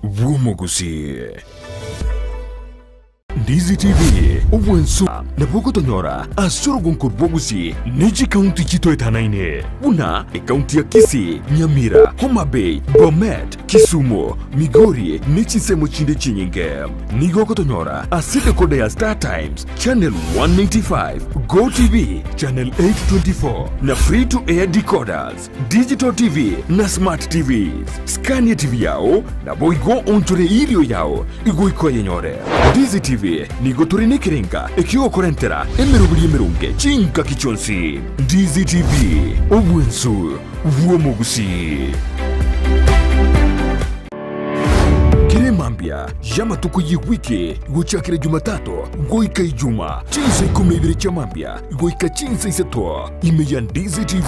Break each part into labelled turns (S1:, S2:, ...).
S1: Wumugusi Ndizi TV Uwensu Nabuko Tonyora Asuro Gonko Bogusi Neji County Chito Etanaine Una County ya Kisii Nyamira Homa Bay Bomet Kisumu Migori Nechi Semo Chinde Chinyinge Nigoko Tonyora Aside Kode ya Star Times Channel 195 Go TV Channel 824 na Free to Air Decoders Digital TV na Smart TVs Scania TV yao na Boigo Onture Ilio yao Igo ikoye nyore Ndizi TV Nigo turine kirenga Ekio korentera Emerubili emerunge Chinka kichonsi Ndizi TV Uwensu Uomugusi Mambia Yama tuko yi wiki Guchakire Jumatatu Goika Ijuma Chinsa ikumibiri cha Mambia Goika chinsa iseto Imeya Ndizi TV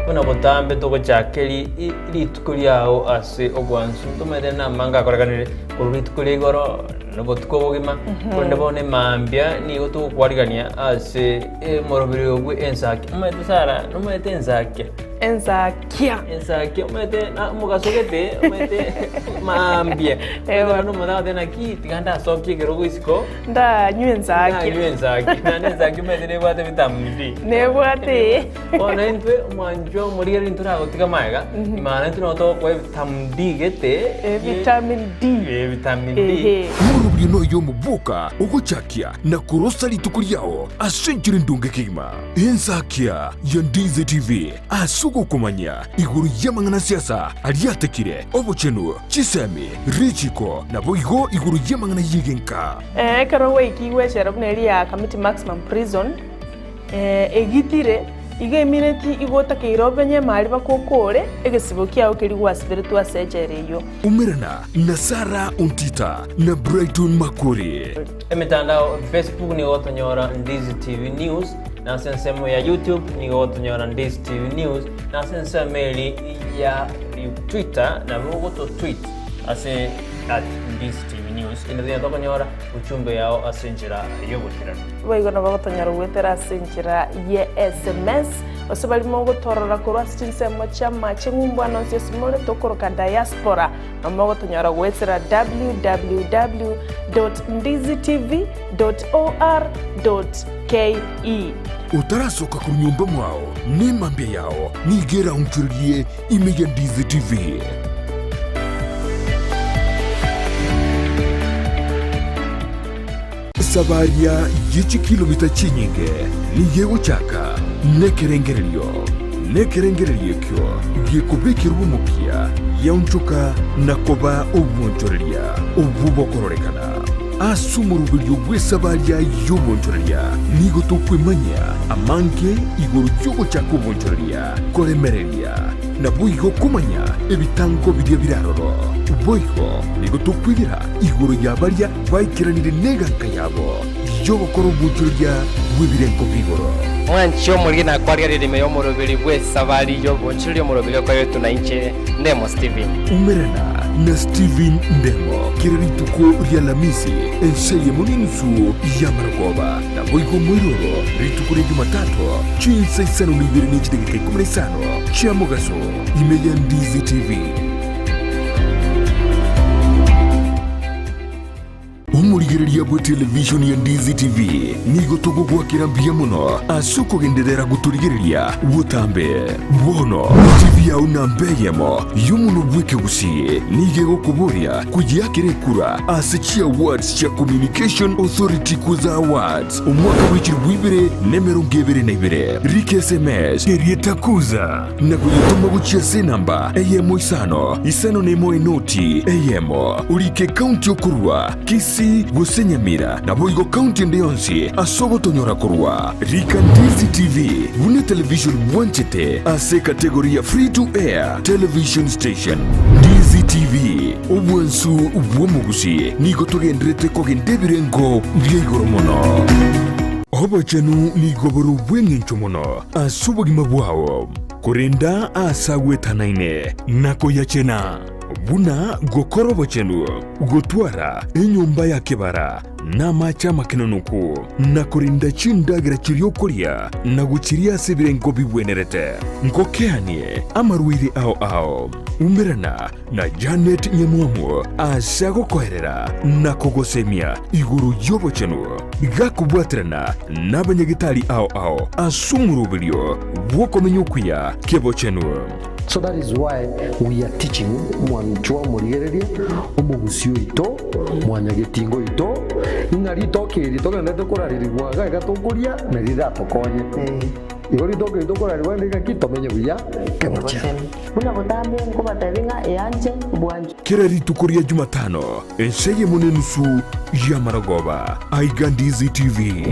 S2: Una botambe toko chakeli Ritukuli yao ase ogwansu Tumere na manga koraganire Ritukuli igoro Nebo tuko wogima Kundebone Mambia Nigo tuko kwarigania ase Morobiri ogwe Ensakia Umete Sara Umete Ensakia
S3: Ensakia
S2: umete na mugasogete umete Mambia ewa no mada dena ki tiganda sokye gerogo isiko
S3: nda Nyarangi
S2: Nyarangi umete ne bwate vitamini D
S3: ne bwate
S2: ona entwe mwanjo muriga rintura gotiga maiga imana ntino to kwa vitamin D gete
S3: vitamin D
S1: Murubiri no yo mubuka uguchakia na kurosa litukuri yao asenjiri ndunge kigima Ensakia ya Ndizi TV Sugo kumanya iguru yamangana siasa aliatekire obochenu chisemi richiko na boigo iguru yamangana yigenka
S3: karawe ikiwe sherabneri ya committee maximum prison egitire iga emineti igota keirobenye mali bakokore egesibokia okeri wasibiritu asejereyo
S1: umirana na Sara Ontita na Brighton Makori
S2: emitandao Facebook ni otonyora Ndizi TV News na sensemo ya YouTube ni otonyora Ndizi TV News na sensemeli ya Twitter na rogoto tweet ase @Ndizi TV News inadhina tokonyora uchumbe yao asenjira yobotirano
S3: baigona bagotonyora gwetera asenjira ye SMS osabali mongo torora korwa sinsemo chama chengumbwana nsesimole tokoroka diaspora amogo tonyora gwetera www.ndizitv.or.ke
S1: Utarasoka kunyumba mwao ni Mambia yao nigera unchurie Imeya Ndizi TV Sabaria yichi kilomita chinyinge ni yego chaka nekerengerelio kyo yekubekira ubumukia yaunchuka nakoba ubunchoreria ububokororekana asumurubiryo gwesabaria yobonchoreria nigo tokwemanya amanke igoro yogo chaka ubonchoreria koremereria na buigo kumanya ebitango biria biraroro boigo nigo tokwirira igoro yabaria baikiranire neganka yabo yobokoro ubunchoreria bwebirenko bigoro
S4: Mwancho mulina kwargarire meyo morobiri bwe sabari yo bonchiri morobiri kwa yetu na inche Ndemo Steven
S1: umerana na Steven Ndemo kirituko rya lamisi enseye muninsu ya Maragoba na boigo mwiroro rituko rya Jumatatu chinsa isano nibiri n'ikitegeka 15 cya Mugaso Imeya Ndizi TV Umurigereria bwe television ya Ndizi TV nigo togo gwakira mbia muno asuko genderera guturigereria butambe bono TV ya unambeyemo yumuno bweke gusi nige gokuburia kujyakire kura asichia awards cha Communication Authority kuza awards umwaka w'ikirwibire nemero ngebere naibere rike SMS kerieta kuza na kuyituma guchia senamba eyemo isano nemo enoti eyemo urike county okurwa Kisii Gusenyamira na boigo county ndeyonsi asogo tonyora kurwa Rika Ndizi TV Wune television wanchete ase kategoria free to air television station Ndizi TV Uwensu uwomugusi nigo togendrete kogendebirengo byigoromono Obochenu nigo boru bwengenchomono asubogima bwao kurenda asagwe tanaine nako yachena buna gokorobo chenu gutwara inyumba ya kibara na macha makinunuku na kurinda chindagira chirio kuria na guchiria sibirengo bibwenerete ngokeanie amaruiri ao umirana na Janet Nyamuamu asago koherera na kugosemia iguru yobo chenu gakubwatirana na banyagitari ao asumurubirio wokomenyukuya kebo chenu.
S5: So that is why we are teaching mwanchwa murigereria omugusio ito mwanyagetingo ito inarito kirito kana tokoraririwa gatokuria na rira tokonye igori toke tokorariwa ndika kitomenye buya kemocha
S6: una gotambe ngobatabinga eanje bwanje
S1: kera ritukuria Jumatano enseye munenusu ya Maragoba Ndizi TV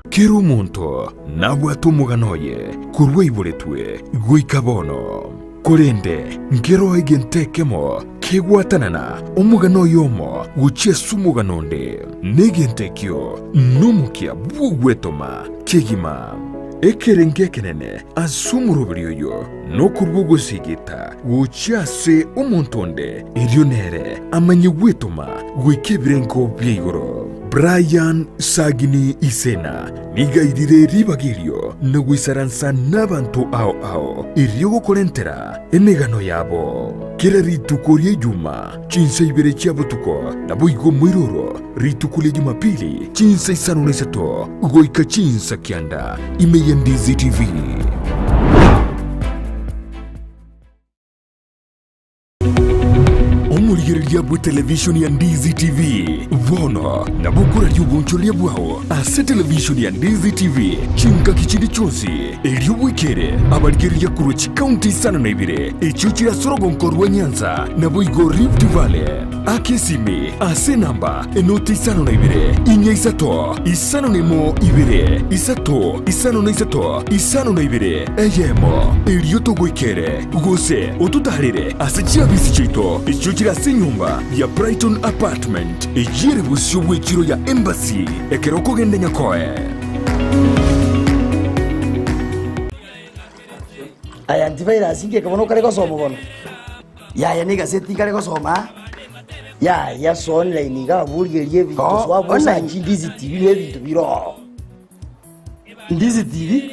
S1: Kero monto nabwato muganoye kurwe iboretwe guikabono kurende ngero igentekemo kegwatanana omugano yomo guchesu muganonde negentekyo numukia bugwetoma kegima ekerenge kenene asumurubirio yo no kurbugo sigita guchase omontonde irionere amanyegwetoma guikebirengo byigoro Brian Sagini Isena nigaidire ribagirio na guisaransa n'abantu ao iriogo korentera enegano yabo kera ritukurie juma chinsa ibere chiabutuko na buigo mwiroro ritukulie Jumapili chinsa isano nesato goika chinsa kianda imeya Ndizi TV. Omurigereria bu television ya Ndizi TV vono na bukura ry'ubunchoria bwawo ase television ya Ndizi TV chinka kichindi chonsi eriobwikere abarigereria kuruchi county sana na ibire echuchira sorogonko rwa Nyanza na buigo Rift Valley akesimi ase namba enoti isano na ibire inya isato isano nemo ibire isato isano na isato isano na ibire eyemo erioto gwikere gose otutarire ase chiabisi chito echuchira nyumba ya Brighton apartment ejire busyo bwekiro ya embassy ekeroko gende nyakoe
S7: aya antivirus inge kabono kare gosoma bono ya ni gaseti kare gosoma ya so online ga burgerie bintu swabo na Ndizi TV nebintu biro Ndizi TV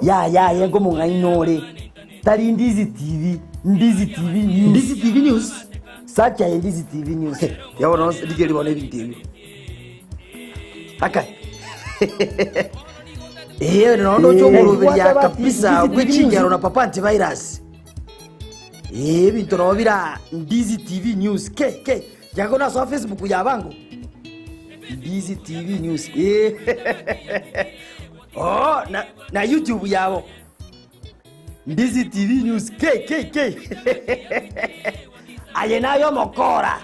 S7: ya ngo mungainore tari Ndizi TV Ndizi TV News. Ndizi TV News. Sacha Ndizi TV News. Yabona digeri bone bintu. Akai. No chomurubya kabisa gwikingero na papa antivirus. Bintu no bira Ndizi TV News. Ke. Jago na so Facebook yabango. Ndizi TV News. Na YouTube yabo. Ndizi TV News K ayenayo mokora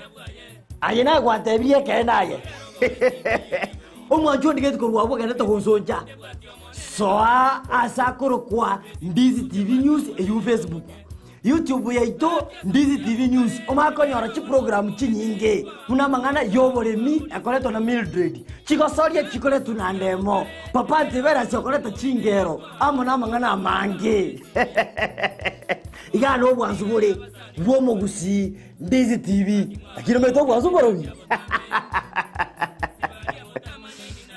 S7: ayena gwatebie kenaye omwanjo ndigeti kurwabo gana togonsonja soa asakuru kwa Ndizi TV News e Facebook YouTube yaito Ndizi TV News omakonyora chi program chinyinge una mangana yoboremi akoleto na Mildred chikosoria chikoleto na ndemo papa tivera chokoleto chingero amona mangana mange igano bwanzubure bwo mugusi Ndizi TV akino meto bwanzuborobi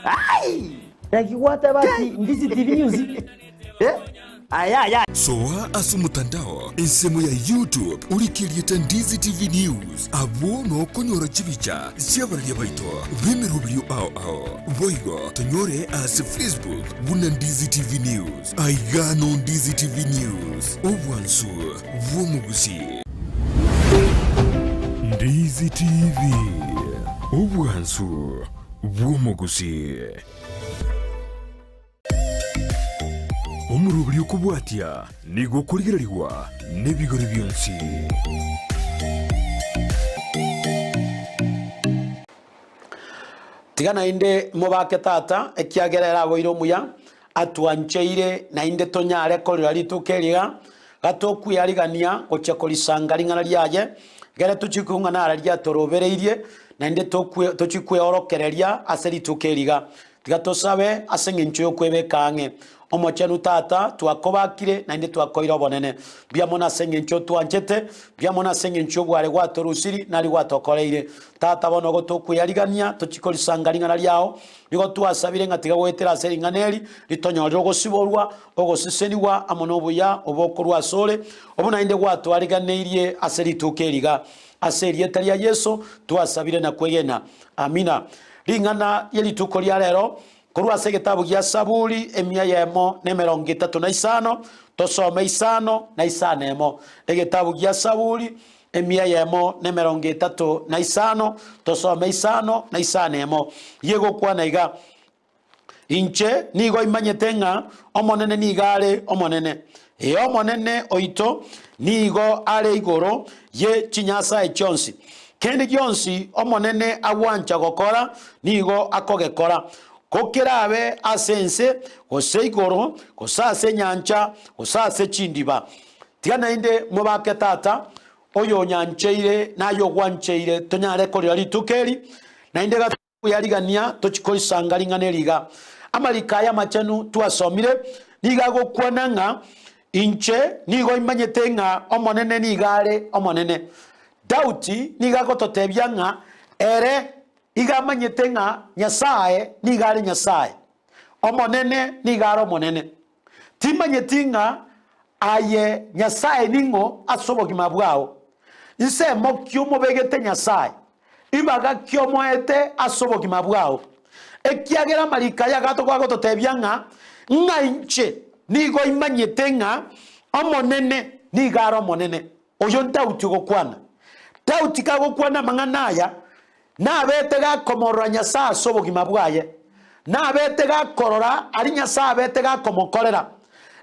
S7: ai yakiwata bati Ndizi TV News aya
S1: soa asumutandao ensemo ya YouTube urikirieta Ndizi TV News abo no konyora chibicha siabaria baito bemerubrio ao voigo tonyore as Facebook buna Ndizi TV News aigano Ndizi TV News obwansu vomugusi Ndizi TV obwansu vomugusi omurubrio kubwatia nigo kurigererwa nebigori byonsi
S8: tigana inde mubake tata ekiagerera boiro muya atwancheire na inde tonyare korira litukeriga gatokuyarigania goche kolisangari ngana lyaje gere tuchikunga na lya torobereirie na inde tochikwe orokereria aseri tukeriga tigatosabe asengencho yokwebe kange omochenu tata twakobakire nainde twakoira obonene biamona seng'encho twanchete biamona seng'encho gware gwatorusiri nari gwatokoreire tata bono gotokwiyarigania tochikorisanga ring'ana riao nigo twasabire ng'atiga gwetera ase ring'aneri ritonyorire ogosiborwa ogoseseniwa amo nobuya obokorwa asore obo nainde gwatwariganeirie ase rituko eriga ase erieta ria Yesu twasabire na kwegena amina ring'ana yerituko ria rero korwa ase gitabu gia Saburi emia yemo ne 35 tosome 5 emo egitabu gia Saburi emia yemo ne 35 tosome 5 emo yego kwana iga inche nigo imanyete ng'a omonene nigare omonene omonene oito nigo are igoro ye chinyasa echonsi kendi gionsi omonene agwancha gokora nigo akogekora kokerabe asense gose igoro gose ase nyancha gose ase chindiba tigana inde mubake tata oyo nyancheire nayo gwancheire tonyare korera ritukeri na inde gatuyarigania tochikorisanga ring'ana riga amarikaya machanu twasomire niga gokwana ng'a inche nigo imanyete ng'a omonene nigare omonene dauti niga gototebia ng'a ere iga manyete ng'a Nyasaye nigare Nyasaye omonene nigare omonene timanyete ng'a aye Nyasaye ningo asobogima bwao nse mokyo mobegete Nyasaye ibaga kyo moete asobogima bwao ekiagera marikaya gato kwa gototebia ng'a inche nigo imanyete ng'a omonene nigare omonene oyo Dauti gokwana Dauti kagokwana mang'anaya nabete gakomorora Nyasaye asobogima bwaye nabete gakorora ari Nyasaye abete gakomokorera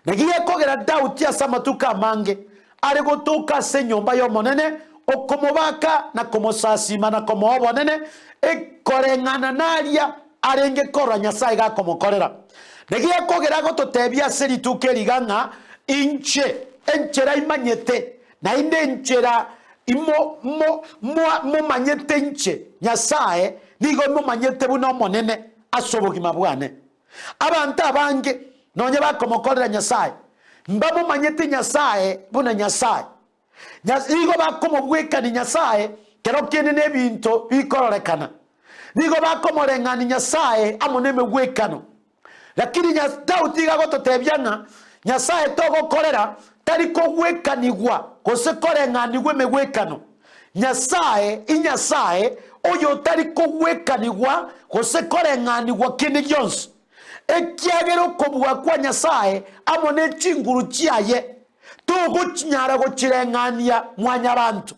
S8: nagiye kogera Dauti ase amatuka mange ari gotuka ase nyomba y'omonene okomobaka na komosasima na komobonene ekoreng'ana naria arenge korora Nyasaye gakomokorera nagiye kogera gototebia ase rituko eriga ng'a inche enchera imanyete nainde enchera mo manyete nche Nyasaye nigo mo manyete buno monene asobogima bwane abantu abange nonye bakomokorera Nyasaye mba mo manyete Nyasaye buna Nyasaye nigo bakomobwekani Nyasaye kero kene nebinto bikororekana nigo bakomoreng'ani Nyasaye amoneme bwekano lakini Dauti gagototebia ng'a Nyasaye togokorera tariko gwekanigwa gose koreng'anigwe megwekano Nyasaye inyasaye oyo tariko gwekanigwa gose koreng'anigwa kindi gyonsi ekiagero kobwa kwa Nyasaye amone chinguru chiaye togochinyara gochireng'ania mwanya bantu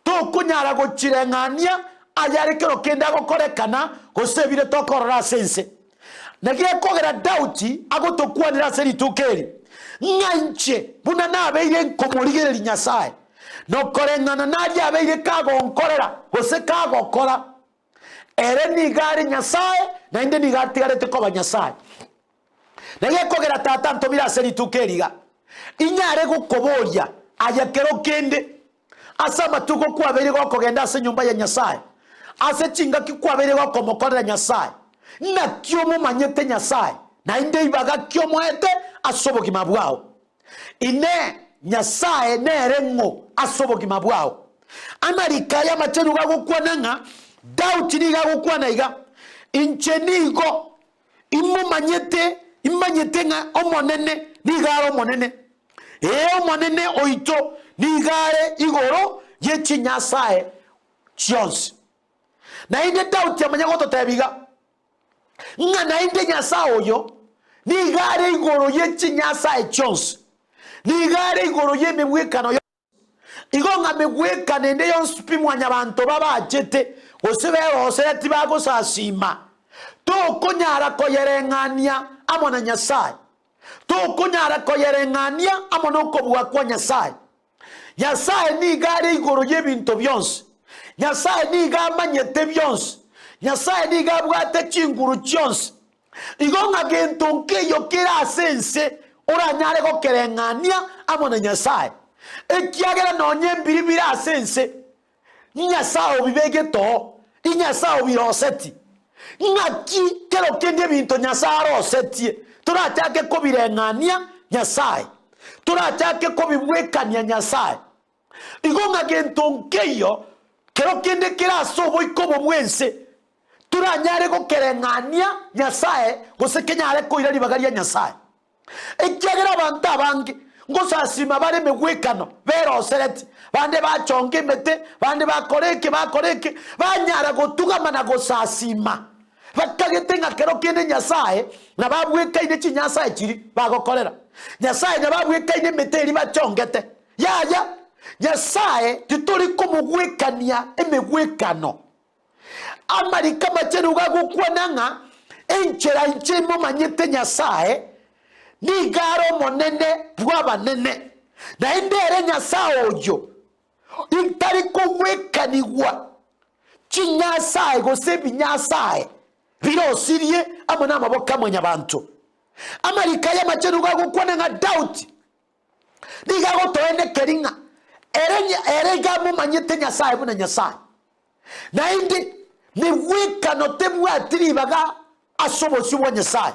S8: tokunyara gochireng'ania ayarekero kenda gokorekana gose bire tokorora sense nagiye kogera Dauti agotokwanira ase ritukeri ng'anche buna nabeire nkomorigereri Nyasaye nokoreng'ana naria abeire kagonkorera gose kagokora ere nigare Nyasaye nainde nigatigarete koba Nyasaye nagiye kogera tata ntomira ase rituko eriga inyare gokoboria ayakero kende ase amatuko kwabeire gokogenda ase nyumba ya Nyasaye ase chingaki kwabeire gokomokorera Nyasaye nakio mumanyete Nyasaye nainde ibaga kio moete asobogima bwao ine Nyasaye nere ng'o asobogima bwao amarikaya machenu gagokwana ng'a Dauti niga gokwana iga inche nigo imanyete ng'a omonene nigare omonene omonene oito nigare igoro yechi Nyasaye chionsi nainde Dauti amanya gototebiga ng'a nainde Nyasaye oyo nigare igoro yechi Nyasaye chionsi nigare igoro yemebwekano igonga mebwekane nde yonsi pimwanya bantu babajete osebe osere tibagosasima tokonyara koyereng'ania amona Nyasaye tokonyara koyereng'ania amona okobwa kwa Nyasaye Nyasaye nigare igoro yebinto byonsi Nyasaye niga amanyete byonsi Nyasaye niga abwate chinguru chionsi igonga gento nkeyo kera asense oranyare gokereng'ania amona Nyasaye ekiagera nonye mbiribira asense Nyasaye obibegeto Nyasaye obiroseti ng'aki kero kende binto Nyasaye arosetie turachake kubirengania Nyasaye turachake kubibwekania Nyasaye igonga gento nkeyo kero kinde kirasobo ikobo mwense turanyare gukerengania Nyasaye gusekenyare koira libagaria Nyasaye ekyagera abantu abangi ngosasima bare megwekano berosereti bande bachonge mete bande bakoreke banyara gotugama na gosasima bakagetenga kero kinde Nyasaye na babweka ine Nyasaye kiri bagokorera Nyasaye na babweka ine mete ri bachongete yaya Nyasaye tituri kumugwekania emegwekano amarika machenu gagukwananga enchera nchimo manyete Nyasaye ni garo monene bwaba nene na endere Nyasaye ojo intari kugwekanigwa Nyasaye gosebi Nyasaye biro sirie amana maboka mwenyabantu amarika ya machenu gagukwananga doubt ni gago toende keringa erega mu manyete Nyasaye buna Nyasaye na indi miwika no temwatiri baga asobosi wa Nyasaye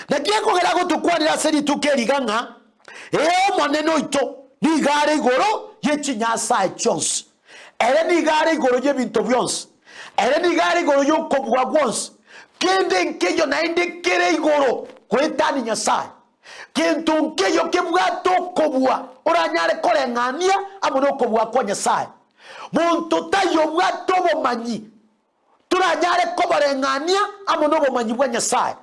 S8: na kieko gerago tukwanira seri tukeriganga moneno ito ni gare igoro yechi Nyasaye chons ni gare igoro ye binto byons ni gare igoro yo kobwa gwons kende nkeyo na indi kere igoro kwetani Nyasaye kento nkeyo kebwato kobwa oranyare korengania amono kobwa kwa Nyasaye muntu tayo bwato bomanyi turanyare koborengania amono bomanyi bwa Nyasaye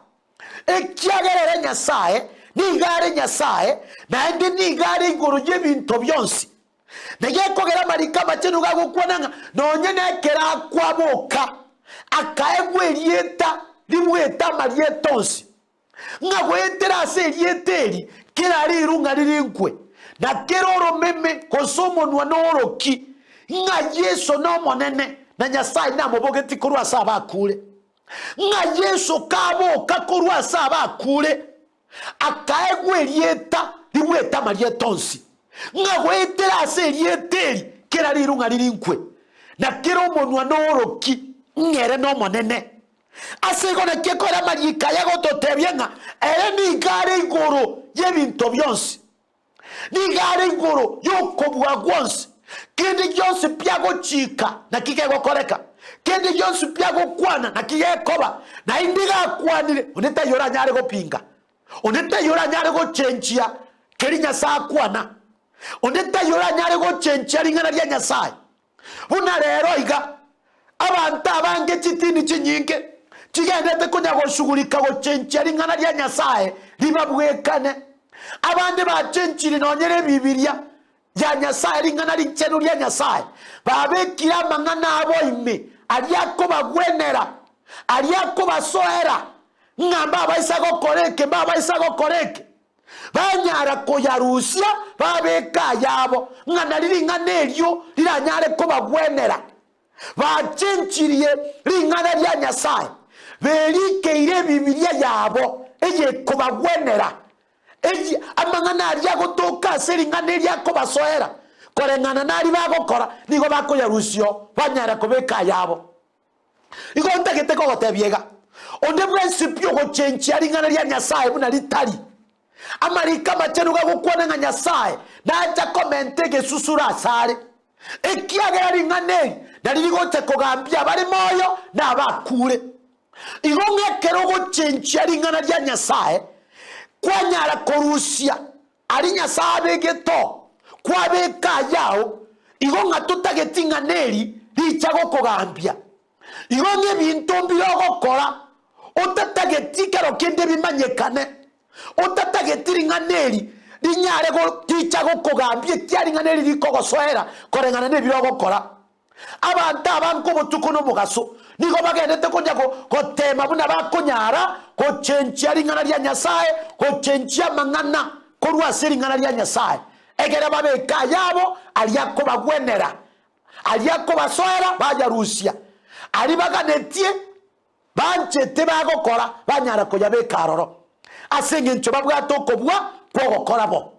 S8: ekyagerere Nyasaye ni gare Nyasaye na indi ni gare igoro y'ebinto byonsi nege kogera marika machenu gagukwananga nonyene kera kwaboka akaegwerieta limweta marietonsi ngagwetera serieteri kirari irunga ririnkwe na keroro meme kosomo nwanoroki nga Yesu no monene na Nyasaye na mobogeti kurwa saba kule nga Yesu kabo kakurwa saba kule akaegwerieta liweta marietonsi nga wetera serieteri kirari irunga ririnkwe na keromo nwanoroki ngere no monene asego na kekora marika yago totebyenga ni gare igoro yebinto byonsi ni gare igoro yokobwa gwonsi kindi gyonsi pyago chika na kikego koreka kindi gyonsi pyago kwana na kiyekoba na indiga kwanire uneta yora nyare go pinga uneta yora nyare go chenchia kerinya saa kwana uneta yora nyare go chenchia ringana lya Nyasaye buna rero iga abantu abange chitini chinyinge chigendete kunya goshugulika go chenchia ringana lya Nyasaye libabwekane abandi bachenchiri nonyere Bibilia ya Nyasaye ringana lichenu lya Nyasaye babekira mangana abo ime aliyako bagwenera aliyako basoera ngamba baisago koreke banyara koyarusia babeka yabo ngana liringana elyo liranyare ko bagwenera bachenchiriye ringana lya Nyasaye berikeire Bibilia yabo eye ko bagwenera amangana alya gotoka seringana lyako basoera korengana nari bagokora nigo bakoyarusio banyara kobeka yabo igo ntegete ko gotebiega onde principio go chenchi aringana lya Nyasaye buna litari amarika machenu ga gukwana nga Nyasaye na acha komente gesusura asare ekiagera ringane nari gote kogambia bari moyo na bakure igo ngekero go chenchi aringana lya Nyasaye kwanyara korusia ari Nyasaye begeto kwabeka yao igo ngatutagetinga neri lichago kogambia igo ngebintu mbiyogokora otatagetikero kende bimanyekane otatagetira neri linyare go lichago kogambia kyari nganeri likogosoera korengana nebirogokora abantu abanko botukono mugaso nigo bagendete kunya gotema buna bakonyara ko chenchia ringana lya Nyasaye ko chenchia mangana ko rwase ringana lya Nyasaye egere babeka yabo aliyako bagwenera aliyako basoera baja Rusia ali baganetie banchete bagokora banyara ko yabeka roro asenge ncho babwato kobwa kogokora bo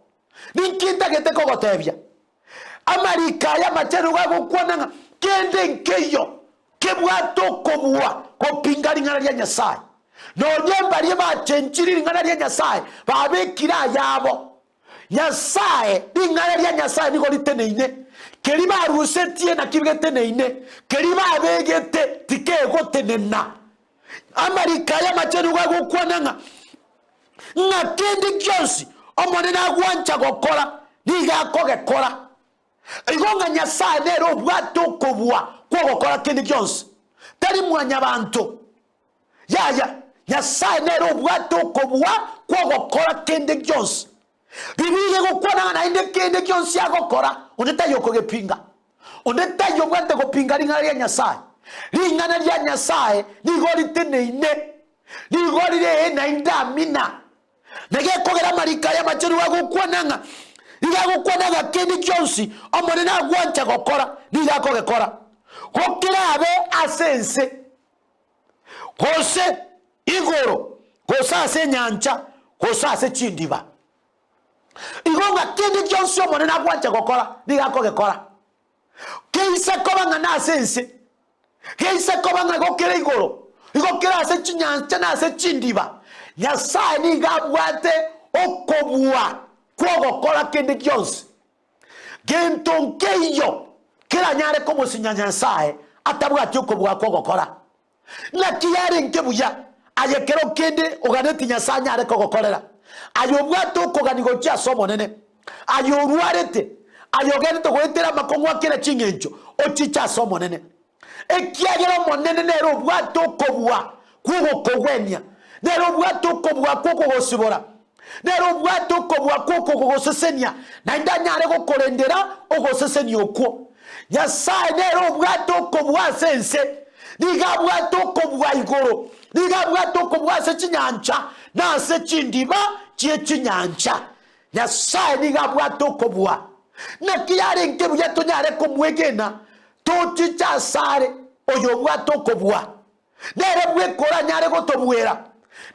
S8: ninkinta gete ko gotebya amarika ya macheru gagukwana kende nkeyo kebwato kobwa ko pinga ringana lya Nyasaye no nyemba rie ba chenchiri ngana rie nyasaye ba bekira yabo nyasaye ngana rie nyasaye niko liteneine keriba rusetie na kibeteneine keriba begete tikego tenena Amerika ya machenu kwa kukwananga nga kendi kionsi omone na gwancha gokora niga koge kora igonga nyasaye nero bwato kobwa kwa gokora kendi kionsi tari mwanya bantu yaya nyasaye nero bwato kobwa kwa gokora kendi kionsi bibige gukwananga na inde kendi kionsi ya gokora ondeta yoko gepinga ondeta yobwante gopinga ringana ya nyasaye ringana ya nyasaye nigori teneine nigori re na indamina nege kogera marika ya macheru wa gukwananga niga gukwananga kendi kionsi omone na gwancha gokora niga kogekora gokirabe asense gose igoro gosa ase nyancha gosa ase chindiba igonga kendi kionsi omone na gwancha gokora niga kogekora keisa kobanga na asense keisa kobanga gokira igoro igokira ase chinyancha na ase chindiba nyasaye niga bwate okobua kwa gokora kendi kionsi gentonkeyo kila nyare komo sinyanya nyasaye atabwati okobua kwa gokora na kiyare nkebuya ayekero kende oganeti nyasaye nyare ko gokorera ayobwato koganigo kya somo nene ayoruarete ayogende to goetera makongwa kira chingencho ochicha somo nene ekiagero monene nero bwato kobua kugo kogwenya nero bwato kobua koko gosibora nero bwato kobua koko gosesenia na ndanyare gokorendera ogosesenia okwo nyasaye nero bwato kobua sense niga bwato kobua igoro niga bwato kobua se chinyancha na se chindiba chie chinyancha nyasaye niga bwato kobua na kiyare nkebuya tonyare komwegena tochicha sare oyo bwato kobua nere bwekora nyare gotobwera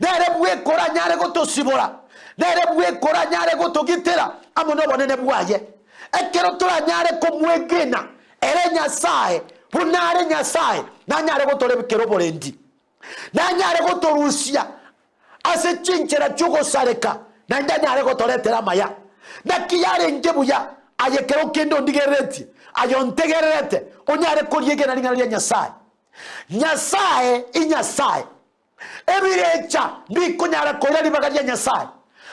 S8: nere bwekora nyare gotosibora nere bwekora nyare gotogitera amono bonene bwaye ekero tora nyare komwegena ere nyasaye bunare nyasaye na nyare gotore bikero borendi na nyare gotorusia ase chinchera chugo sareka na nyare gotoretera maya na kiyare ngebuya ayekero kendo ndigereti ayontegerete onyare koriegena lingana lya nyasaye nyasaye inyasaye ebirecha mbikonyara koira libaga lya nyasaye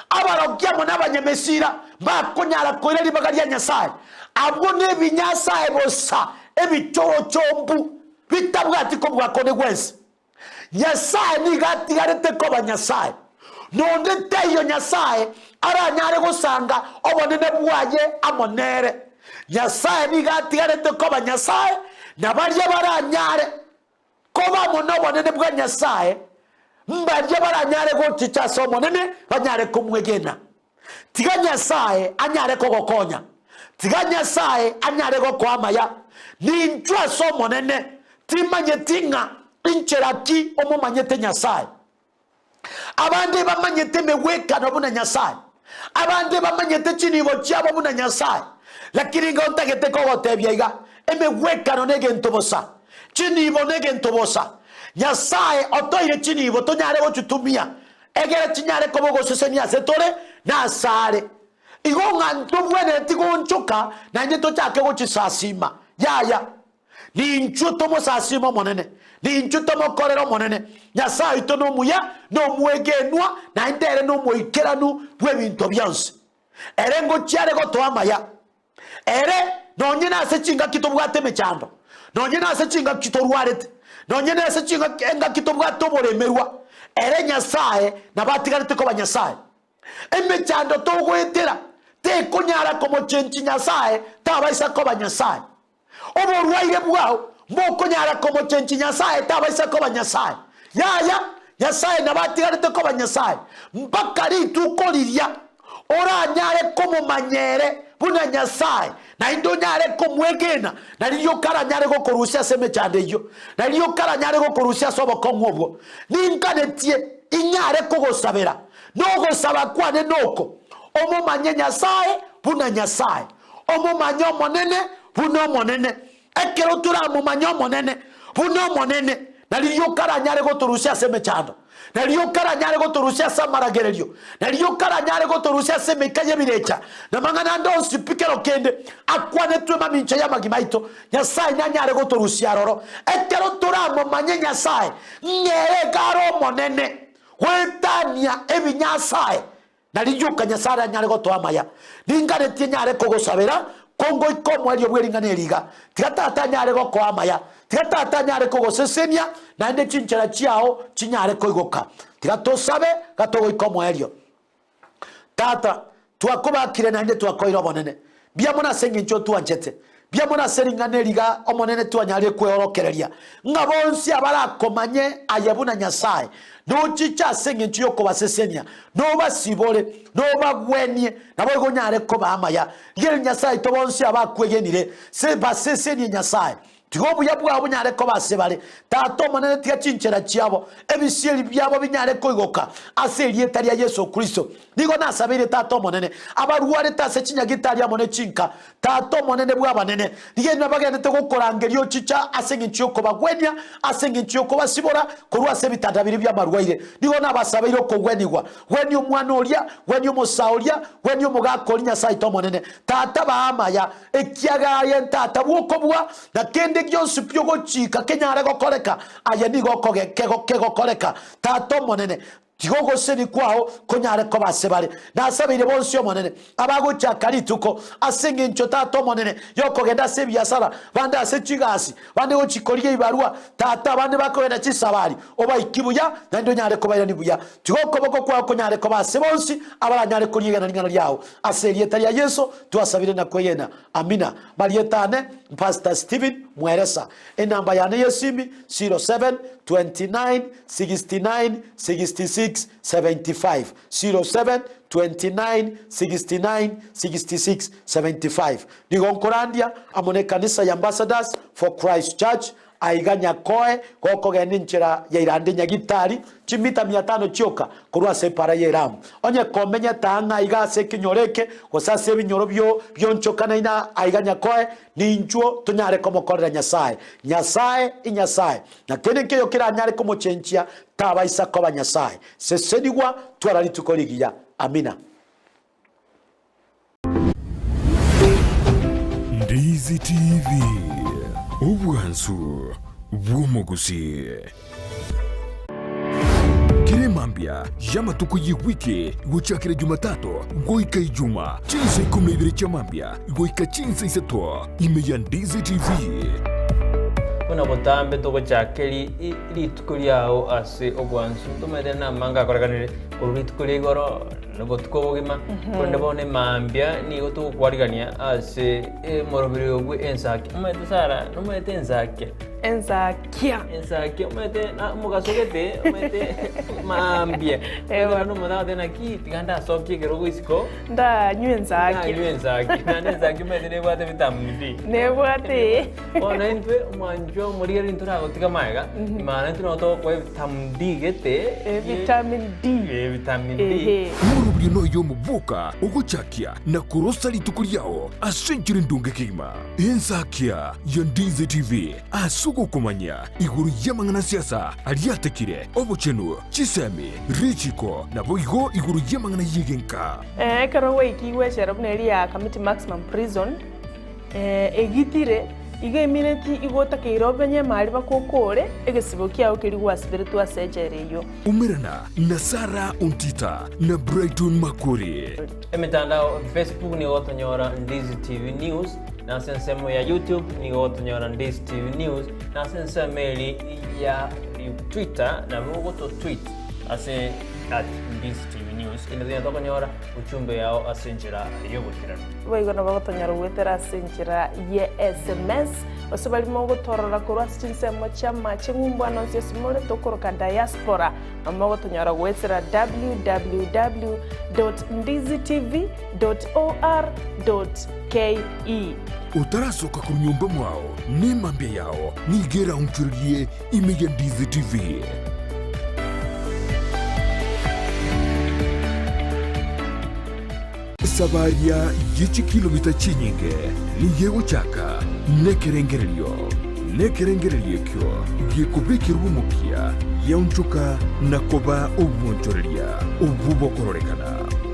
S8: abarogyamo n'abanyamesira bakonyara koira libaga lya nyasaye abo nebinyasaye bosa ebichorochombu bitabwati ko bwakone gwese nyasaye nigati garete ko banyasaye nonde teyo nyasaye aranyare gusanga obonene bwaye amonere nyasaye nigati garete ko banyasaye nabarya baranyare ko bamono bonene bwa nyasaye mbarya baranyare gochicha somo nene banyare kumwegena tiga nyasaye anyare ko gokonya tiga nyasaye anyare go kwamaya ninjwa somo nene timanye tinga incheraki omumanyete nyasaye abande bamanyete meweka no buna nyasaye abande bamanyete chinibo cyabo buna nyasaye lakini ngontagete ko gotebya emeweka no nege ntobosa chinibo nege ntobosa nyasaye otoire chinibo tonyare gochutumia egere chinyare ko bogosesenia setore na sare igonga ntobwene tigonchoka na nyeto chake gochisasima yaya ni nchuto mo sasima monene ni nchuto mo korero monene nyasaye to no muya no mwegenwa na ndere no moikeranu bwebinto byanse erengo chiare go toamaya ere nonyena asechinga kitobwate mechando nonyena asechinga kitorwarete nonyena asechinga enga kitobwato boremerwa ere nyasaye nabatigarite ko banyasaye emechando togwetera te konyara komo chenchi nyasaye tabaisa ko banyasaye oborwaire bwao mbokonyara komo chenchi nyasaye tabaisa ko banyasaye yaya nyasaye nabatigarite ko banyasaye mpaka ritukoliria oranyare komo manyere buna nyasaye na indo nyare komwegena na liyo kara nyare go korusia seme chande yo na liyo kara nyare go korusia sobo komwobo ninkanetie inyare kogosabera nogo saba kwane noko omo manye nyasaye buna nyasaye omo manyo monene buno monene ekero tura mo manyo monene buno monene na liyokara nyare goturusia seme chando na liyokara nyare goturusia samaragererio na liyokara nyare goturusia seme kaye birecha na mangana ndo sipikero kende akwane tu maminche ya magimaito Nyasaye nyanyare goturusia roro ekero turamo manye Nyasaye ngere garo monene wetania ebi Nyasaye na liyuka Nyasaye nyare gotuamaya ningare tie nyare kogosabera kongo ikomo elio bweringane liga tigata nyare go kwa maya tigata nyare ko gosesenia na inde chinchera chiao chinyare ko igoka tigato sabe gatogo ikomo elio tata twakubakire na inde twakoira bonene bia mona senge ncho tuanjete bia mona seringane liga omonene twanyare kworokereria ngabonsi abarakomanye ayebuna Nyasaye no chicha senge ncho ko basesenia no basibole no bagwenye nabo gonyare ko bamaya ngere Nyasaye tobonsi abakwegenire se basesenie Nyasaye tigobu yabwa bunyare ko basebale tato monene tia chinchera chiabo ebisieli byabo binyare ko igoka aseli etari ya Yesu Kristo nigo nasabire tato monene abaruare tase chinyagitari ya mone chinka tato monene bwa banene nigenda bagende to gukorangerio chicha asengi nchiko bagwenya asengi nchiko basibora kurwa se bitadabiri bya barwaire nigo nabasabire ko gwenigwa weni umwana olia weni umusaolia weni umugakori Nyasaye to monene tata baamaya ekiaga yentata bwokobwa na kende gyonsi pyogo chika kenyare gokoreka aya nigo kego koreka tato monene tigogo seni kwao konyare ko basebale nasabire bonsi omonene abago chakarituko asenge ncho tato monene yoko genda se biasara banda se chigasi bande go chikoriye ibarua tata bande bakobena chisabali oba ikibuya nando nyare ko bayani buya tigoko boko kwao konyare ko basebonsi abara nyare ko yigana ngana lyao aserieta ya Yesu tuasabire na kweyena amina marietane Pastor Steven Mweresa enamba yane yesimi 07 29 69 66 75 07 29 69 66 75 nigonkorandia amone kanisa ya Ambassadors for Christ Church aiganya koe goko geninchira ya irande nyagitari chimita 500 chioka kurwa se para yeramu onye komenya tanga igase kinyoreke gosase binyoro byonchokana ina aiganya koe ninchuo tunyare komokorera Nyasaye Nyasaye na kene keyo kira nyare komochenchia tabaisa ko Nyasaye sesenigwa twarali tukorigiya amina.
S1: Ndizi TV ubwansu bw'umuguzi kiremambia y'amatuku y'wiki gucakira Jumatatu goika Ijuma chinsa 12 chamambia goika chinsa 3 imeya Ndizi TV
S2: kuna botambe to gucakiri iritukuri yao ase ogwansu tumede na manga koraganire kuritukuri goro nugo tukobogima kunde bone mambia ni goto kwarigania ase morobiri ogwe Ensakia umete sara numete Ensakia umete na mugasogete umete mambia ewa no moda de na ki tiganda sokye gero isiko
S3: nda Nyarangi
S2: na Ensakia umete ne bwate vitamini D
S3: ne bwate
S2: ona entwe manjo moriere intura gotika maiga imana entuna to ko vitamin D gete vitamin D
S1: murubiri no yo mubuka uguchakia na kurosa litukuri yao asenchiri ndunge kima Ensakia ya Ndizi TV asuko kumanya iguru y'amangana siasa aliyatekire obuchenu chisemi richiko na boigo iguru y'amangana yigenka
S3: karo ikiwe sharabneri ya Community Maximum Prison egitire iga imineti igota keirobenye mari bakokore egesibo kiao kirigwa spiritu asejereyo
S1: umirana na Nyarangi Ontita na Brighton Makori
S2: emitandao Facebook ni otonyora Ndizi TV News na sensemo ya YouTube ni otonyora Ndizi TV News na sensemo ya Twitter na mwogoto tweet ase @Ndizi TV News ina tokonyora uchumbe yao asenjira yobutirano
S3: boigona bagotonyora gwetera asenjira ye SMS osubali mogotorora kurwa sinsemo chama chingumbwana nsisimole tokoroka diaspora amogotonyora gwetera www.ndizitv.or.ke
S1: utarasoka ku nyumba mwao ni mambia yao nigera unchurie imeya Ndizi TV sabaria yichi kilomita chinyinge ni yego chaka nekerengerelio nekerengereria kyo gikubikirwa umukia yaunchuka na koba obwonchoreria obubokororeka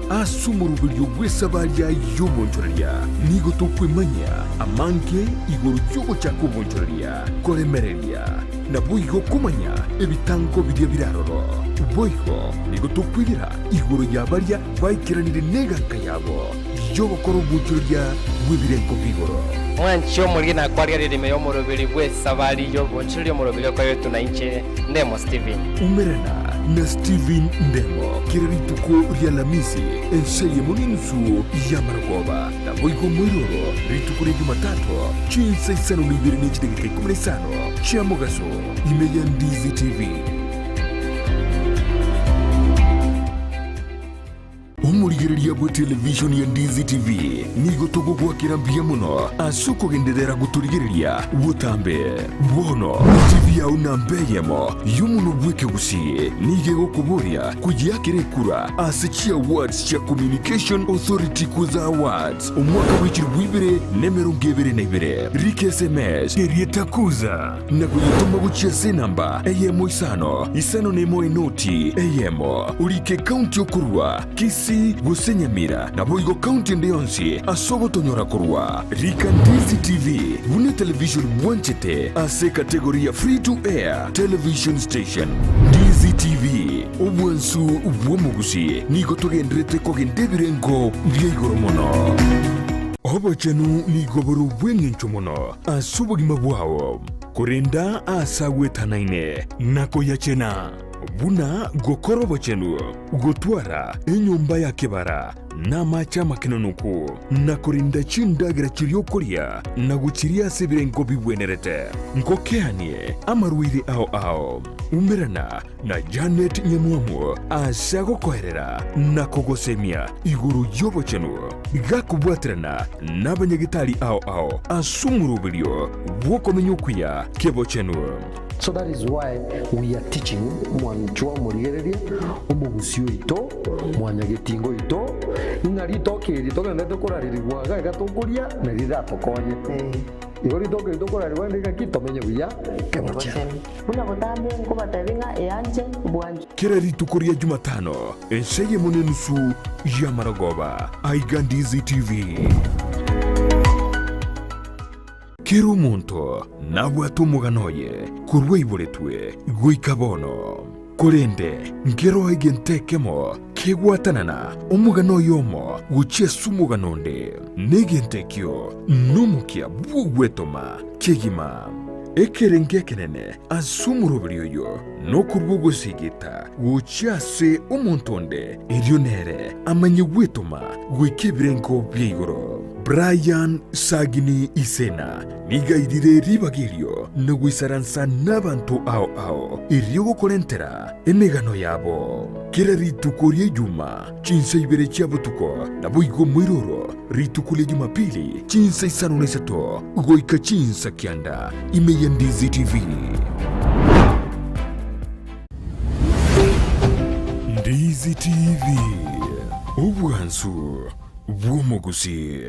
S1: asumurubirio gwesabaria y'obwonchoreria nigo tukwimanya amanke iguru cy'ugo cyakubwonchoreria koremereria na buigo kumanya ebitango biria biraroro boigo nigo tukwirira iguru yabaria baikiranire neganka yabo yobokora obwonchoreria bwebirenko bigoro
S4: mwancho mulina kwaria ririme y'omurubiri gw'esabari y'obwonchoreria omurubiri kwa yetu na inche Ndemo Steven
S1: umerana na Steven Ndemo kirarituko rya lamisi enseye muninusu ya maragoba na boigo mwiroro rituko rya Jumatatu chinsa isano n'ibiri n'ikidegeka 15 cya mugaso imeya Ndizi TV. Umurigiriria bwa television ya Ndizi TV nigo tugo gwakirambia muno asuko gendera guturigiriria butambe bono TV ya unambeyemo yumuno bweke gusiye nige gokuburia kujiakire kura asichia awards ya Communication Authority kuza awards umwaka w'ikiri bwibere nemero ngebere nebere rike SMS erieta kuza na kuyituma guchia senamba eyemo isano nemo enoti eyemo urike county okurwa kisi gusenyamira na boigo county ndeyonsi asogo tonyora kurwa rika Ndizi TV bune television mwanchete ase kategoria free to air television station Ndizi TV obwansu ubwomugusi nigo togendrete kogendebirengo byigoro mono obochenu nigo boru bwengencho mono asubugima bwawo kurenda asagwetanaine nako yachena buna gokoro bochenu gotwara enyumba ya kebara na macha makinonuku na kurinda chindagira chiriokoria na guchiria sebirengo bibwenerete nkokeanie amaruiri ao umerana na Janet Nyamuamu asago koherera na kogosemia iguru yobochenu gakubwatrana na banyagitari ao asumurubirio wokomenyokuya kebochenu.
S5: So that is why we are teaching mwanchwa murigereria omugusio ito mwanyagetingo ito inarito kiri to gende kuraririrwa gaga tukuria na rida tokonye igori to ke to kuraririrwa ndika kitomenye buya kebocha
S6: una gotambe ngo batavinga eyanje bwanje
S1: kirari tukuria Jumatano enseye munenusu ya maragoba aiga Ndizi TV Kero monto nabwatu muganoye kurwe iboretwe guikabono kurende ngero egentekemo kegwatanana omugano yomo guchesu muganonde negentekyo numukia bugwetoma kegima ekerenge kenene asumurubirio yo no kurbugo sigita guchase omontonde erionere amanye gwetoma gwikebirengo byigoro Brian Sagini Isena nigaidire ribagirio no gwisaransa n'abantu ao iriogo kolentera emegano yabo kera ritukurie juma chinsa ibere chabutuko na boigo mwiroro ritukulie Jumapili chinsa isano nesato goika chinsa kianda imeya Ndizi TV. Ndizi TV obwansu bwomugusi.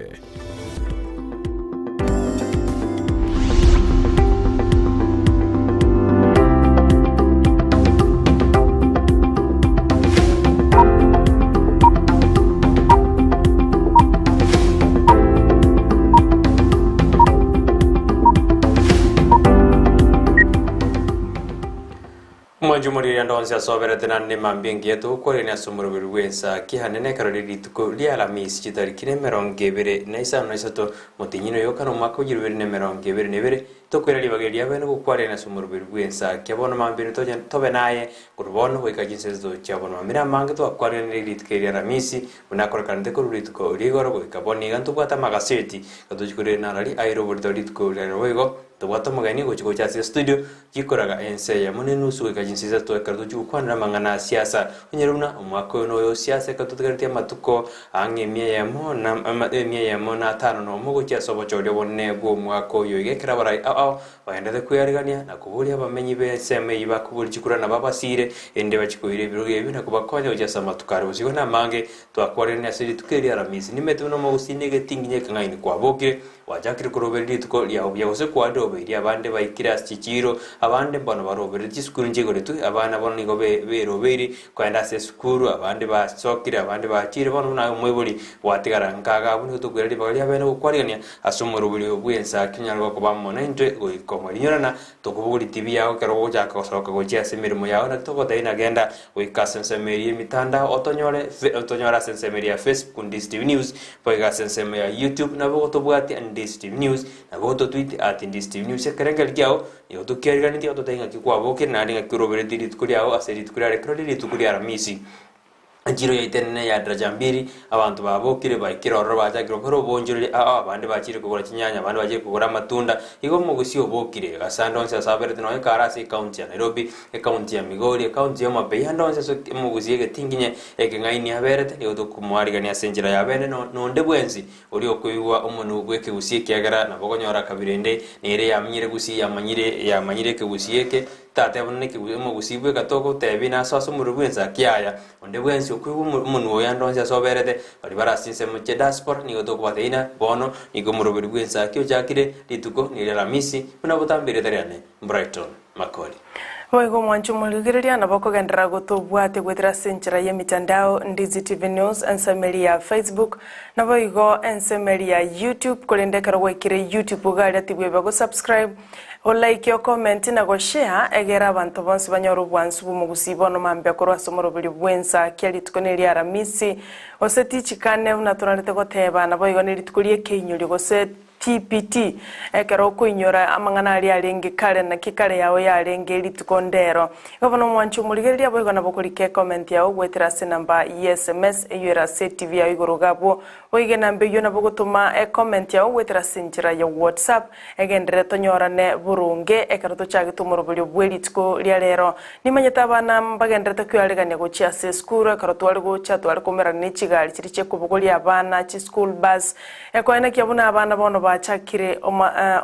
S2: Mwanjumuri ndonse asoberete nanne mambingi yetu kore ni asumuru bwesa kihanene karori tuko lia la misi chitari kine meronggebere na isato motinyino yokano mako jirubere ne meronggebere nebere tokwera libageria bene gukware na asumuru bwesa kyabona mambiri tobe naye kurbono wekajinsezo kyabona mamira mange to akware ne ritkeria la misi unakora kante ko ritko rigoro wekaboni gantu kwata magaseti katujikure narali airo burdo ritko lero tubwata mugani go cha studio gikoraga Ensakia munenusu wekajinsiza to ekardo jukwanira mangana siasa unyeruna umwako no yo siasa katutegartia matuko angemia yamo na 5 no mugo cha sobo choryo bonne go mwako yo gekera bara
S9: ao baendete kwiyarigania na kuburia bamenyi be seme iba kuburi chikura na babasire ende bachikoire biruge ebi na kubakonya ujasa matukare usigo na mange twakwarene asiri tukeri aramisi nimetu no mogusine getinginye kangaini kwabokire wajakire kuroberi tuko lya obya kwado beri abande baikira chichiro abande bana baroberi chiskuru njegore tu abana boni go beroberi kwenda se skuru abande basokire abande bachire bana na mweburi watigara nkaga bunu tukwereri bali abene gukwarigania asumuro buri obwensa kinyarwa ko bamona inde go ikomarinyana tukuburi TV yao kero gojaka gosoka gojia semirimo yao na toko taina genda wikasensemeri mitanda otonyora sensemeri ya Facebook Ndizi TV News poiga sensemeri ya YouTube na bogo tobwati Ndizi TV News na bogo tweet at Ndizi TV News kerengal kiao yo tukiergani ti ototainga kikwabo na ndinga kirobere diri tukuriao aseri tukuriare krodi tukuriara misi Anjiro ya itene ya drajambiri abantu babokire bakiroro bajakiro koro bonjurire abandi bakire kugura kinyanya abandi bakire kugura matunda igo mugusi obokire gasandonse sabere no karasi county ya Nairobi county ya Migori county ya Mabei handonse so mugusi getinginye ekengaini aberete ni odokumwari gani asenjira ya bene no ndebwenzi uri okuywa umuntu gweke gusiye yagara na bogonyora kabirende nire yamnyire gusi yamanyire ke gusiyeke tate abone ke gusibwe gatoko tebina saso murubwenza kyaya ondebwenzi okuywa umuntu oyandonse soberete bari barasinse mu diaspora ni odokubateina bono nigo murubwenza kyo jakire lituko ni ramisi kuna butambire tariane Brighton Makori
S3: Boigo mwanchu muligiria na boko gendera gotobwate gwetera senchira ye mitandao Ndizi TV News ensemeli ya Facebook na boigo ensemeli ya YouTube kolendekera gwekire YouTube gari tibwe bago subscribe o like yo comment na go share egera abantu bonse banyoro bwansu bumugusibo no mambya korwa somoro buli bwensa kyali tukoneli aramisi osetichikane unatonalete goteba na boigo nilitukulie kenyuli gose TPT ekero kuinyora amangana ali alenge kale na kikale yawe ya alenge litukondero gobono mwanchu muligeria boigo na bokulike comment yawe gwetera se namba SMS eyera TV ya igorogabo boige nambe yo na bogotuma comment yawe gwetera sinjira ya WhatsApp egendere tonyorane burunge ekero to chage tumuro buli bwelitko lya lero nimanyeta bana mbagendere to kyaleganya gochia se school ekero twali gocha twali komera ni chigali chiri chekubugoli abana chi school bus ekoena kyabuna abana bono bachakire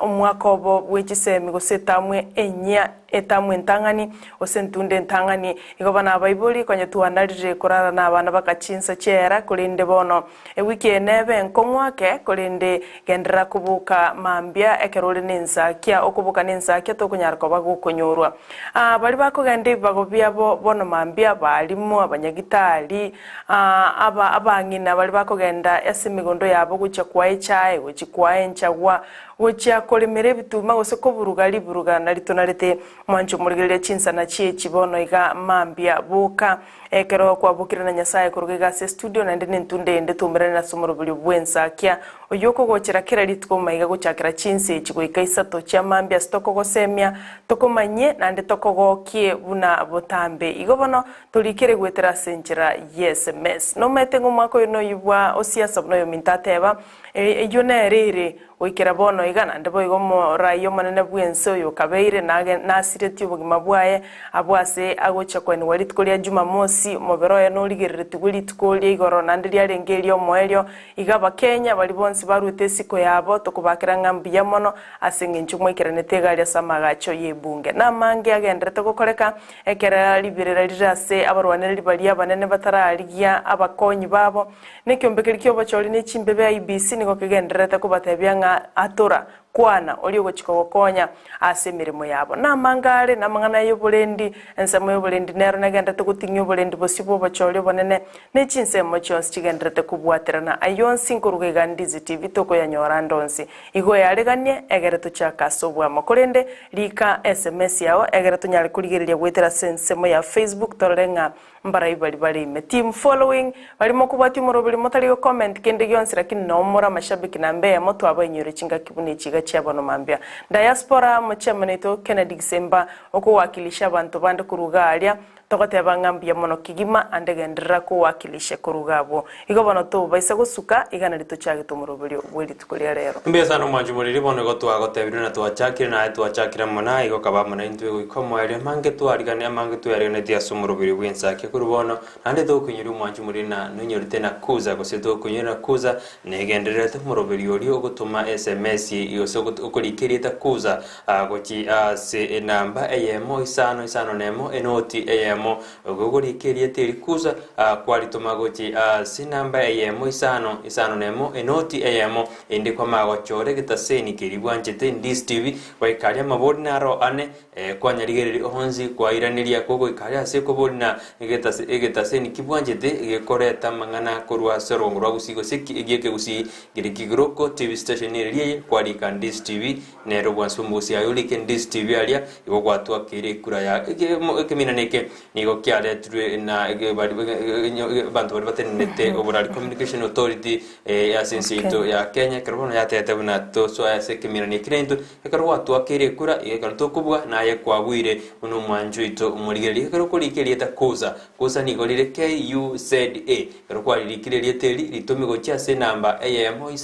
S3: omwakobo bwechisemi gosetamwe enya etamwe ntangani osentunde ntangani igobana abaibuli konye tuanalire korara na abana bakachinsa chera kulinde bono ewiki enebe nkongwake kulinde gendera kubuka mambia ekerole Ensakia okubuka Ensakia tokunyarko bagukonyorwa bali bakogende bagobya bono mambia balimo abanyagitali abangina bali bakogenda esimigondo yabo gucha kwa echae uchikwa enchagwa wocha kolemere bituma gose ko burugana litonarete mwancho murigere chinsa na chie chibono iga mambia buka ekero kwa bukira na Nyasaye kurugega se studio na ndene ntunde ende tumere na somoro buli Ensakia oyoko gochera kera litko maiga gochakira chinse chiko ikaisa to cha mambia stoko gosemia toko manye na nde toko gokie buna botambe igobono tulikere gwetera senjira SMS no metengo mwako yono yibwa osiasa bno yo mintateba eyone rere oikera bono igana ndebo igomo rayo manene bwenso yo kabeire na asireti ubugima bwaye abwase agocha kwani walitkolia Jumamosi mobero ya no ligerere tugulitkolia igoro nandeli alengeli omoelio igaba Kenya bali bonsi barute siko yabo tokubakira ngambi ya mono asenge nchumwe kiranete gali samagacho yebunge na mange agendere gukoreka ekera libirera lirase abarwanere libali abanene bataraligia abakonyi babo nekyombekerikyo kyo bacholi ne chimbebe IBC niko kigendere kubatebyanga atora kwana oliyo chikokonya asemirimo yabo na mangale na mangana yobulendi ensemo yobulendi nero nagenda tukutinyo bulendi bosibo bacholi bonene ne chinsemo chonse chigendere kubwaterana ayonsi nkurugega Ndizi TV toko ya nyorandonsi igo yaleganye egere tuchaka sobwa makolende lika SMS yawo egere tunyali kuligerelia gwetera sensemo ya Facebook torenga mbara bali me team following balimo kubati murobili motali comment kende gyonsi lakini nomora mashabiki na mbeya moto abanyure chinga kibuni chiga cyabono mambya diaspora muchemanito Kennedy Gisemba oko wakilisha abantu bande kurugalia togoteba ngambia mono kigima andegendera ko wakilisha kurugabo igo bono to baisa gusuka igana rituchage tumurubiri bwiri tukuria rero
S9: mbesa no mwanju muri bono go twagotebire na twachakire na twachakira mona igo kabamana intwe gwikoma ere mange twarigania mange tuyarene dia sumurubiri bw'Ensakia kurubono ande to kunyiri mwanju muri na nunyorite na kuza goseto kunyira kuza negenderete murubiri ori ogutuma SMS yose ukurikirita kuza gochi se namba eyemo isano nemo enoti eyemo ogurikirite iri kuza kwalituma gochi se namba eyemo isano nemo enoti eyemo indi kwa magochore gitaseni kiribwanjete Ndizi TV waikaria mabodi naro ane kwanyarigereri honzi kwa iraniria kogo ikaria se kobodi na gitaseni kibwanjete gekoreta mangana korwa serongro gusigo siki igeke gusi girikigiroko TV station iriye kwalika Ndizi TV nero bwansumusi ayulike Ndizi TV alia igo gwatwa kire kura ya keminaneke nigo kyale tru na bantu bari batenete Overall Communication Authority ya sensito ya Kenya karbono ya tete buna to so ya sekemirani kirento ekarwa to akire kura ekarto kubwa na ye kwabwire uno mwanju ito umurigeri ekarko likirieta koza ni golire KUZA karko likirieta teli litomigo cha se namba AM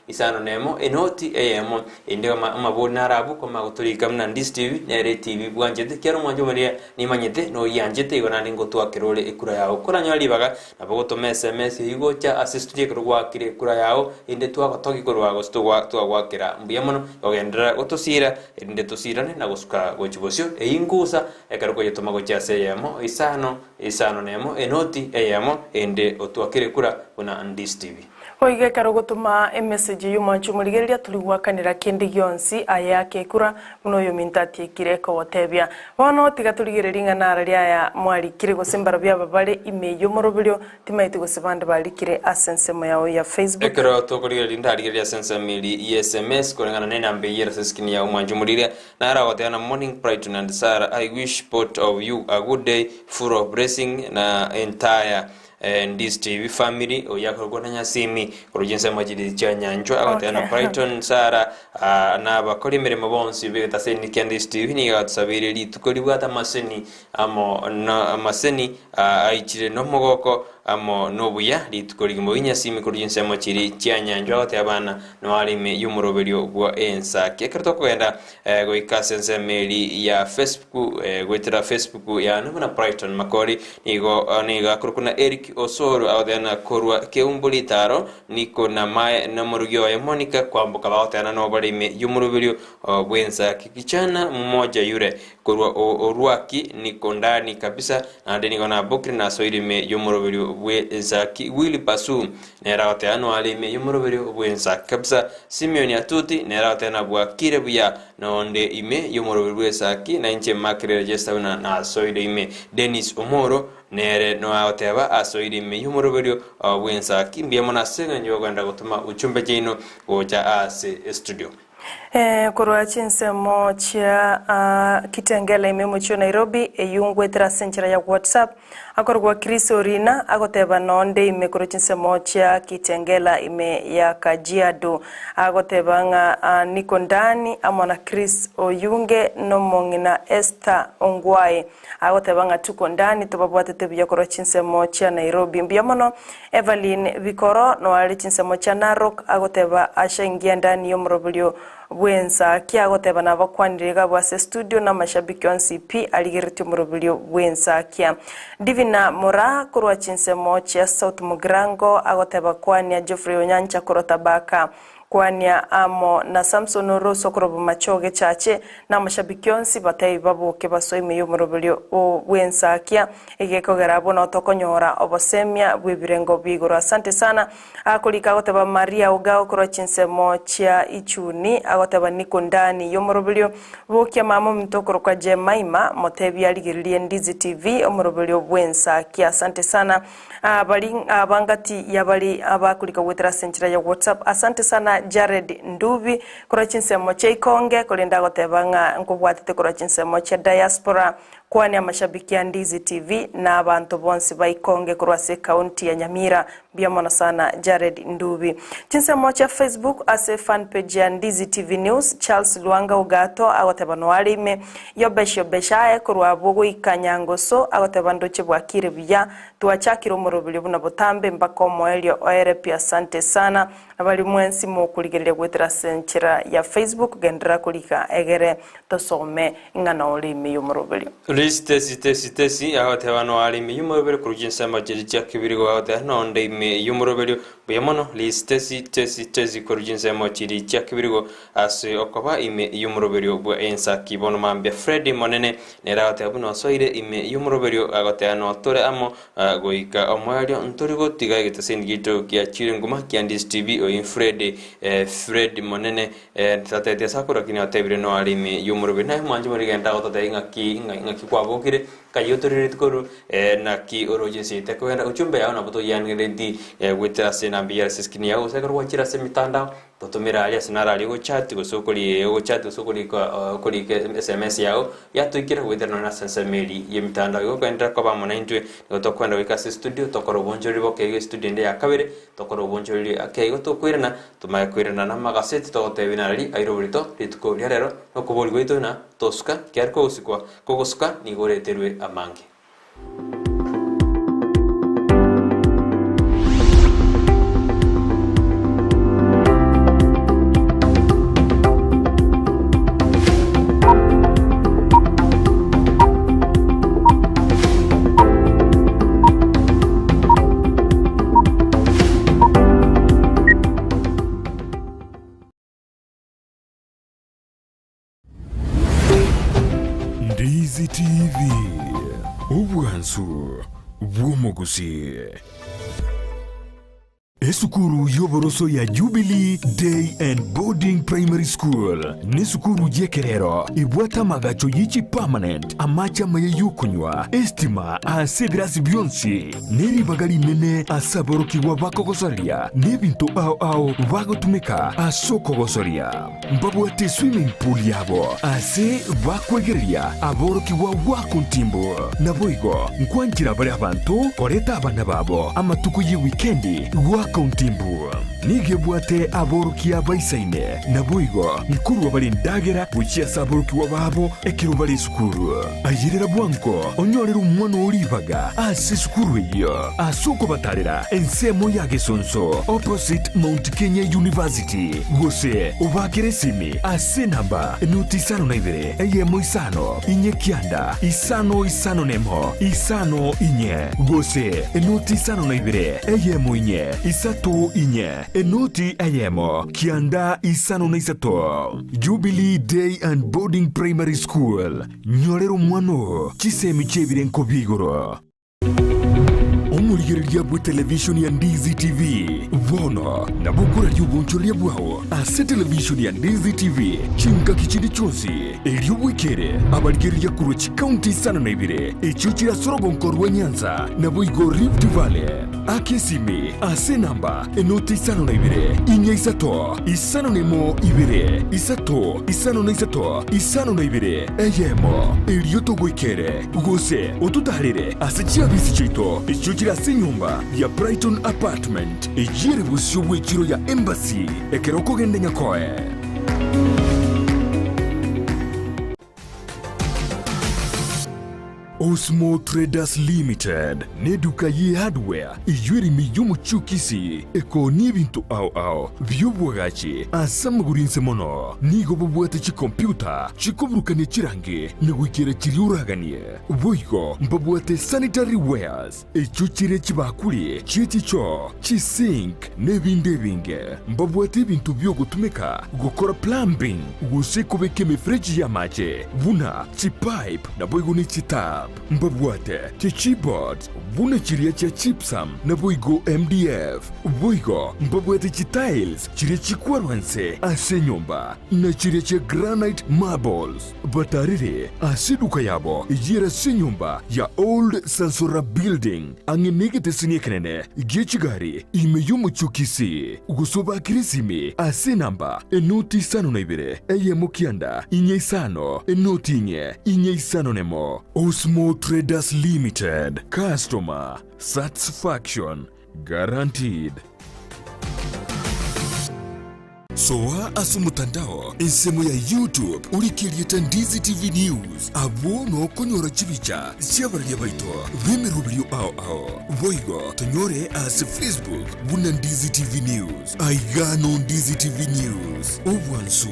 S9: isano nemo enoti AM indeo mabona arabu koma guturika mna Ndizi TV nere TV bwanjete kyaro mwanju maria ni manyete no yanjete igona ningo to akirole ekura yawo kora nyali baga nabago to SMS igo cha assist je karwa kire kura yawo inde twagatoki korwa gostwa twagwakira mbuyamono ogendera otosira inde tosirane na gosuka gochibosio eingusa ekaruko yetoma gochase yamo isano nemo enoti eyamo inde otwakire kura kuna Ndizi TV
S3: Oige karogotuma message y'umanchu murigeria tuligwakanira kindi gyonsi ayake kura muno yo mintati kireko wotebya bono tiga tuligereria ngana ya mwali kire gosimbara bya babale email yo morobiryo timaiti gosibande balikire asensemo yawo ya Facebook
S9: ekero to kurigeria ndarigeria sensemili SMS korengana ne nambe yera seskini ya umanchu murigeria nara wotena morning Brighton and Sarah. I wish both of you a good day full of blessing na entire Ndizi TV family oyakorwa na nyasimi kurugenza majiri cha nyanjwa agatena Brighton Sarah na bakori mirimo bonsi betaseni Ndizi TV ni gatsabire litukori bwata maseni amo na maseni aichire no mogoko amo nobuya litukori mu nyasimi kurugenza majiri cha nyanjwa agatebana no alime yumuroberio bwa Ensakia kerto kwenda goikasense meli ya Facebook goitira Facebook ya no na Brighton Makori niga kurukuna Eric Osoro audena korwa keumbulitaro niko na mae na murugyo ya Monica kwambuka baotana no balime yumurubirio bw'Ensakia kichana mmoja yure korwa orwaki niko ndani kabisa na niko na bokri na soirime yumurubirio bw'Ensakia Willy Pasu nera otano alime yumurubirio bw'Ensakia kabisa Simeon Atuti nera otana bwa kirebuya nonde ime yumurubirio bw'Ensakia na inche makre register na soirime Dennis Omoro nere no aoteba asoirime yumuroberio bw'Ensakia mbiamo na senganyo gwanda gutuma uchumbe chino gocha ase studio
S3: korwa chinsemo chia kitengela imemo chio Nairobi eyungwe tra senchera ya WhatsApp akorwa Chris Orina agoteba nonde ime korwa chinsemo chia kitengela ime ya Kajiado agoteba nga niko ndani amona Chris Oyunge no mongina Esther Ongwae agoteba nga tuko ndani tobabwate tebya korwa chinsemo chia Nairobi mbiamono Evelyn Vikoro no ali chinsemo chia Narok agoteba ashaingia ndani yomrobilio bw'Ensakia agoteba nabakwanirega bwase studio na mashabiki on CP aligiriti murobilio bw'Ensakia Divina Mora kurwa chinsemo chia South Mugrango agoteba kwania Geoffrey Onyancha kurotabaka kwania amo na Samson Rosso kurobu machoge chache na mashabiki onsi batai babuke basoime yumurobilio bw'Ensakia igekogera bona otokonyora obosemia bwibirengo bigoro asante sana akulika agoteba Maria Ugao kurwa chinsemo chia Ichuni agoteba niko ndani yumurobilio bukia mama mtokoro kwa Jemaima motebi aligiririe Ndizi TV omurobilio bw'Ensakia asante sana abangati yabali abakulika wetera senchira ya WhatsApp asante sana Jared Ndubi kora chinsemo cha Ikonge kolenda gotebanga nkubwatite kora chinsemo cha diaspora kwani amashabiki ya Ndizi TV na abantu bonsi ba Ikonge kora se county ya Nyamira biamona sana Jared Ndubi. Jinsi mocha Facebook ase fan page ya Ndizi TV News Charles Luanga Ugato agotebano alime yobesha kurwa bogo ikanyangoso agotebando chebwakire biya tuachakiro morobili buna botambe mbako moelio oere pia asante sana abali mwensi mo kuligerere gwetera senchira ya Facebook gendera kulika egere tosome ingana olime yomorobili
S9: tesi agotebano alime yomorobili kurujinsa majeri jakibirigo agotebano onde ime yomorobili buyamono tesi kurujinsa majeri jakibirigo ase okoba ime yomorobili bwa Ensakia bono mambia Freddy monene nera agotebano soire ime yomorobili agotebano tore amo goika omwalio ntorigo tiga gitasen gito kya chirenguma kya Ndizi TV o Fred monene tatete sakura kini atebire no alimi yumurube na manje muri genda gotote ngaki kwabokire kayotorire tkoru na ki orojinsi te kwenda uchumbe yao na boto yangerendi wetera senambi ya siskini yao sekaro wachira semitanda totomera alia senara go chat go sokoli koli SMS yao yatuikira wetera na sense mail yemitanda go kwenda kwa bamona intwe to kwenda wikasi studio tokoro bonjori boke studio ndi yakabere tokoro bonjori akego to kwirana tumakwirana na magaseti to tebinari airobrito litko rero no kuboli goito na toska kyarko usikwa kogosuka ni goreterwe amange
S1: Ndizi TV ubwansu bw'omugusi esukuru yoboroso ya Jubilee Day and Boarding Primary School ni sukuru jekerero ibwata magacho yichi permanent amacha maye yukunywa estima asegrasi byonsi neri bagali nene asaboroki wabako gosoria nebinto au bagotumika asoko gosoria mbabwate swimming pool yabo ase bakwegeria aboroki wako ntimbo naboigo nkwanjira bari abantu oreta abana babo amatuko ye weekendi Kauntimbu nigebwate aboroki abaisaine naboigo nkuru wabali ndagera buchia saboroki wababo ekiro bali sukuru ayirira bwanko onyorera umwana olibaga ase sukuru iyo asoko batarira ensemo ya Gesonso opposite Mount Kenya University gose ubakire simi ase namba nutisano na ibere eyemo isano inye kianda isano nemo isano inye gose nutisano na ibere eyemo inye isato inye enoti ayemo kianda isano na isato Jubilee Day and Boarding Primary School nyorero mwano chisemi chebire nkobigoro omurigereria bwa television ya Ndizi TV vono na bukura y'ubunchoria bwao ase television ya Ndizi TV chinga kichindi chonsi elio wikere abarigereria kurochi county sana na ibire echuchira sorogo nkorwa Nyanza na boigo Rift Valley akesimi ase namba enoti isano na ibire inye isato isano nemo ibire isato isano na isato isano na ibire eyemo elio togwikere gose otutarire ase chiabisi chito echuchira nyumba ya Brighton apartment ejire busyo bwekiro ya embassy ekeroko gende nyakoe Osmo Traders Limited neduka ye hardware ijwiri miyumu chukisi eko nibintu au vyobwagachi asamugurinse mono nigo bubwate chi computer chikobrukane chirange negwikere chiriuraganie boigo mbabwate sanitary wares echuchire chibakuli chiticho chisink nebindebinge mbabwate bintu byo gutumika gukora plumbing gusekobeke mefreji ya mache buna chipipe na boigo ni chitap mbabwate chipboards buna chiria cha chipsam na boigo MDF boigo mbabwate chitiles chiria chikwarwanse ase nyumba na chiria cha granite marbles batarire asiduka yabo ijira se nyumba ya old Sansora building angenegete siniekenene gechigari imeyumu chukisi gusoba kirisimi ase namba enoti isano na ibire eyemo kianda inye isano enoti inye isano nemo Osmo Traders Limited customer satisfaction guaranteed. Soa asu mutandao ensemo ya YouTube ulikirieta Ndizi TV News abo no konyora chibicha siabaria baito bemerubrio ao voigo tonyore as Facebook buna Ndizi TV News aigano Ndizi TV News obwansu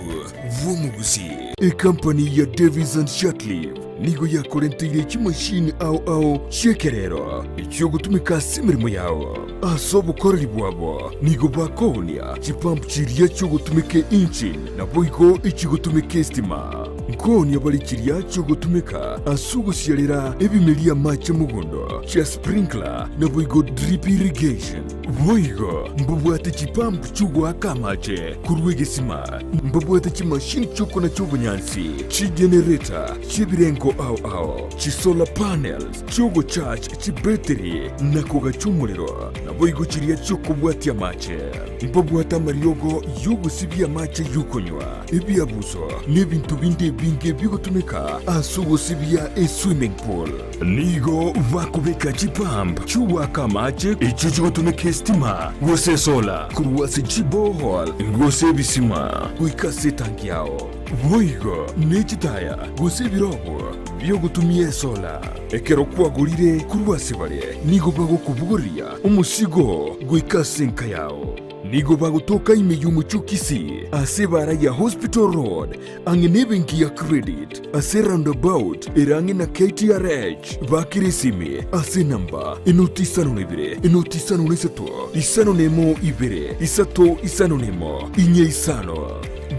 S1: vomugusi a company ya Davis and Shatliff nigo yakorentire chimashini ao shekerero icho gutumika simirimo yao asobo korri bwabo nigo bakonia chipamp chiria cyo gutumike engine na boigo ichigutumike stima nkonia bali chiria cyo gutumika asugusyalira ebimelia mache mugondo cha sprinkler na boigo drip irrigation boigo mbubwate chipamp chugwa kamache kurwegesima mbubwate chimashini choko na chobunyansi chi generator chibirengo ao chi solar panels chogo charge chi battery na koga chumuliro na boigo chiria choko bwati amache mbubwata mariogo yugo sibia mache yukonywa ebiabuso n'ebintu bindi binge bigutumika asugo sibia a swimming pool nigo vakubeka chipamp chuwaka mache icho chigutumika stima gose sola kuruwasi chibohol gose bisima kuikase tanki yao voigo nechitaya gose birobo byo gutumie sola ekero kwagurire kuruwasi bare nigo bagukubuguria umusigo guikase nka yao nigo bagutoka imeyumu chukisi ase bara ya Hospital Road angenebenki ya credit ase roundabout erange na KTRH bakirisimi ase namba inotisano nesato isano nemo ibere isato isano nemo inye isano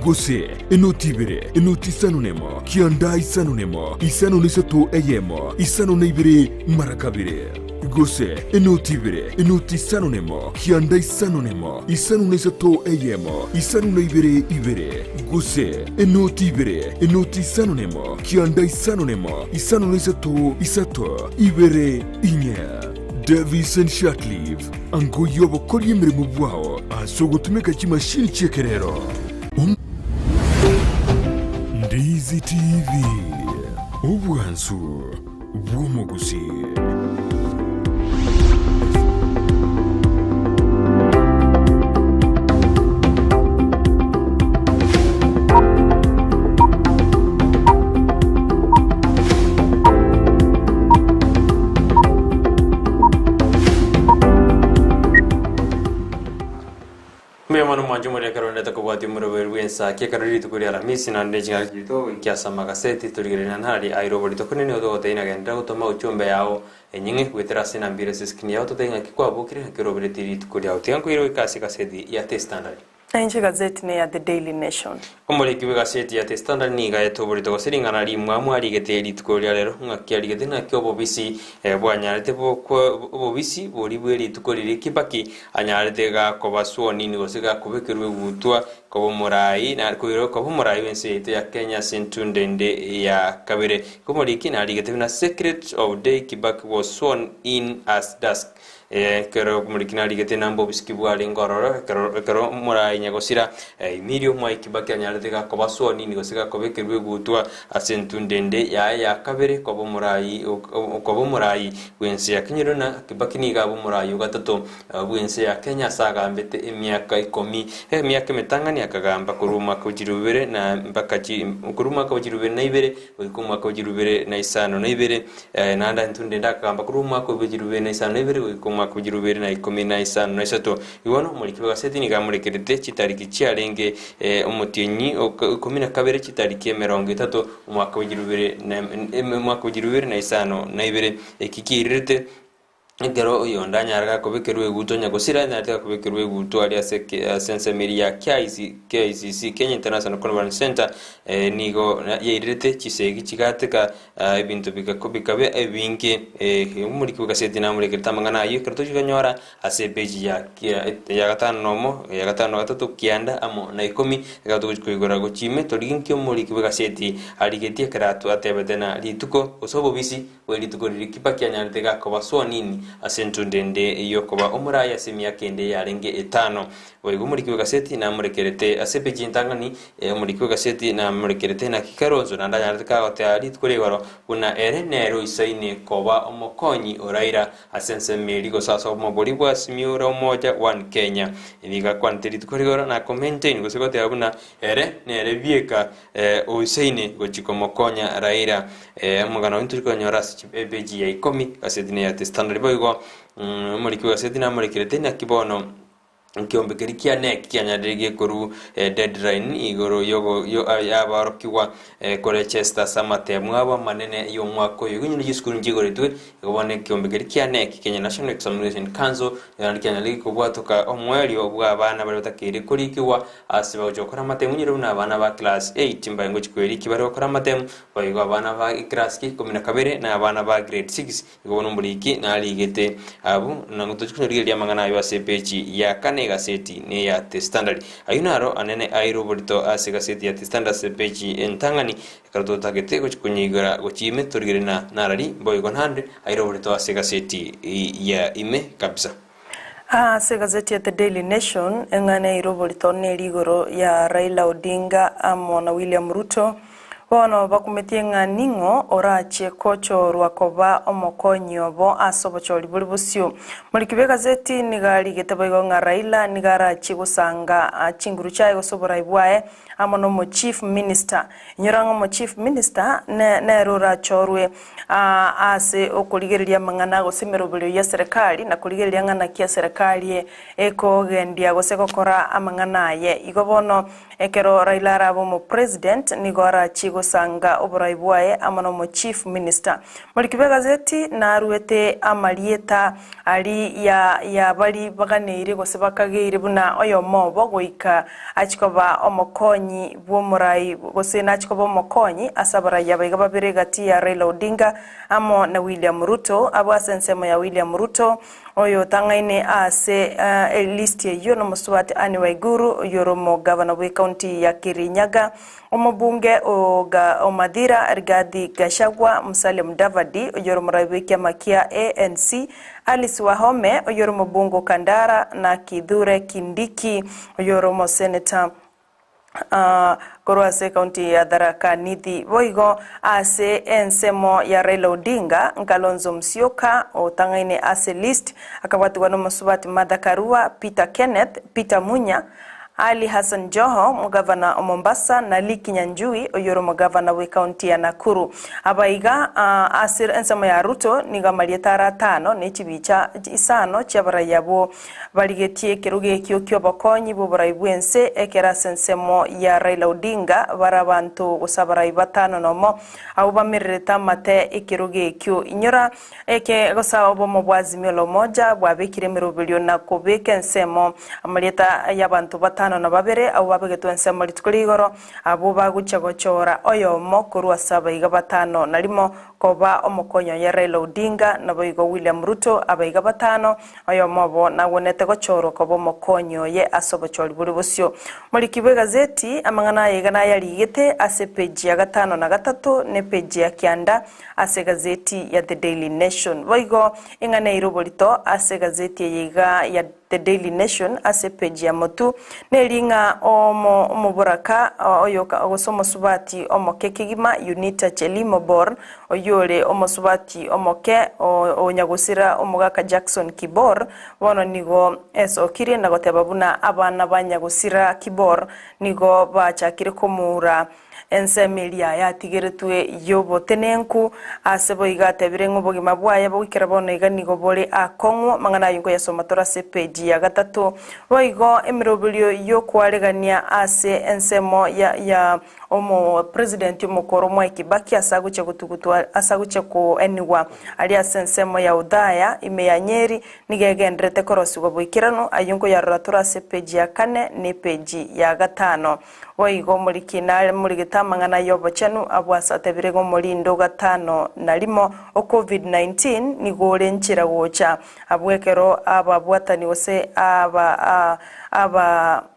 S1: gose inotisano nemo kianda isano nemo isano nesato eyemo isano neibere marakabire gose enotisano nemo kianda isano nemo isano nesato eyemo isano neibere gose enotisano nemo kianda isano nemo isano nesato isato ibere inye Davis and Shatliff ango yobo kori emirimo bwao asogotumika chimashini chekerero Ndizi TV obwansu bwomugusi.
S9: Mano manjo mole karone ta kubati muro Ensakia karori to kuria ramisi na ndeji ngito kiasa magaseti turigere na hali airo boli to kunene odo teina genda utoma uchombe yao enyinge kwetera sina mbire siskini yao to tenga kikwa bukire kirobere tiri to kuria utengo iro ikasi kasedi ya The Standard.
S3: Nje gazeti ne ya The Daily Nation.
S9: Omole kiwe gazeti ya The Standard ni ga eto boli to siringana ri mwamwari geteri to kuria lero ngakia ligete na kyobo bisi bwanyarete bo bisi boli bweri to kurire kipaki anyarete ga kobasuo nini gosiga kubekerwe gutwa kobo murai na kuiro kobo murai wense ite ya Kenya sentundende ya kabere komoli kina ligete na secret of day Kibaki was sworn in as dusk kero kumurikina ligete nambo biskibwali ngororo kero murai nyagosira imirio mwa Kibaki anyarete ga kobasuo nini gosiga kubekerwe gutwa asentundende ya kabere kobo murai wense ya Kenya na Kibaki ni ga murai gatatu wense ya Kenya saga mbete emyaka 10 emyaka metangani akagamba kuruma kujirubere na mpaka kuruma kujirubere na ibere ukuma kujirubere na isano na ibere nanda ntunde ndakagamba kuruma kujirubere na isano na ibere ukuma kujirubere na 10 na isano na isato iwono muri kibaga seti ni gamurekerete kitariki cyarenge umutinyi 12 kitariki 30 umwaka w'igirubere na isano na ibere kikirite Ngero yondanya araga kubekerwe guto nyagosira nataka kubekerwe guto ali sense media KICC Kenya International Conference Center nigo yirete kisegi kigateka ibintu bikabe ebinke muri kibukaseti na muri kitamangana yikerto kiganyora asepeji ya gatano gatatu kianda amo na 10 gatuko kwigora gochime tolinki muri kibukaseti aligetie karatu atebedena lituko usobo bisi we lituko likipaki anyartega ko basonini asentu ndende yokoba omuraya semia kende yarenge etano boigo muri gaseti na murekerete asepeji ntangani muri gaseti na murekerete na kikaronzo na ndanyarika hoteli tkurigoro kuna erenero isaine koba omokonyi oraira asense merigo sasa omobori bwa simiura umoja one Kenya ibiga kwanteri tkurigoro na commentain gusigote abuna nere bieka oisaine gochikomokonya raira mugana winturiko nyorasi ebeji ya 10 gaseti ne ya standard boigo muri gaseti na murekerete na kibono nkiombe kirikia nek kianyadege koru deadline igoro yo abarokiwa kore Chester samate mwaba manene yo mwako yugunyine giskuru njigore twe gobone kiombe kirikia nek Kenya National Examination Council yandikianya ligi kubwatoka omweli obwa abana bari batakiri kurikiwa asiba ujokora matemu nyire una abana ba class 8 mbayengo chikweri kibari okora matemu bayigo abana ba class 12 na abana ba grade 6 igobono mbuliki na ligete abu nangutochikunyirigia mangana yo asepechi ya gaseti ne ya The Standard ayunaro anene airoborito ase gaseti ya The Standard sepeji entangani karto tagete kunyigira gochime turigire na narari boygon 100 airoborito ase gaseti ya ime kabisa
S3: ase gazeti ya The Daily Nation engane airoborito ne rigoro ya Raila Odinga amona William Ruto bono bakumetie ng'aningo orachie kocho rwakoba omokonyo bo asobochori buri busio muri kibega zeti nigari getabo nga Raila nigarachi gusanga chinguru chaye gosobora ibwae amono mo chief minister nyorango mo chief minister ne rora chorwe ase okoligereria mangana gosemero buri ya serikali na koligereria ngana kia serikali eko gendia gosekokora amangana ye igobono ekero Raila rabo mo president nigarachi gusanga oboraibwae amono mo chief minister muri kibega zeti na ruete amalieta ali ya bari baganire gosebakageire buna oyo mobo goika achikoba omokonyi bwomurai gosena achikoba omokonyi asabara yabaga babere gati ya Raila Odinga amo na William Ruto abasensemo ya William Ruto oyo tangaine ase list yo no muswati ani Waiguru yoromo governor we county ya Kirinyaga omobunge Omadira Rigadi Gashagwa Musalia Mudavadi yoromo raiweki makia ANC Alice Wahome yoromo bungo Kandara na Kidhure Kindiki yoromo senator Korwase county ya Tharaka Nithi boigo ase ensemo ya Raila Odinga Nkalonzo Musyoka otangaine ase list akabatwa no musubati Martha Karua Peter Kenneth Peter Munya Ali Hassan Joho mugavana Mombasa na Liki Nyanjui oyoro mugavana we county ya Nakuru abaiga asir ensemo ya Ruto nigamalietara 5 nechibicha isano cyabara yabo baligetie kiruge kyo bakonyi bo barayibwense ekera sensemo ya Raila Odinga barabantu gusabara ibatano nomo abo bamireta mate ikiruge kyo inyora eke gosaba bo mubwazimyo lomoja bwabekire mirubilio na kubeka ensemo amalieta yabantu batano na babere abo babegetwe ensemo litkurigoro abo baguchagochora oyo mokuru asaba iga batano nalimo koba omokonyo ya Raila Odinga na boigo William Ruto abaiga batano oyo mobo na wonete gochoro kobo mokonyo ye asobochori buri busyo muri kibwe gazeti amangana yegana yaligete ase page ya 5 na 3 ne page ya kianda ase gazeti ya The Daily Nation boigo ingane irobolito ase gazeti yega ya The Daily Nation ase page ya motu nelinga omuboraka oyo gosomo subati omokekigima Unita Chelimo Bor oyole omosubati omoke onyagusira omugaka Jackson Kibor bono nigo esokire nagoteba buna abana banyagusira Kibor nigo bachakire komura ensemelia yatigeretwe yobo tenenku asebo igatebire ngobogima bwaye bwikira bono iganigo bole akongo mangana yingo yasomatora se page ya 3 boigo emirobilio yo kwaregania ase ensemo ya omo president Mukoro Mwai Baki asaguche kutugutwa asaguche ko eniwa ali asensemo ya udaya ime ya Nyeri nigegendrete korosigo bwikirano ayingo ya ratora se page ya 4 ne page ya 5 boigo muri kinale muri gitamangana yobo chenu abwasa tebirego muri ndo 5 nalimo o COVID-19 nigore nchira wocha abwekero ababwatani wose aba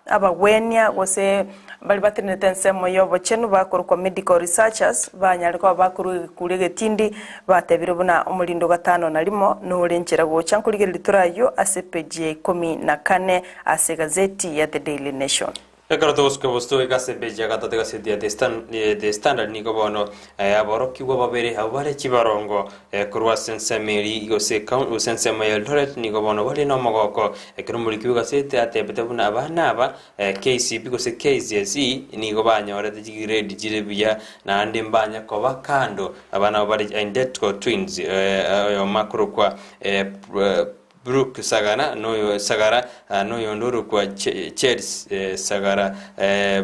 S3: abagwenia gose bali batenete ensemo yobo chenu bakorwa medical researchers banyariko bakuru kuri getindi batebire buna umulindo gatano na limo n'urenjera gocha nkurigeri turayo asepeje 14 ase gazeti ya The Daily Nation.
S9: Ekarato bosto egase beja gatate gase dia de standard niko bono aboro kiwa babere abare kibarongo kurwa sensemeri igose count sense mayel toret niko bono bali no mogoko ekrumuri kiwa gase te atebete buna abana aba KCB gose KCSE niko banyore de grade jirebiya na ande mbanya ko bakando abana bari identical twins makuru kwa Brook Sagara noyo Sagara noyo nduru kwa Chelsea Sagara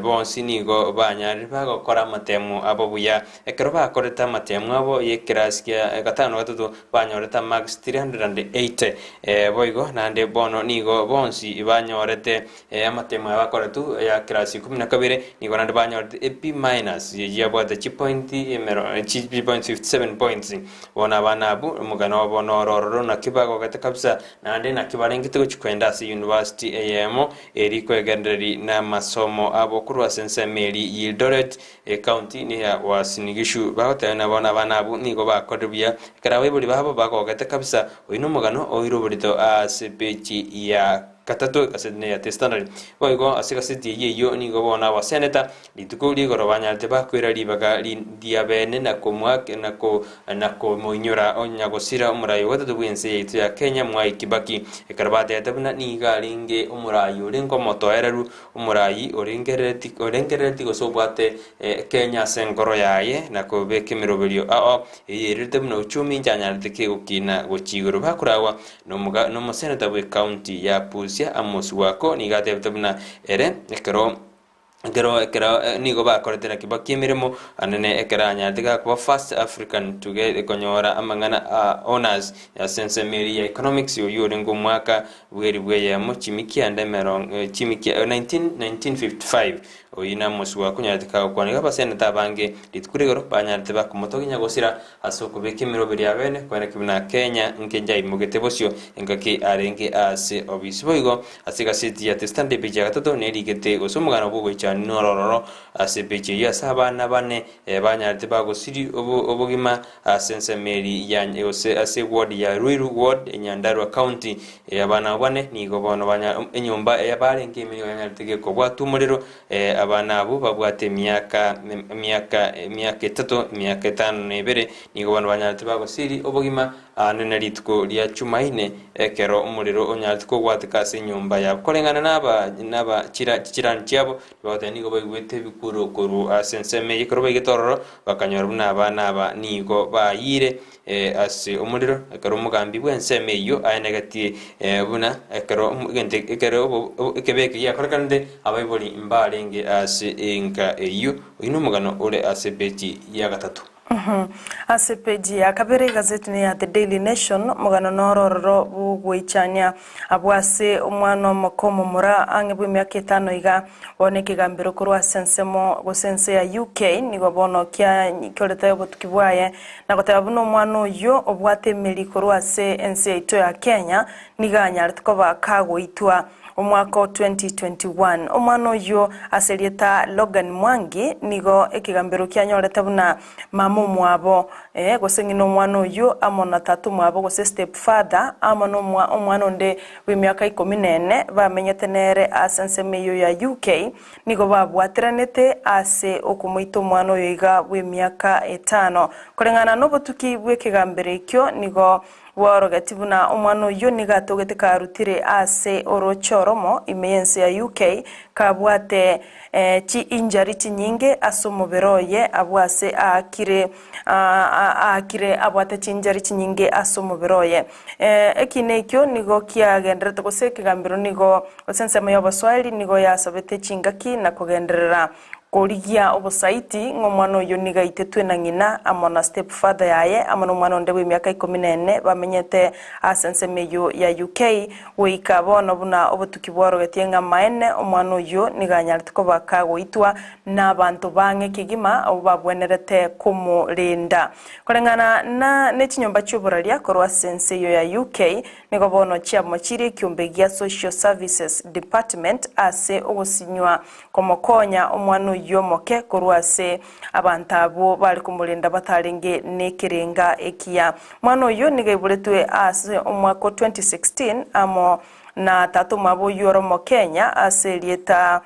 S9: bonsi nigo banyari bago kora matemu abo buya ekero bakoreta matemu abo yekraskia gatano gatutu banyoreta max 380 boigo nande bono nigo bonsi banyorete amatemu abakoretu ya krasi 12 nigo nande banyorete EP minus yabwate .57 points bona banabu mugano bono roro na kibago gata kabisa nande na kibarengite kukwenda si university AM eri kwegenderi na masomo abo kurwa sensemeri Eldoret county ni ya wasinigishu bakotana bona banabu nigo bakoribya karawe buri babo bakogete kabisa uino mugano oiroburito asepechi ya katato kasedne ya testandard boigo asikasiti yeyo nigo bona wa senator litukuri gorobanya teba kwera libaga diabene na komwak na ko moinyora onya gosira umurayo gatatu bwense yitu ya Kenya mwai Kibaki ekarabate yatabuna niga linge umurayo lengo motoereru umurayi orengereti gosobwate Kenya senkoro yaye na ko beke miroberio yerite buna uchumi njanyarite ke ukina gochigoro bakurawa no senator we county ya Pusia Amos wako ni gate tabna ere ekero nigo bakoretera Kibaki emirimo anene ekeranya tiga kwa First African to get ekonyora amangana honors ya sensemeri ya economics yo ngo mwaka bwe ya mochimiki ande merong chimiki 1955 oyina muswa kunyatika kwa niga baseneta bange litkurigoro banyarte bakumotoginya gosira asoko bekemiro beri abene kwa kibina Kenya nkenja imugete bosyo engaki arenge ase obisboigo asiga city ya testande bija gatatu nerigete osumugana bwo cyane norororo ase beje ya sabana bane banyarte bagosiri obugima sensemeri ya ose ase ward ya Ruiru ward Nyandarua county abana bane nigo bono banya enyumba yabarenge emiro yanyarte ko bwatumuriro abana abo babwate myaka 3 myaka 5 nebere nigo bano banyarte bagosiri obugima nene litko lya chumaine ekero umuriro onyarte ko gwatika se nyumba ya kolengana naba chirani cyabo bawate nigo bagwete bikuru asenseme yikoro bagitororo bakanyora naba nigo bayire ase umuriro ekero mugambi bwenseme yo ayenegati buna ekero gente ekero ekebeke yakorakande abayiboli imbalenge ase enka eyo ino mugano ore ase beti ya gatatu asepeji akabere gazeti ni ya The Daily Nation mugano norororo bugwichania abwase umwana makomo mura angebwe myaka 5 iga boneke gambiro kurwa sensemo gosense ya UK nigo bono kya nikoleta botukibwaye nagoteba buno umwana uyo obwate meli kurwa se NCA ya Kenya niganya artiko bakago itwa umwaka 2021 umwana uyo aselieta Logan Mwangi nigo ekigambiro kyanyoreta buna mamu mwabo gosengino umwana uyo amona tatu mwabo gose step father amano umwana onde w'imyaka 14 bamenyetenere asensemeyo ya UK nigo babwatiranete ase okumuito umwana uyo iga w'imyaka 5 kurengana nobutuki bw'ekigambiro kyo nigo warogatibu na umwana uyu nigatogete karutire ase orochoromo imeyense ya UK kabwate chi injury nyinge asomuberoye abwase akire abwate chi injury nyinge asomuberoye ekinekyo nigo kiagenderete gose kigambiro nigo osensema y'abaswahili nigo yasabete chingaki na kugenderera
S3: korigia obusaiti ng'omwana oyo nigaite na ng'ina amona step father yaye amona omwana onde w'emiaka 14 bamenyete asensemeyo ya UK weika bono buna obutuki bworogetie ng'amaene omwana oyo niganyarite ko bakagoitwa n'abantu bange kigima abo babwenerete kumulinda korengana na nechinyomba cy'uburaria korwa senseyo ya UK nigo bono chiamo chiri kiumbegia social services department ase ogusinywa komokonya omwana oyo moke korwase abantu abo bali kumulinda batarenge nekirenga ekia mwana oyo nigaibuletwe ase omwaka 2016 amo na tatu mabo yoro Kenya ase lieta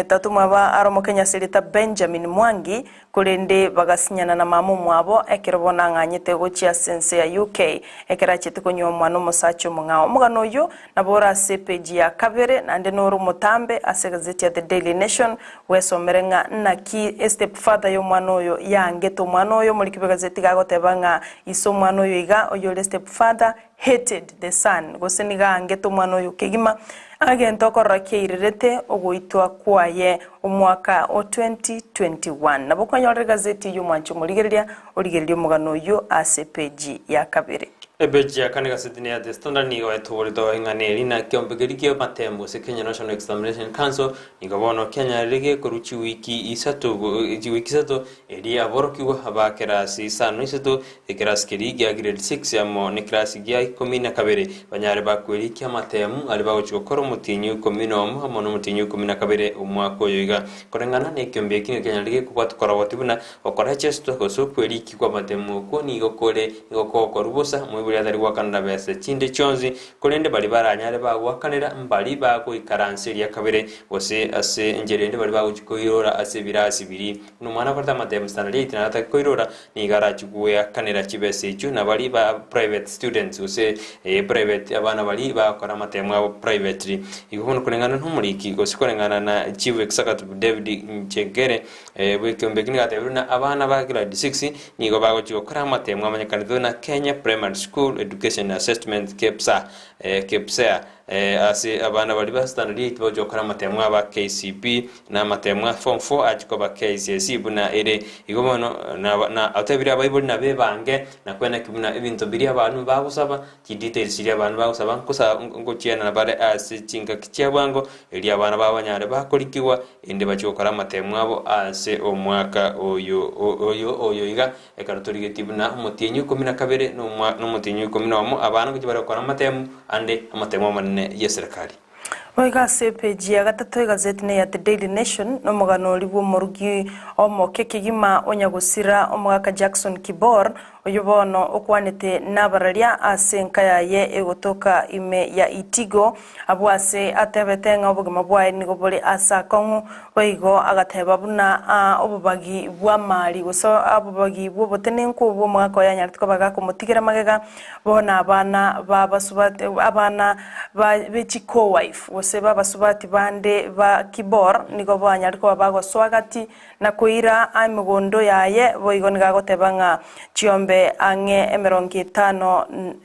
S3: tatu maba aromo Kenya selita Benjamin Mwangi kulende bagasinyana na mamu mwabo ekirobona nganyete gochia sense ya UK ekera chitiko nyomwana musacho mungao mugano yo nabora page ya kabere nande noro mutambe ase gazeti ya The Daily Nation wesomerenga na ki step father yo mwana oyo yangeto mwana oyo muri gazeti gagotebanga iso mwana oyo iga oyo step father hated the son goseniga angeto mwana oyo kigima agento korakirirete ogoitwa kwaye omwaka o 2021 nabokwanyorera gazeti yo mwancho murigereria origereria mugano yo ase page ya kabere
S9: ebeji akane gazeti ya The Standard nigo etuburido ing'aneri na kiombegerikio matembo se Kenya National Examination Council nigo bono Kenya rege koruchi wiki isato eri aborokiwa abakerasi sano isato ekerasi kirigi grade 6 amo ne klasi ya 12 banyare bakweri kya matemu ali bagochiko koro mutinyu 10 amo no mutinyu 12 umwako yoiga korengana ne kiombeki Kenya rege kubatukora watibuna okora chesto koso kweri kikwa matemu ko nigo kore nigo korubosa buri atari gwakana bese chinde chonzi kolende bali baranyare bagwakanira mbali bago ikaranse ya kabere bose ase ngerende bali bago chikoirora ase birasi biri no mwana korta matem standard na atakoirora ni garachi kuya kanira chibese chu na bali ba private students use private abana bali bakora matem abo privately iguhono kulengana ntumuriki gosikorengana na chief executive David Nchegere bwekombe kingatebuna abana ba grade 6 nigo bago chikora matem amanyakanizo na Kenya Primary School Education Assessment KEPSA ase abana bali ba standard 8 bojokora matemwa ba KCP na matemwa form 4 ajiko ba KCSE buna ere igomono na atabiri abayibuli na bebange na kwena kibuna ibintu biri abantu bagusaba ki details iri abantu bagusaba nkosa ngochiana na bare ase chinga kicyabwango eri abana babanyare bakorikiwa ende bachokora matemwa abo ase omwaka oyo iga ekaratorigitibuna mutinyu 12 no mutinyu 10 abana kujibara kora matemu ande amatemu ya serikali
S3: Oiga page ya gatatu gazeti ya The Daily Nation no mugano liwo murugi omoke kigima onyagusira omwaka Jackson Kibor oyobono okwanete nabararia asenka yaye egotoka ime ya Itigo abwase atebetenga obugima bwaye nigo bole asakongu oigo agateba buna obubagi bwa mali goso abubagi bwo botenenko bwo mwaka ya nyartiko baga kumutigera magega bona abana babasubate abana bechiko wife wose babasubati bande ba Kibor nigo banyartiko bagoswagati na kuira amigondo yaye boigo nigagotebanga chiombe ange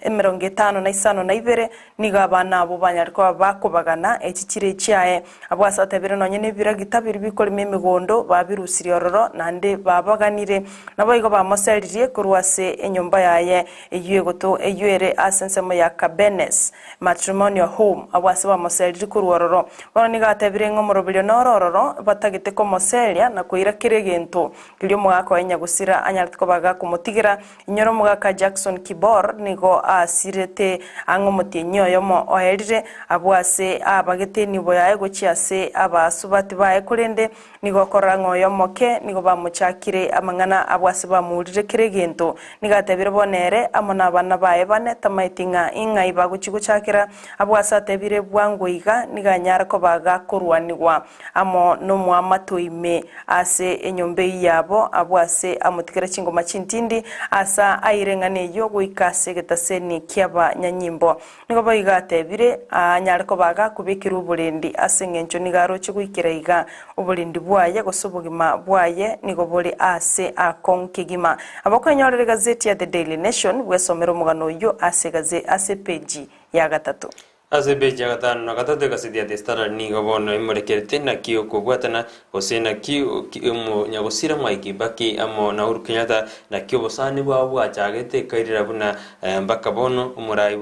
S3: emerongitano na isano na ibere niga abana abo banyariko bakobagana ekikire cyaye abwasatebere nonye nebira gitabiri bikora imigondo babirusiri ororo nande babaganire nabo igo bamoseririye kurwase enyumba yaye eyuere asensemo ya Cabenes matrimonial home abwase bamoseriri kurwororo bano niga atebire ngomorobiro norororo batagite ko moseria na kuira kiregento kilyo mwaka wa nyagusira anyariko baga kumutigera inyoro mwaka Jackson Kibor nigo asirete angomotie nyoyo mo oherire abwase abagete nibo yaye gochiase abasubati baye kurende nigo korango yomoke nigo bamuchakire amangana abwase bamurire kiregento nigatebire bonere amona abana baye bane tamaitinga inga ibaguchiguchakira abwase atebire bwangoiga niganyara ko baga kurwanirwa amo no mwamatoime ase enyombe yabo abwase amutikira chingoma chintindi asa airengane yo guikase getaseni kiaba nyanyimbo nigo bayigatebire anyariko baga kubikira uburendi asengencho nigaro chiguikira iga uburendi bwaye gosobugima bwaye nigo bole ase akonkigima abakwanyorere gazeti ya The Daily Nation bwesomero mugano yo ase page ya gatatu
S9: azebeja gatano na gatatu gasidia testara ni gobono imurekerete na kio kugwatana osena kio mu nyagosira mwaiki baki amo na Uhuru Kenyatta na kio bosani bwa chagete kairira buna mbaka bono umurai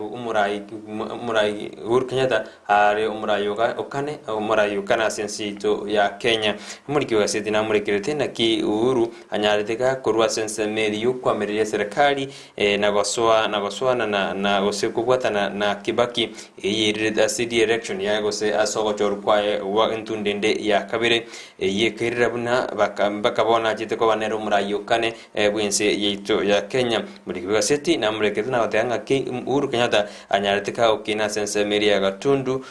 S9: Uhuru Kenyatta are umurai okane umurai okana sensito ya Kenya muri kio gasidi na murekerete na ki Uhuru anyareteka korwa sense meri kwa meri ya serikali na goswa na gose kugwatana na Kibaki yirida city election ya gose asogo chorukwae wa ntundende ya kabire yekerera buna bakabona jite ko banero murayo kane bwense yito ya Kenya muri kigaseti na mureketu na batanga ki Uhuru Kenyatta anyareteka okina sense meri ya gatundu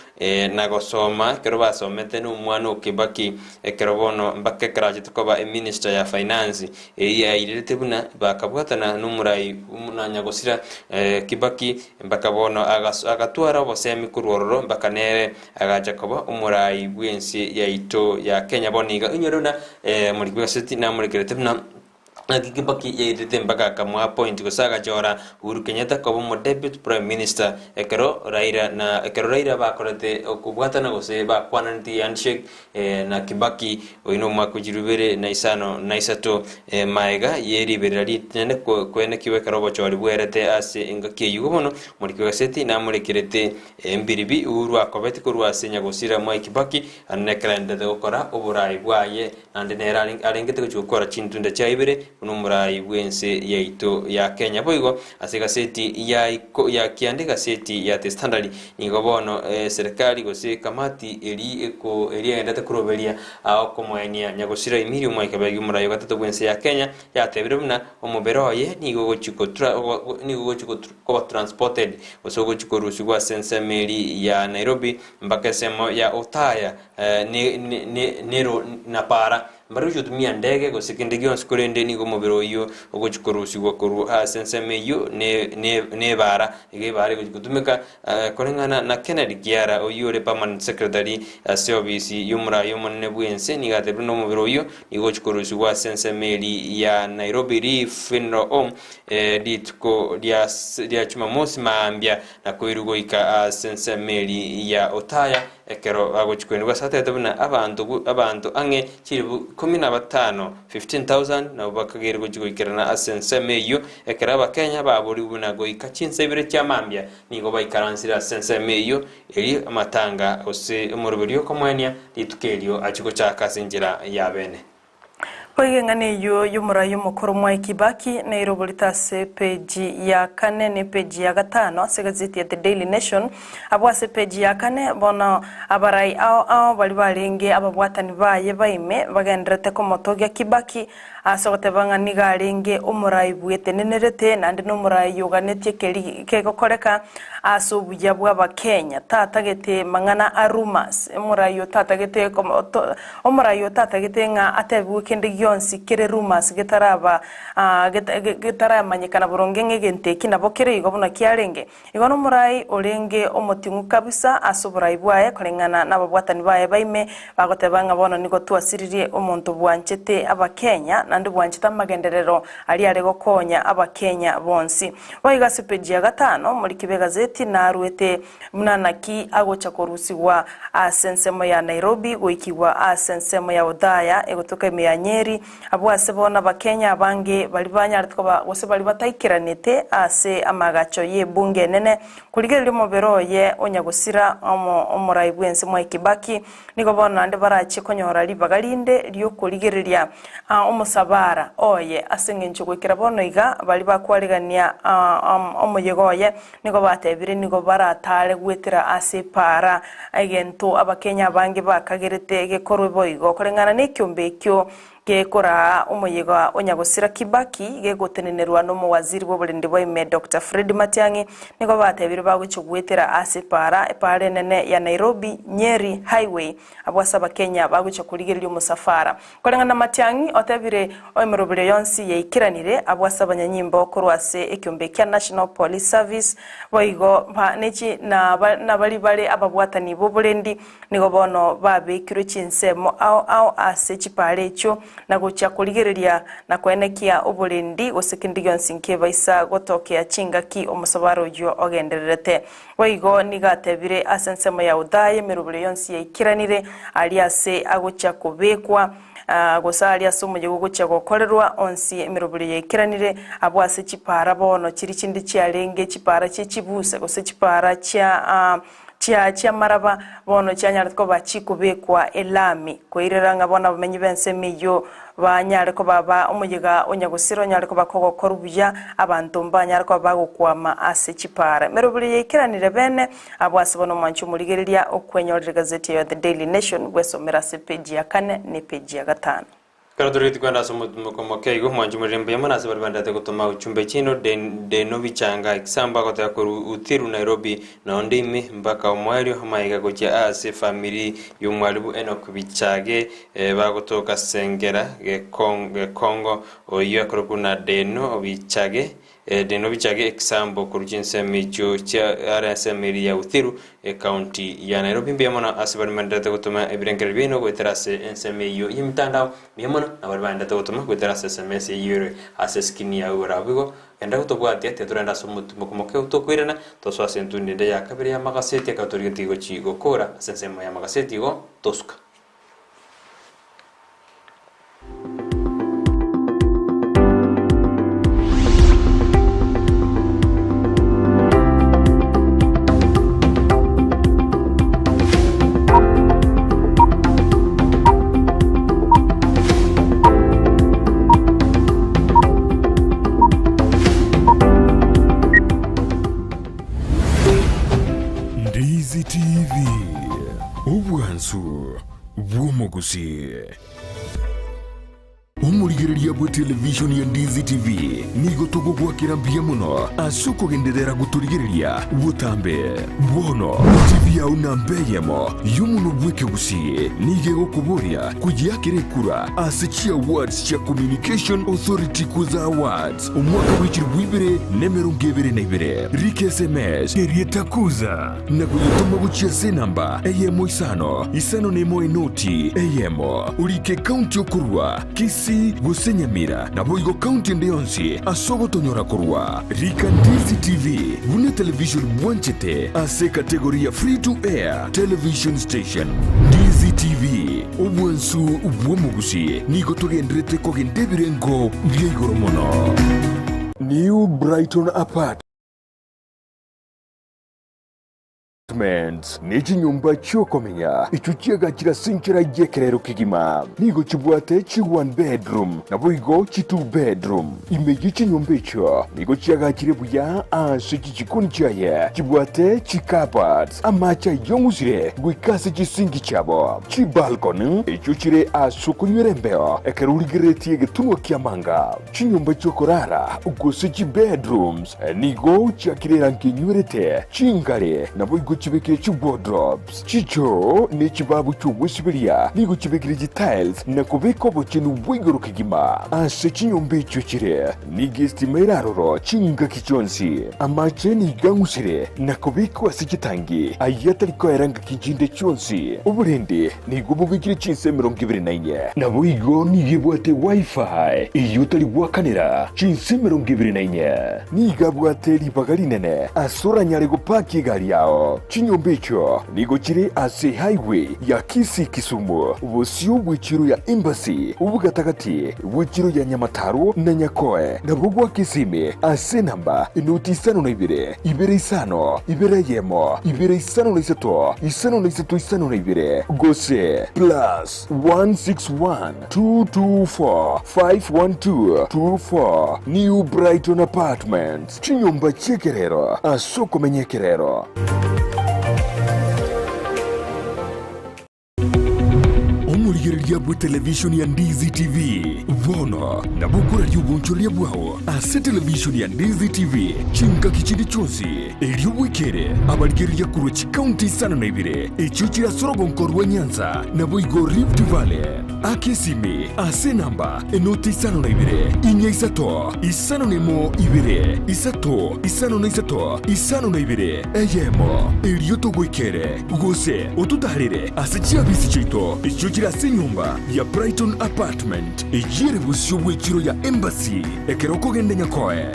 S9: na gosoma kero basomete no mwana Kibaki kerobono mbake krajite ko ba minister ya finance ya irete buna bakabwatana no murayi umunanya gosira Kibaki mbakabona agatwara bosemi kurororo mbakanere agaja koba umurayi bwensi ya ito ya Kenya boniga inyorona muri kwaseti na muri kerete na Kibaki yirite mbaga kamwa point gosaga jora Uhuru Kenyatta kobo mo deputy prime minister ekero Raila bakorete okubwatana gose bakwananti handshake na Kibaki oino makujirubere na isano na isato maiga yeri berali tene kwene kiwe karobo chori bwerete ase ingake yugono muri kwaseti na muri kirete mbiribi Uhuru akobeti kurwa senya gosira mwa Kibaki anekrende gukora uburayi bwaye ande nerali arengete gukora chintunda chaibere unumurai bwense yaito ya Kenya boigo asegaseti ya kiandika seti ya The Standard nigobono serikali gose kamati eri endete kuroberia okomwenia nyagosira imiri umwaikabagi umurayi gatatu bwense ya Kenya yatebirumna omuberoye nigogochiko ko transported osogochiko rusugwa sense meri ya Nairobi mpaka semo ya Otaya nero napara mbaru jutumia ndege gosikindigi onskurende ni gomobero yo ogochikorusi gokoru sense meyo ne bara ige bare gotumeka korengana na Kennedy Kiara oyore permanent secretary service yumra yomone bwense ni gate no mobero yo ni gochikorusi wa sense meri ya Nairobi ri finro ditko dia chumamosi maambia na koirugo ika sense meri ya Otaya ekero agochikwenwa satetabuna abantu ange chiribu 15 15000 na bakagere gochikirana asense meyo ekera abakenya baburi buna goika chinsebire cyamambya nigo bayikaransira asense meyo eri amatanga ose umurubiriyo komwenya litukelio achiko chakasinjira yabene
S3: Oigengane y'umurayi mukuru mwa Kibaki na irobolitase page ya 4 ne page ya 5 segaziti ya The Daily Nation abwase page ya 4 bona abarayi ao bali balenge ababwatani baye baime bagenderete ko motoga Kibaki asogote bangani galenge umurayi bwete nenerete nande no murayi yoganetie kegokoreka asubuya bwa Kenya tatagete mangana arumas umurayi tatagete umurayi tatagete nga atebuke yonsi kere rumas getaraba manyikana burongenge genteki nabo kere igobona kiarenge igono murai olenge omotingu kabisa asuburai bwaye kolengana nababwatani baye baime bagotebanga bono nigo twasiririe omuntu bwanchete abakenya nandi bwanchita magenderero ali arego konya abakenya bonsi boiga sepeji ya 5 muri kibe gazeti na ruete munanaki agocha korusiwa asensemo ya Nairobi goikiwa asensemo ya Odaya egotoka Nyeri abwase bona bakenya abange bali banyartko bose bali bataikiranete ase amagacho ye bunge nene kuligerire moberoye onyagusira omurayi bwense mwa Kibaki nigo bona ande barachi konyora libagalinde ryo kuligereria omusabara oye asengencho gwikira bono iga bali bakwaligania omuyegoye nigo batebire nigo baratale gwetira ase para agento abakenya abange bakagerete gekorwe boigo kolengana nekyombe kyo gekora umuyega onyagusira Kibaki gegotenenerwa no mu waziri w'oburindi bwa Dr. Fred Matiang'i nigo batebire bagucugwetera asepara epare nene ya Nairobi Nyeri highway abwasaba Kenya baguca kurigerira umusafara kolengana Matiang'i otebire oimerobire yonsi yekiranire abwasaba nyanyimbo korwase ekyombe kya National Police Service boigo nechi na bali bale ababwatani b'oburindi nigo bono babekiro chinsemo ao ase chipare cyo na gocha kurigereria na kwenekia oburindi gosekindigo nsinke baisa gotokea chingaki omusabaro yo ogendererete waigo nigatebire asensemo ya udaye mirubire yonsi yakiranire aliase agocha kubekwa gosali asumuye gugucha gokorerwa onsi emirubire yekiranire abwase chipara bono chiri chindi chialenge chipara chechibuse gose chipara chia maraba bono chanyariko bachikubekwa elami koireranga bona bamenyi bense miyo banyariko baba umuyiga onyagusiro nyariko bakogokorubuya abantu mbanyariko bagukwama ase chipara merubire yekiranire bene abwase bono manchu murigereria okwenyorera gazeti ya The Daily Nation bwesomera se page ya 4 ne page ya 5
S9: Karaduriti kwanda somukomokeigo mwanju murimbe yamanase baribandate gutuma uchumbe chino deno bichanga examba kota koru utiru Nairobi na ondimi mpaka omwalio hamaiga gocha ase family y'umwalimu Enoch Bichage bagotoka Sengera Kongo oyo akorokuna deno Bichage exambo kurujinse micho cha RSM ya Uthiru county ya Nairobi mbiyamona asibarimandate gutuma ebirenkere bino gweterase ensemeyo yimtandao mbiyamona abaribandate gutuma gweterase SMS yure aseskini ya urabigo enda gutobwati ati turenda somutumokomoke utokwirana toswase ntundinde ya kabiri ya magaseti akaturigetigo chigo kora asensemo ya magaseti go tosuka
S1: Ndizi TV obwansu bw'omugusi umurigereria bwa television ya Ndizi TV nigo tugugwakira mbia muno asuko genderera guturigereria butambe bono TV ya unambeyemo yumuno bweke gusi nige gokuboria kujiakire kura asichia awards cha Communication Authority kuza awards umwaka w'ikirwibere nemerungebere naibere rike SMS kerieta kuza na kuyituma guchia senamba eyemo isano nemo enoti eyemo urike county okurwa kisi gusenyamira na boigo county ndeyonsi asogo tonyora kurwa rika Ndizi TV bune television bwanchete ase kategoria free to air television station Ndizi TV obwansu ubwomugusi nigo tugendrete kogendebirengo byigoromono New Brighton Apart Niki nyumba chokomenya ichuchiaga chira sinchira yekerero kigima nigo chibwate chi 1 bedroom na boigo chi 2 bedroom imeji chi nyumba icho nigo chiaga chire buya ase chichikuni chaye chibwate chi carpets amacha yongusire gwikase chi singi chabo chi balcony ichuchire asukunywirembeo ekerurigireti getunwa kiamanga chi nyumba chokorara ugose chi bedrooms nigo chiakirera nkinywerete chingare na boigo chibekire chi wardrobes chicho ni chibabu chuwisibiria nigo chibekire chi tiles na kubeko bochinu bwigoro kigima ase chinyombe icho chire nigi estimera roro chinga kichonsi amache ni gangusire na kubeko ase chitangi ayata liko eranga kinjinde chonsi uburende nigo bubikire chinse 24 na boigo nigibwate wifi iyo tali bwakanira chinse 24 nigabwate libagarinene asura nyarego paki gari yao chinyombe icho nigo chiri ase highway ya Kisi Kisumu ubusio bw'ichiro ya embassy ubugatagati bw'ichiro ya Nyamataro na Nyakoe na bugwa Kisime ase namba inoti 52 ibere yemo ibere 52 gose plus 161 224 512 New Brighton Apartments chinyomba chekerero asoko menyekerero umurigereria bwa television ya Ndizi TV vono na bukura ry'ubunchoria bwao ase television ya Ndizi TV chinga kichindi chonsi elio wikere abarigereria kuro chikaunti sana na ibire echuchira sorogo nkorwa Nyanza na boigo Rift Valley akesime ase namba enoti sana na ibire inya isano nemo ibire isano na ibire eyemo elio to wikere gose otutarire ase chiabisi chito echuchira senyumba nyumba ya Brighton Apartment ejire busyo bw'ekiro ya Embassy ekeroko gende nyakoe.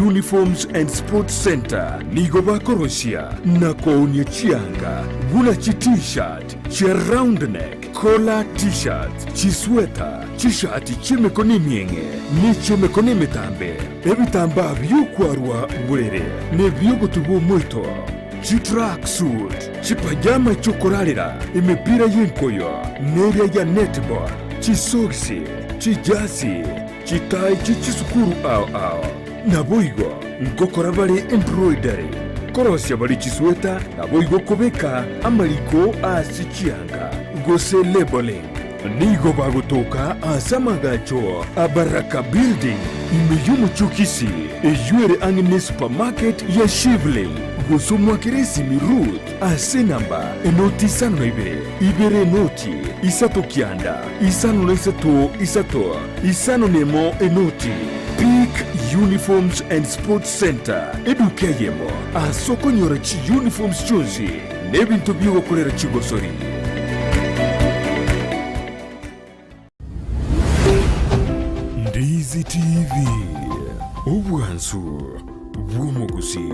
S1: Uniforms and Sports Center nigo bakorosia na kounie chianga gula chi t-shirt chia round neck collar t-shirt chi sweater chi shati chimekoni mienge ni chimekoni metambe ebitamba byukwarwa burere ne byogotubo mwito chi track suit chi pajama chokoralira imipira y'inkoyo neria ya netball chi soksi chi jasi chi tai chi sukuru ao naboigo ngokora bali embroidery korosya bali chisweta naboigo kubeka amaliko asichianga gose labeling nigo bagutoka asamagacho abaraka building imeyumu chukisi ejuere angine supermarket ya Shivling gosomwa kiresi mirut asenamba enoti isano ibere noti isato kianda isano na isato isano nemo enoti Peak Uniforms and Sports Center edukeyemo asoko nyora chi uniforms chonzi nebintu byo korera chigosori. Ndizi TV obwansu bw'omugusi.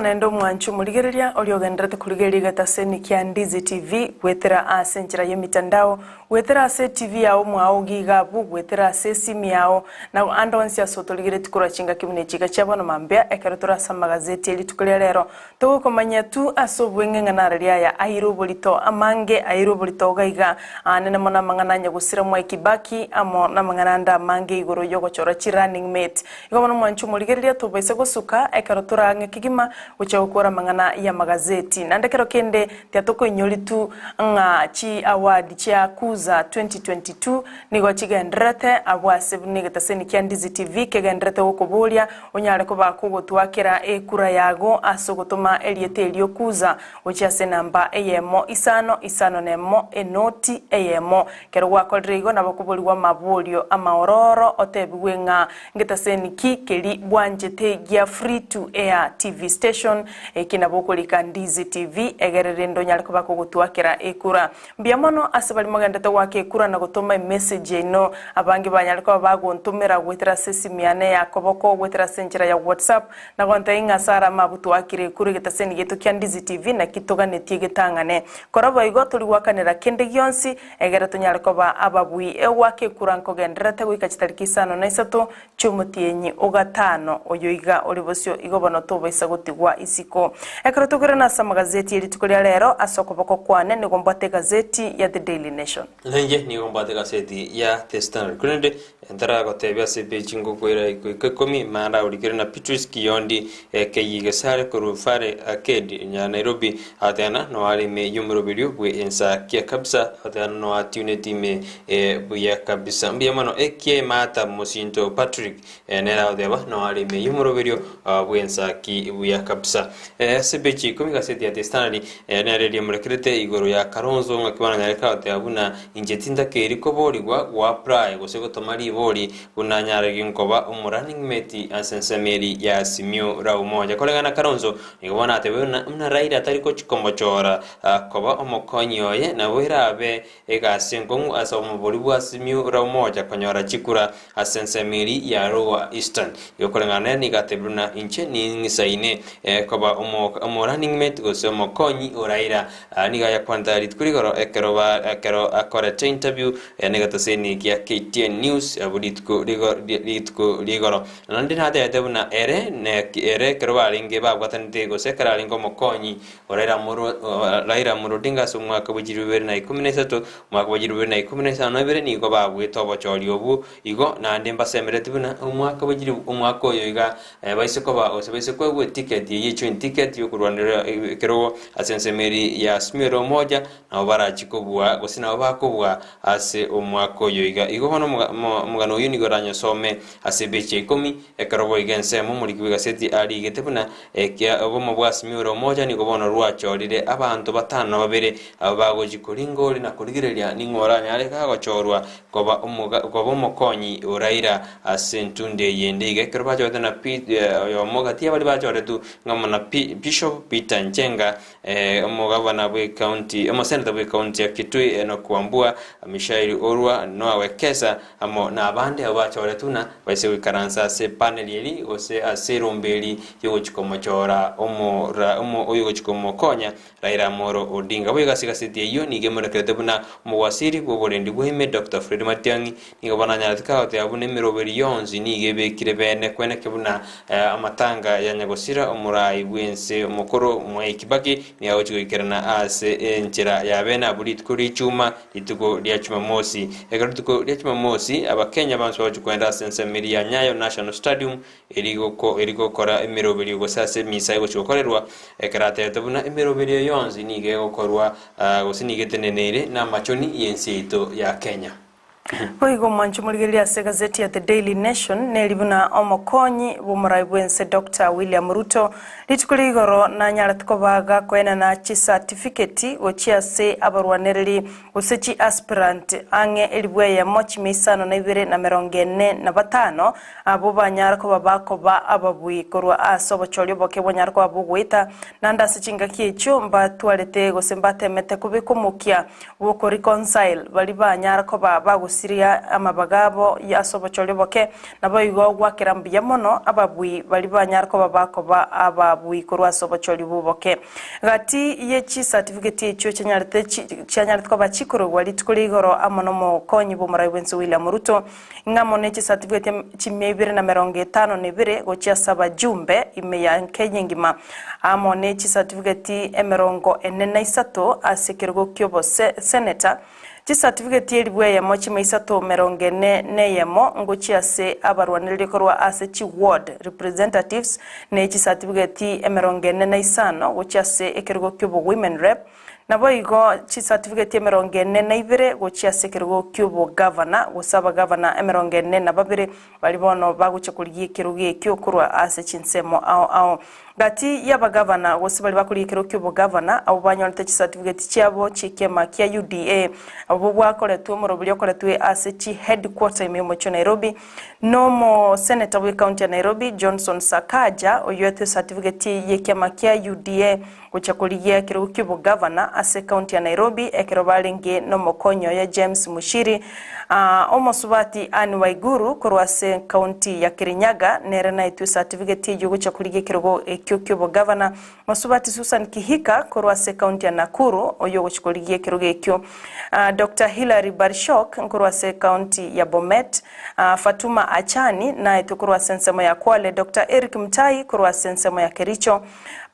S3: Nendo mwanchu muligereria oliogenderete kuligeria gataseni kia Ndizi TV gwetera ase njira ya mitandao gwetera ase TV yao mwao gigabu gwetera ase simu yao na andonsi asotoligere tukura chinga kimune chiga chabona mambia ekerotora sa magazeti eli tukulia lero togo komanya tu asobwenge nganaria ya airobolito amange airobolito gaiga anene mona mangana nyagusira mwa Kibaki amo na mangananda mange igoro yogo chora chi running mate igomana mwanchu muligereria tobaise gosuka ekerotora ngekigima ucha ukora mangana ya magazeti nandekero kende tiatoko inyolitu nga chi award chia kuza 2022 nigo chigendrete abwase bunigetaseni kia Ndizi TV kegendrete okobolia onyale ko bakugotwakira ekura yago asogotoma eliete eliokuza ucha senamba eyemo isano nemo enoti eyemo kero gwakolreigo nabakuboli wa mabolio amaororo otebwenga ngetaseni keli bwanjete gia free to air TV station ekinabokolika Ndizi TV egererendo nyaleko bakugutwakira ekura mbiamono asabali magandete wake ekura na gutoma message ino abangi banyaleko bagontumira gwetera sesimiane yakoboko gwetera senjira ya WhatsApp na gonta inga sara mabutwakire ekura getaseni geto kya Ndizi TV na kitoganetie getangane korabo igo tuli wakanira kende gyonsi egereto nyaleko ba ababui ewake ekura nkogenderete gwikachitariki sano na isato chumutienyi ogatano oyoiga olibosyo igobono tobaisa gutigwa isiko ekerotogera na sa magazeti eli tukulia lero asokoboko kwane nigombate gazeti ya The Daily Nation
S9: nenge nigombate gazeti ya The Standard kunende entara gotebya sebe chingo kwera ikokomi mara ulikira na Patrice Kiyondi keyigesare kurufare akedi nya Nairobi atana no ali me yumurobelio bwe Ensakia kabisa atana no atuneti me buya kabisa mbiamano ekie mata musinto Patrick nera odeba no ali me yumurobelio bwe Ensakia buya kabisa sebechi komi gazeti ya The Standard nereri murekerete igoro ya Karonzo ngakibana nyareka atabuna injetinda keriko boligwa wa praye gosego tomari boli bunanyarege nkoba umurunning mate asensemeri ya simio ra umoja kolegana Karonzo ngibona atebuna mna raida atariko chikombo chora koba omokonyoye na werabe egasengo asa umuboli bwa simio ra umoja konyora chikura asensemeri ya Roa Eastern yokolengana ni gatebuna inche ni ngisaine koba omo running mate gose omokonyi oraira niga ya kwanta ritkurigoro ekero akora interview negataseni kia KTN News abuditko ligoro nandi nade yatebuna ere kero balinge babwatanite gose karalingo mokonyi oraira muru dinga sumwaka bujirubere na 13 mwaka bujirubere na 15 bere nigo babwito bochori obu igo nande mbasemeretibuna umwaka bujiru umwaka oyo iga baise ko ba osebese ko gwe ticket ye ticket yokurwanira kero asensemeri ya smiro moja na barachikobwa gosina bakobwa ase omwako yoiga igo hono omugano uyu nigoranyo some asebeche 10 ekarobo igense mu muri kwigaseti ali getebuna obomo bwasimiro moja nigobono rwachorire abantu batano babere abagojikoringori na kurigireria ningoranya areka gochorwa goba omokonyi Raila asentunde yende gekero na omogati abali bajore tu ngamana Bishop Peter Njenga omugabana bwe county senator bwe county ya Kitui no kuambua Mishairi Orwa no awekesa amo na abande abachore tuna baise wikaransa se panel yeli ose aserombeli yogo chikomochora omo oyo chikomokonya Raila Moro Odinga bwe gasigasitie iyo nigemura ketebuna muwasiri boborendi bweme Dr. Fred Matiang'i nigabana nyatika ote abune miroberi yonzi nigebe kirebene kwene kebuna amatanga ya nyagosira omurai bwense omukoro mwe Kibaki ni aho chigoikerana ase enchera ya bena bulit kuri chuma litugo lya chuma mosi egarutuko lya chuma mosi abakenya banso bachukwenda sense media Nyayo National Stadium erigo kora emiroberi gosase misa igo chokorerwa ekarate tabuna emiroberi yonzi nige gokorwa gosinigetenenere na machoni yenseito ya Kenya.
S10: Oigo mwanchu murigelia se gazeti ya The Daily Nation nelibuna omokonyi bumurai bwense Dr. William Ruto litukuligoro na nyaratiko baga kwena na chi certificate ochia se abarwanereri usechi aspirant ange elibwe ya mochi misano na ibere na merongene na batano abo banyarako babako ba ababui korwa asobo cholyo boke bonyarako abugwita nanda sichinga kicho mba tualete gosembate mete kubikumukia woko reconcile bali banyarako ba Siria amabagabo ya sobochole boke naboigo gwakirambya mono ababui bali banyarko babako ba ababui korwa sobochole buboke gati ye chi certificate echo chanyarite ko bachikoro wali tukuligoro amono mo konyi bumara wenzu William Ruto ngamone chi certificate chimebire na 52 gocha saba jumbe imeya Kenya ngima amone chi certificate emerongo 43 asekirgo kyobo senator chi certificate yelibwe ya mochi maisato merongene ne yemo ngochia se abarwanirire korwa ase chi ward representatives ne chi certificate emerongene na isano gochia se ekirgo kyobo women rep naboigo chi certificate emerongene na ibere gochia se ekirgo kyobo governor gosaba governor emerongene na babere balibono baguche kuliye kirugi kyo korwa ase chinsemo ao gati yaba governor gosibali bakuri kyobo governor abo banyolete chi certificate cyabo chikema kya UDA abo bwakoretu murobulyo koretu ase chi headquarter imemo cho Nairobi nomo senator we county ya Nairobi Johnson Sakaja oyote certificate yekema kya UDA kuchakuliye kyobo governor ase county ya Nairobi ekerobalenge nomo konyo ya James Mushiri omosubati Anne Waiguru korwase county ya Kirinyaga nerena itu certificate yugo chakuliye kyobo governor mosubati Susan Kihika korwase county ya Nakuru oyogo chakuliye kyo Dr. Hilary Barshok korwase county ya Bomet Fatuma Achani na itu korwase nsemo ya Kwale Dr. Eric Mtai korwase nsemo ya Kericho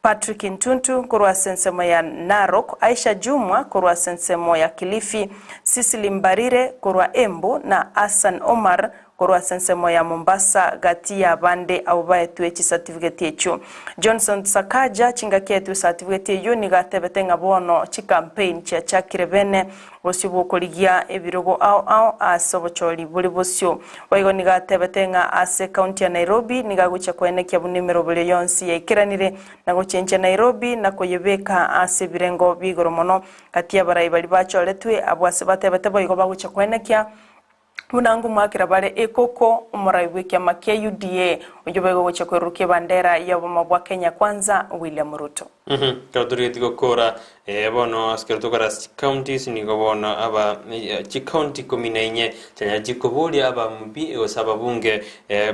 S10: Patrick Ntuntu korwa sensemo ya Narok, Aisha Jumwa korwa sensemo ya Kilifi, Cecily Mbarire korwa Embu na Hassan Omar korwa sensemo ya Mombasa gati ya bande au bae tuechi certificate yechu. Johnson Sakaja chingakia yetu certificate yechu ni gatebetenga bono chi campaign chia chakirebene wosibu koligia ebirogo au asobocholi buli bosio. Waigo ni gatebetenga ase county ya Nairobi ni gagucha kwene kia bunimero bule yonsi ya ikiranire na guchenche Nairobi na kuyebeka ase birengo bigoro mono katia barai bali bacho letwe abuase batebete boigo bagucha kwene kia munangu mwakira bale ekoko umuraiwe kia makia UDA ujubego gocha kweruke bandera ya bwa Kenya kwanza William Ruto.
S9: Kauturi tiko kora bono askerto kara counties ni gobono aba chi county kominenye tanya jikobuli aba mbi osaba bunge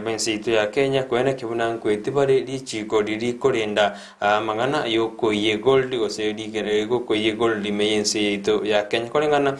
S9: bensitu ya Kenya kwena kibuna kwetibare lichi kodiri kolenda mangana yoko ye gold osedi ko ye gold meyense ito ya Kenya kolengana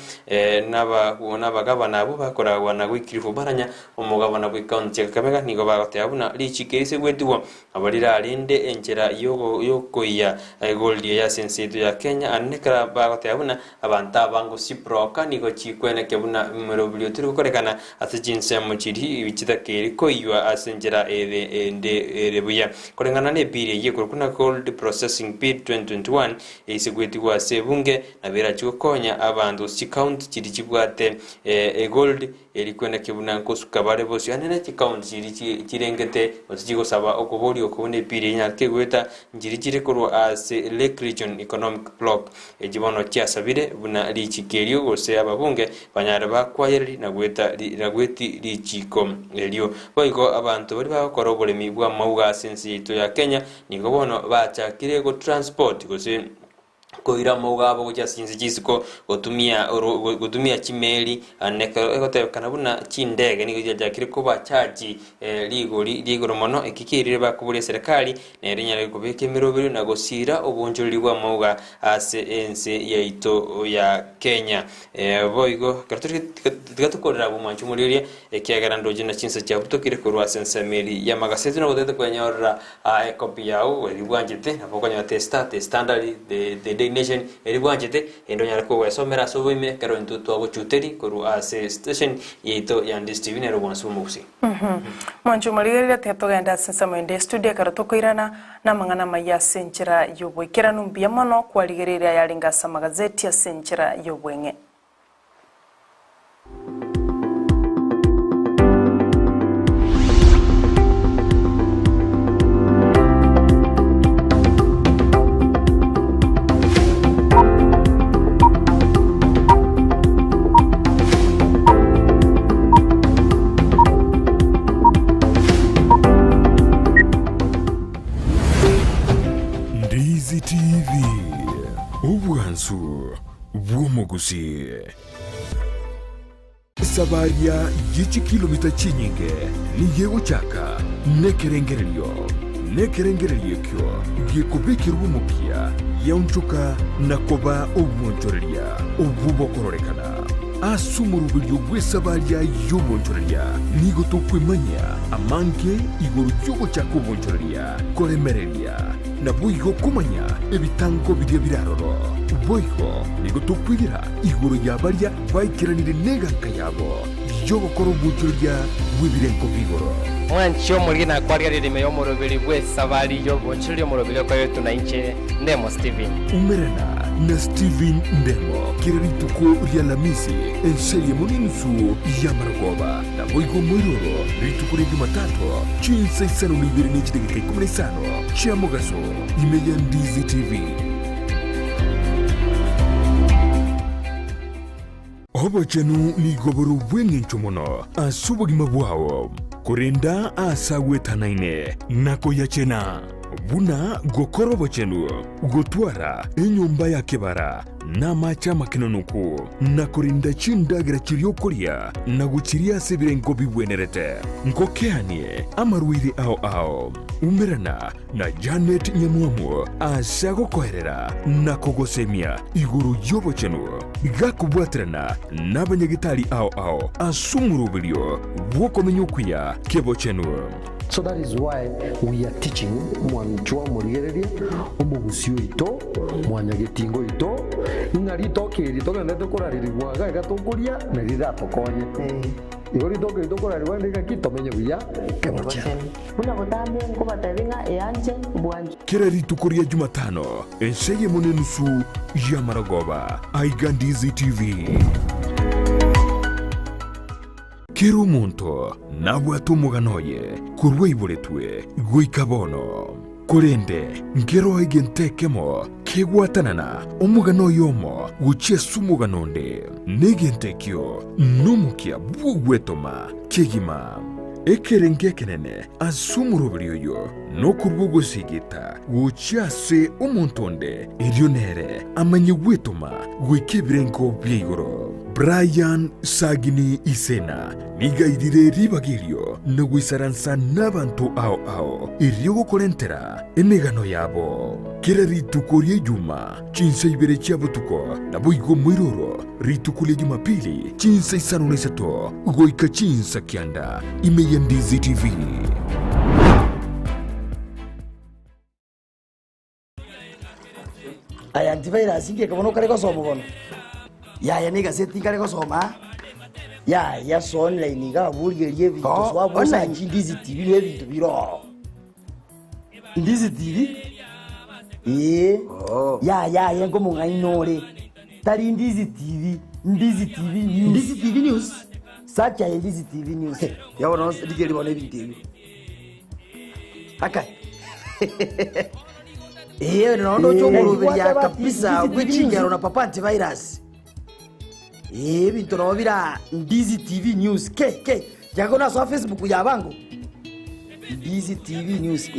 S9: naba gabana abo bakora wana wikirifu baranya omugabana bwe county ya Kakamega ni gobagote abuna lichi kese gwetiwa abalira alinde enchera yoko ya gold ya sensitu ya Kenya anekara bagote abuna abanta bango siproka niko chikwene kebuna murobulyo turi korekana atijinse muchiri ibichita keri koywa asenjera erebuya korengana ne bire ye kurukuna gold processing bid 2021 isigwetiwa sebunge na bera chikonya abandu si count chiri chibwate gold eri kwenda kibuna nkosuka bare bose anene chikaunti chirengete otigo saba okobori okubone pire nya kegweta njiri chire korwa as Lake Region Economic Block ejibono kya sabire buna lichikerio gose ababunge banyara bakwayeri nagweti lichiko elio boiko abantu bari bakora obolemi bwa mauga sensi to ya Kenya nigo bono bachakire go transport gose koira mugabo kuja sinzi jisiko gutumia chimeli nekana buna chindege ni kuja jakire kuba charge ligoro mono ekikirire bakubule serikali nerinya kubeke mirobiri na gosira obunjuri bwa mauga ase ense yaito ya Kenya boigo gatukorera bumanchu muriye ekiagara ndoje na chinsa cha butokire kurwa sense meli ya magaseti no gotete kwanyora copy yao libwanjete napokonya testa standard the nation eribwanjete endo nyarako wesomera sobime karo ntutu agochuteri koru ase station yito ya Ndizi TV nero bwansu musi manchu marigeria tetogenda sensa mwende studio karo tokoirana na mangana maya senchira yobwekera numbia mono kwaligereria yalinga magazeti ya senchira yobwenge
S1: Ndizi TV ubwansu bw'umuguzi sabaria yichi kilomita chinyinge nigego chaka nekerengererio kyo gikubikira umupia yaunchuka nakoba ubunchoreria ububokororekana asumurubilyo bwesabaria y'ubunchoreria nigo tukwimanya amange igoro cyugo chako ubunchoreria koremereria na buigo kumanya ebitango bidia biraroro boigo nigo tukwirira igoro yabaria baikiranire neganka yabo yobokoro ubunchoreria bwibirenko bigoro
S4: mwancho muri na kwaria ririme yo murobiri bwe sabari yo bonchiri murobiri ko yetu na inche Ndemo Steven
S1: umerana na Steven Ndemo kirarituko rya lamisi enserie muninsu ya maragoba na boigo moiroro rituko rya Jumatatu chinsa isano nibiri n'ikidegeka 15 cha mugaso imeya Ndizi TV obo chenu ni goboro bwengencho mono asubugima bwawo kurinda asawetanaine nako yachena buna gokorobo chenu gotwara enyumba ya kebara na macha makinonuku na kurinda chindagira chiriokoria na guchiria sebirengo bibwenerete ngokeanie amaruire ao umerana na Janet Nyamuamu asago koherera na kogosemia iguru yobo chenu gakubwatrana na banyagitari ao asumurubilio wokomenyukuya kebo chenu.
S5: So that is why we are teaching mwanchwa murigereria omugusio ito mwanyagetingo ito ingari tokeri tokende tokoraririrwaga gatokuria na riratokonye igori tokeri tokoraririrwa ndika kitomenye buya kemocha
S6: buna botambe ngo batavinga eyanje bwanje
S1: kirari tukuria Jumatano enseye munenusu ya maragoba aiga Ndizi TV Kero muntu nawe atumuganoye kurwe iburetwe gwikabono kurende ngero igentekemo kegwatanana umugano yomo guchesu muganonde negentekyo numukia bugwetoma kegima ekerenge kenene asumurubilyo no kurbugo sigita guchase umuntonde irionere amanye gwetoma gwikibirenko byigoro Brian Sagini Isena nigaidire ribagirio no gwisaransa n'abantu ao iryogo korentera emegano yabo kira ritukurie juma chinsa ibere cyabo tuko na buigo mwiroro ritukulie Jumapili chinsa isano nesato goika chinsa kianda imeya Ndizi TV
S7: aya antivirus inge kabono kare ko somo bono ya ni gazeti kare ko soma ya so online ga burgerie video so abusa Ndizi TV le video biro Ndizi TV ya ngo munga inore tari Ndizi TV News search ya Ndizi TV News. Yabona ndigeri bona ibintu. Haka. Nono chomurubiri ya kabisa gwicingero na papa antivirus. Bintu no bira Ndizi TV News. Ke. Jago na so Facebook ya bango. Ndizi TV News.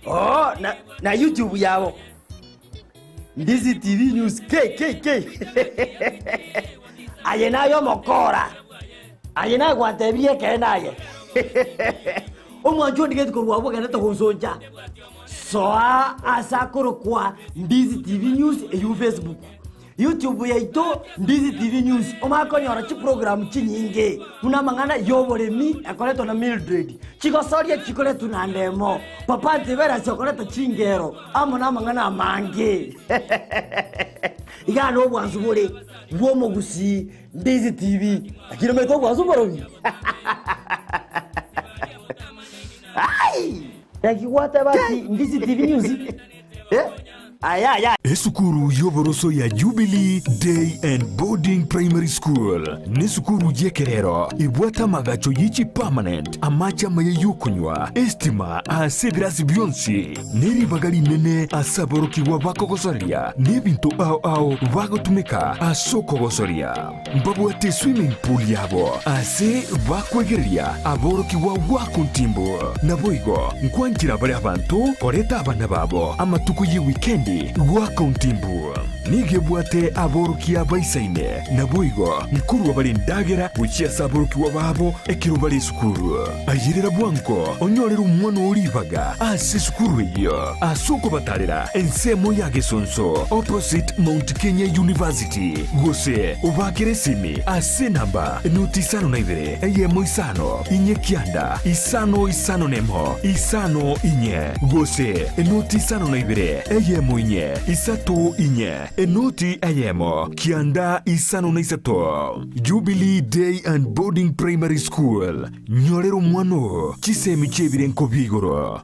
S7: Oh, na YouTube yabo. Ndizi TV News. Ke. Ayenayo mokora. Ayenayo kwatebie kenaye. Omwanjo ndigeti kurwa bwo gana to gonzonja. Soa asakuru kwa Ndizi TV News eyu Facebook. YouTube yaito Ndizi TV News. Omakonyora chi program chinyinge. Unamangana yoboremi akoleto na Mildred. Chikosoria chikoleto na ndemo. Papa ntibera chokoleta chingero. Amo namangana mange. Igano bwanzubure. Womo gusi Ndizi TV. Akiro meto bwanzuborobi. Ai! Yakiwata basi Ndizi TV News. Aya.
S1: Esukuru yoboroso ya Jubilee Day and Boarding Primary School. Ni sukuru yekerero. Ibwata magacho yichi permanent. Amacha maye yukunywa. Estima asebirasi bionsi. Neri bagali nene asaboroki wa wako gosoria. Nebinto au wago tumika asoko gosoria. Mbabwate swimming pool yabo. Ase wako egeria aboroki wa wako ntimbo. Naboigo nkwanjira bari abantu oreta abana babo. Amatuku ye weekendi wako ntimbu. Nigebwate aboroki abaisaine. Naboigo nkuru wabali ndagera buchia saboroki wababo ekiro bali sukuru. Ayirira bwanko onyorera umwana olibaga ase sukuru iyo. Asoko batalera ensemo ya Gesonso opposite Mount Kenya University. Gose ubakire simi ase namba nutisano na ibere eyemo isano inye kianda isano nemo isano inye. Gose nutisano na ibere eyemo inye isato inye enoti ayemo kianda isano na isato. Jubilee Day and Boarding Primary School. Nyorero mwano chisemi chebire nkobigoro.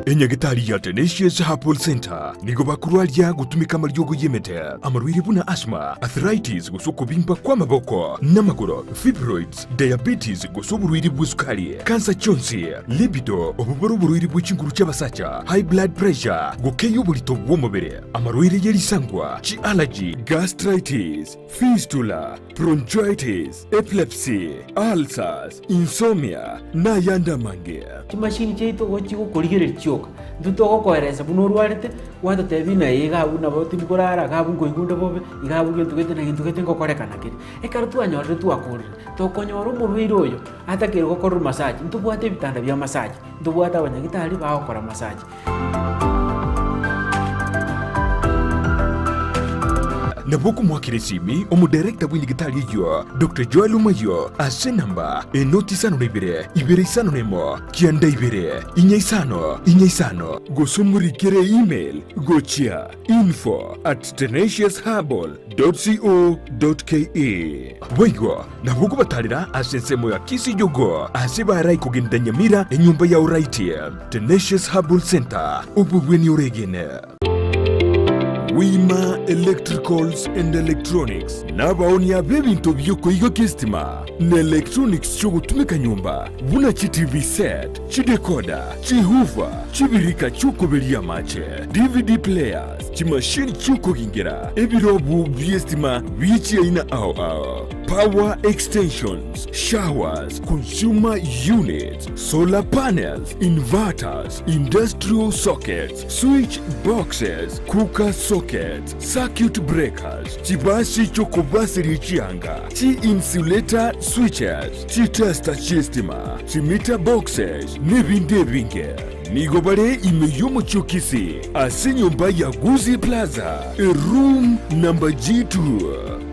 S1: Enyagitari ya Tenacious Herbal Center nigo bakurwalia gutumika maryogo yemete amarwiri buna asthma, arthritis gusoko bimba kwa maboko n'amaguru, fibroids, diabetes gusoburwiri bw'isukari, cancer chonsi, libido obuboro burwiri bw'ikinguru cy'abasacha, high blood pressure gukeyo bulito bw'umubiri, amarwiri yerisangwa, chi allergy, gastritis, fistula, bronchitis, epilepsy, ulcers, insomnia na yanda mange.
S11: Kimashini cheito gochiko koligere choka nduto koereza bunorwarete wata tebina yiga buna boti bikorara gabu ngoigunda bobe igabu gintu gete na gintu gete ngokorekana kiri ekaro twanyorere twakurire tokonyora umubiri oyo atakire gukora massage ntubwate bitanda bya massage ntubwate abanyagitari bakora massage.
S1: Naboku mwakiresimi omudirekta bw'indigitali yo Dr. Joel Umayo ase namba enoti sano na ibere isano nemo kianda ibere inye isano gosomurikere email gochia info@tenaciousherbal.co.ke. Waigo naboku batalira ase nsemo ya kisi jogo ase barai kugenda Nyamira enyumba ya uraiti Tenacious Herbal Center ubugweni oregene. Wima Electricals and Electronics nabaoni ya bebinto byoko igo kistima na electronics chogo tumeka nyumba buna chi TV set, chi decoder, chi hoover, chi birika chuko belia mache, DVD players, chi machine chuko gingera, ebirobu biestima bichi aina au power extensions, showers, consumer units, solar panels, inverters, industrial sockets, switch boxes, cooker sockets, circuit breakers, chibasi chokobasi richianga, chi insulator switches, chi tester chistima, chi meter boxes, nebinde binge. Nigobare imeyomo chokisi, ase nyumba ya Guzi Plaza, room number G2.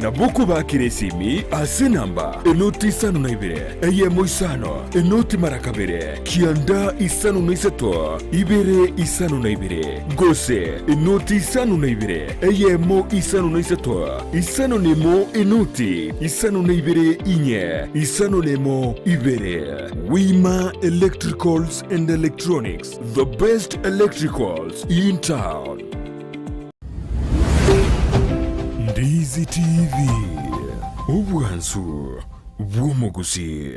S1: Naboko bakiresimi, ase namba, enoti isano na ibere, eyemo isano, enoti marakabere, kianda isano na isato, ibere isano na ibere, gose, enoti isano na ibere, eyemo isano na isato, isano nemo enoti, isano na ibere inye, isano nemo ibere. Wima Electricals and Electronics, the best electricals in town. Ndizi TV. Ubwansu bw'omugusi.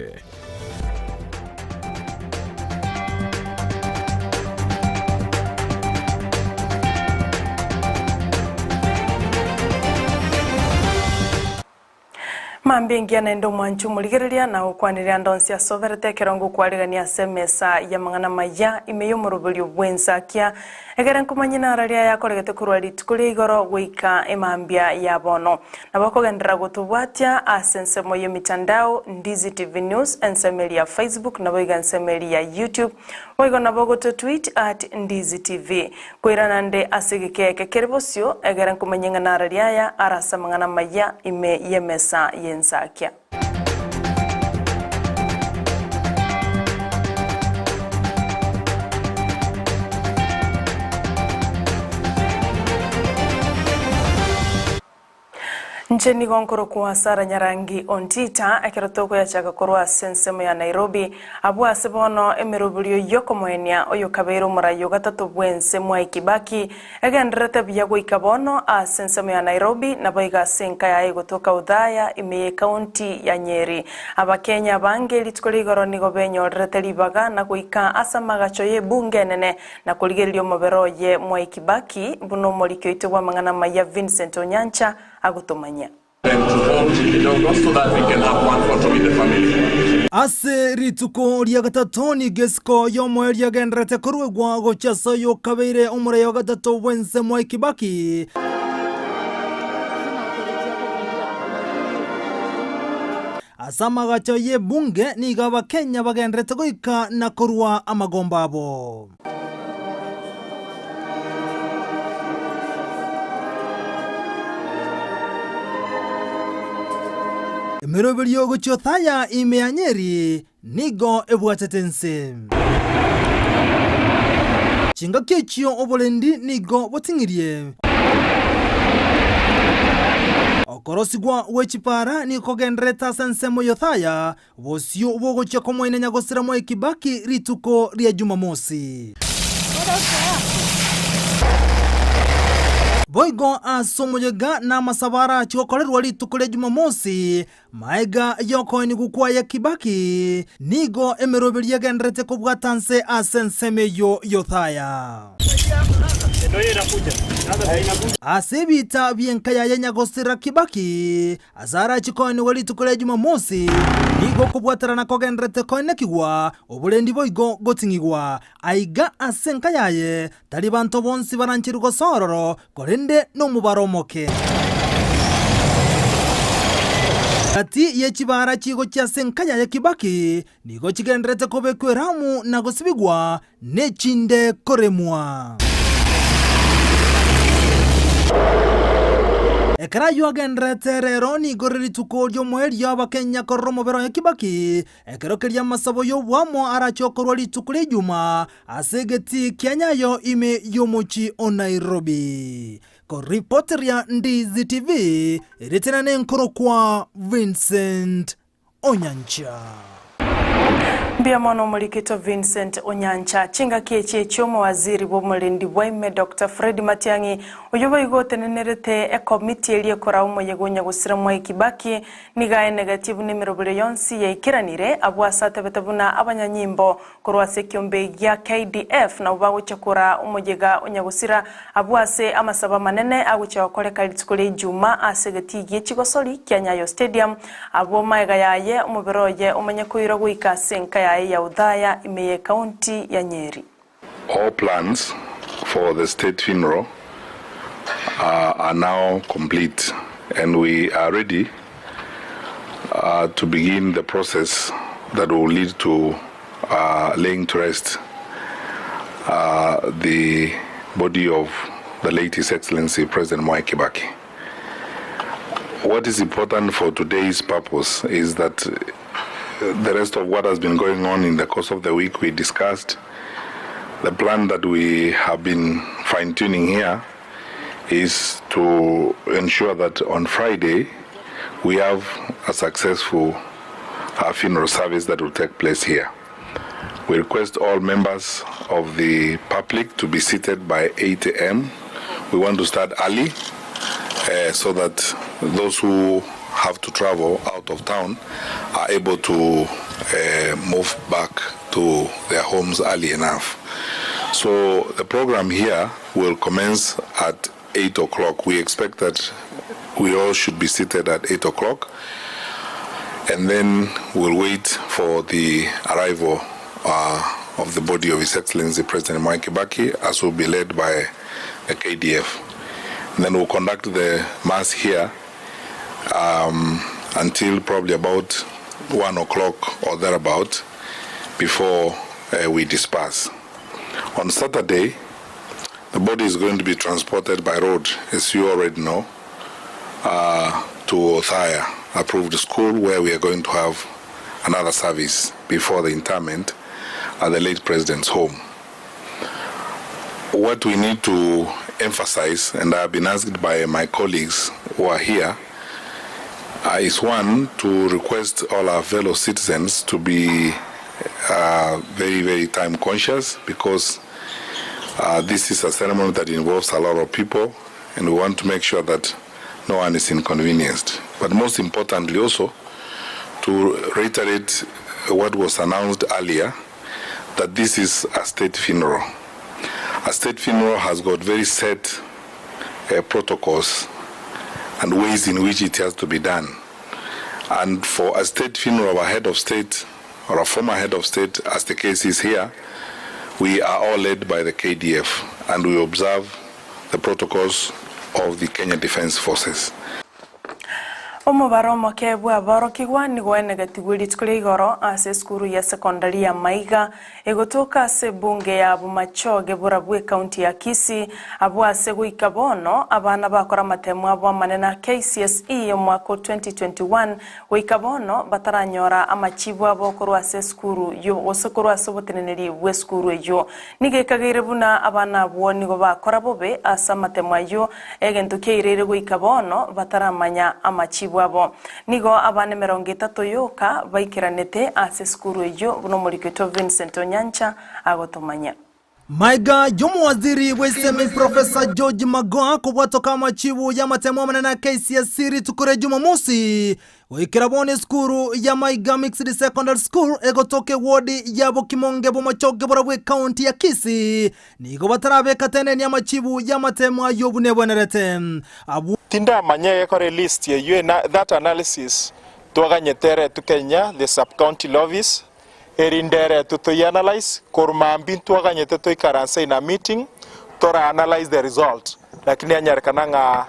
S10: Mambingi anaenda mwanchu muligereria na ukwaniria ndonsi ya soverete kerongo kwaligania semesa ya mangana maya imeyo murubulio bwensakia egere nkumanyina araria yakoregete kurwari tukuri igoro gwika emambia ya bono nabakogendera gutubwatia asensemo ye mitandao Ndizi TV News ensemeli ya Facebook na boiga ensemeli ya YouTube boigo na bogo to tweet @Ndizi TV kwirana nde asigikeke kerbosio egere nkumanyina na araria ya arasa mangana maya ime yemesa Ensakia. Nchini gonkoro kwa Sara Nyarangi Ontita akirotoko ya chaka korwa sensemo ya Nairobi abu asebono emerubulio yoko mwenya oyo kabeiro murayo gatatu bwense mwa Kibaki agendrete biyago ikabono a sensemo ya Nairobi na boiga senka ya gotoka udhaya imeye kaunti ya Nyeri abakenya bange litkoligoro nigo benyo rete libaga na kuika asamaga choye bunge nene na kuligerio mobero ye mwa Kibaki buno molikyo itwa mangana maya Vincent Onyancha agutomanya
S12: ase rituko ria gatatu ni gesko yo mweria gendrete kurwegwa gochaso yo kabeire umure yo gatatu wense mwa Kibaki asama gacho ye bunge ni gaba Kenya bagendrete goika na kurwa amagomba abo Mirobelio gochothaya ime Nyeri nigo ebwatetense Chinga kechio obolendi nigo botingirie Okorosigwa wechipara ni kogendreta sensemo yothaya bosio bogocha komoine nyagosira mwa Kibaki rituko ria Jumamosi Boigo asomoyega na masabara chikokorerwa litukule Jumamosi maega yoko ni gukwa ya Kibaki nigo emeroberia gendrete kubwatanse asenseme yo yothaya asibita bienkaya ya nyagosira Kibaki azara chikoni walitukule Jumamosi nigo kubwatara na kogendrete koinekigwa obulendi boigo gotingigwa aiga asenkayaye talibanto bonsi baranchirugo sororo korende no mubaromoke Kati yechibara chigo cha senkaya ya Kibaki nigo chigendrete kobekweramu na gosibigwa nechinde koremwa Ekara yo agendrete rero ni goriri tukorio mweri yaba Kenya koromo bero ya Kibaki ekero keria masabo yo wamo arachokorwa litukule Juma asegeti Kenya yo ime yomochi o Nairobi ko reporter ya Ndizi TV iretena nenkoro kwa Vincent Onyancha
S10: Bia mono mulikito Vincent Onyancha chinga kieche chomo waziri bo mulindi bwaime Dr. Fred Matiang'i uyoba igote nenerete e committee elie kora umoyegonya gusira mwa Kibaki nigae negative nimerobule yonsi ya ikiranire abwasate betabuna abanyanyimbo korwase kiombe ya KDF na ubago chakura umojega onyagusira abwase amasaba manene agucha wakoleka litukule Juma asegeti yechigosoli Kyanyayo Stadium abo maega yaye umuberoye umenyakuira guika senka ya udhaya imeye kaunti ya Nyeri.
S13: All plans for the state funeral are now complete and we are ready to begin the process that will lead to laying to rest the body of the late His Excellency President Mwai Kibaki. What is important for today's purpose is that the rest of what has been going on in the course of the week, we discussed. The plan that we have been fine-tuning here is to ensure that on Friday we have a successful funeral service that will take place here. We request all members of the public to be seated by 8 a.m. We want to start early so that those who have to travel out of town are able to move back to their homes early enough. So the program here will commence at 8 o'clock. We expect that we all should be seated at 8 o'clock, and then we'll wait for the arrival of the body of His Excellency President Mwai Kibaki, as will be led by the KDF. And then we'll conduct the mass here until probably about 1 o'clock or thereabout before we disperse. On Saturday, the body is going to be transported by road, as you already know, to Othaya approved school, where we are going to have another service before the interment at the late president's home. What we need to emphasize, and I have been asked by my colleagues who are here, is one, to request all our fellow citizens to be very, very time conscious, because this is a ceremony that involves a lot of people, and we want to make sure that no one is inconvenienced. But most importantly also, to reiterate what was announced earlier, that this is a state funeral. A state funeral has got very set protocols and ways in which it has to be done. And for a state funeral of a head of state or a former head of state, as the case is here, we are all led by the KDF, and we observe the protocols of the Kenya Defence Forces.
S10: Omubaro mokebwa borokigwa nigo enegatigwiri tukuri igoro ase skuru ya secondary ya Maiga egotoka ase bunge ya Bumachoge burabwe county ya Kisii abwa ase guikabono abana bakora matemu abwa manena KCSE yo mwaka 2021 guikabono bataranyora amachibu abokoro ase skuru yo osokoro ase boteneneri bwe skuru ejo nigekagire buna abana abo nigo bakora bobe asa matemu ayo egentuke irere guikabono bataramanya amachibu abo nigo abane 30 yoka baikiranete ase skuru ejo buno muriketo Vincent Onyancha agotomanya
S12: Maiga jomu waziri wesemi Professor George Magoha kubwatoka machibu ya matemo manana KCSE tukure Jumamosi Oikirabone skuru ya Maiga Mixed Secondary School egotoke wodi ya Bokimonge Bumachoge burabwe county ya Kisii nigo batarabe katene ya machibu ya matemo ayobune bonerete
S14: tinda manye kore list ye that analysis tuaganyetere tu Kenya the sub county office erindere to analyze kormambi tuaganyete to ikaranse in a meeting tora analyze the result lakini anyarekananga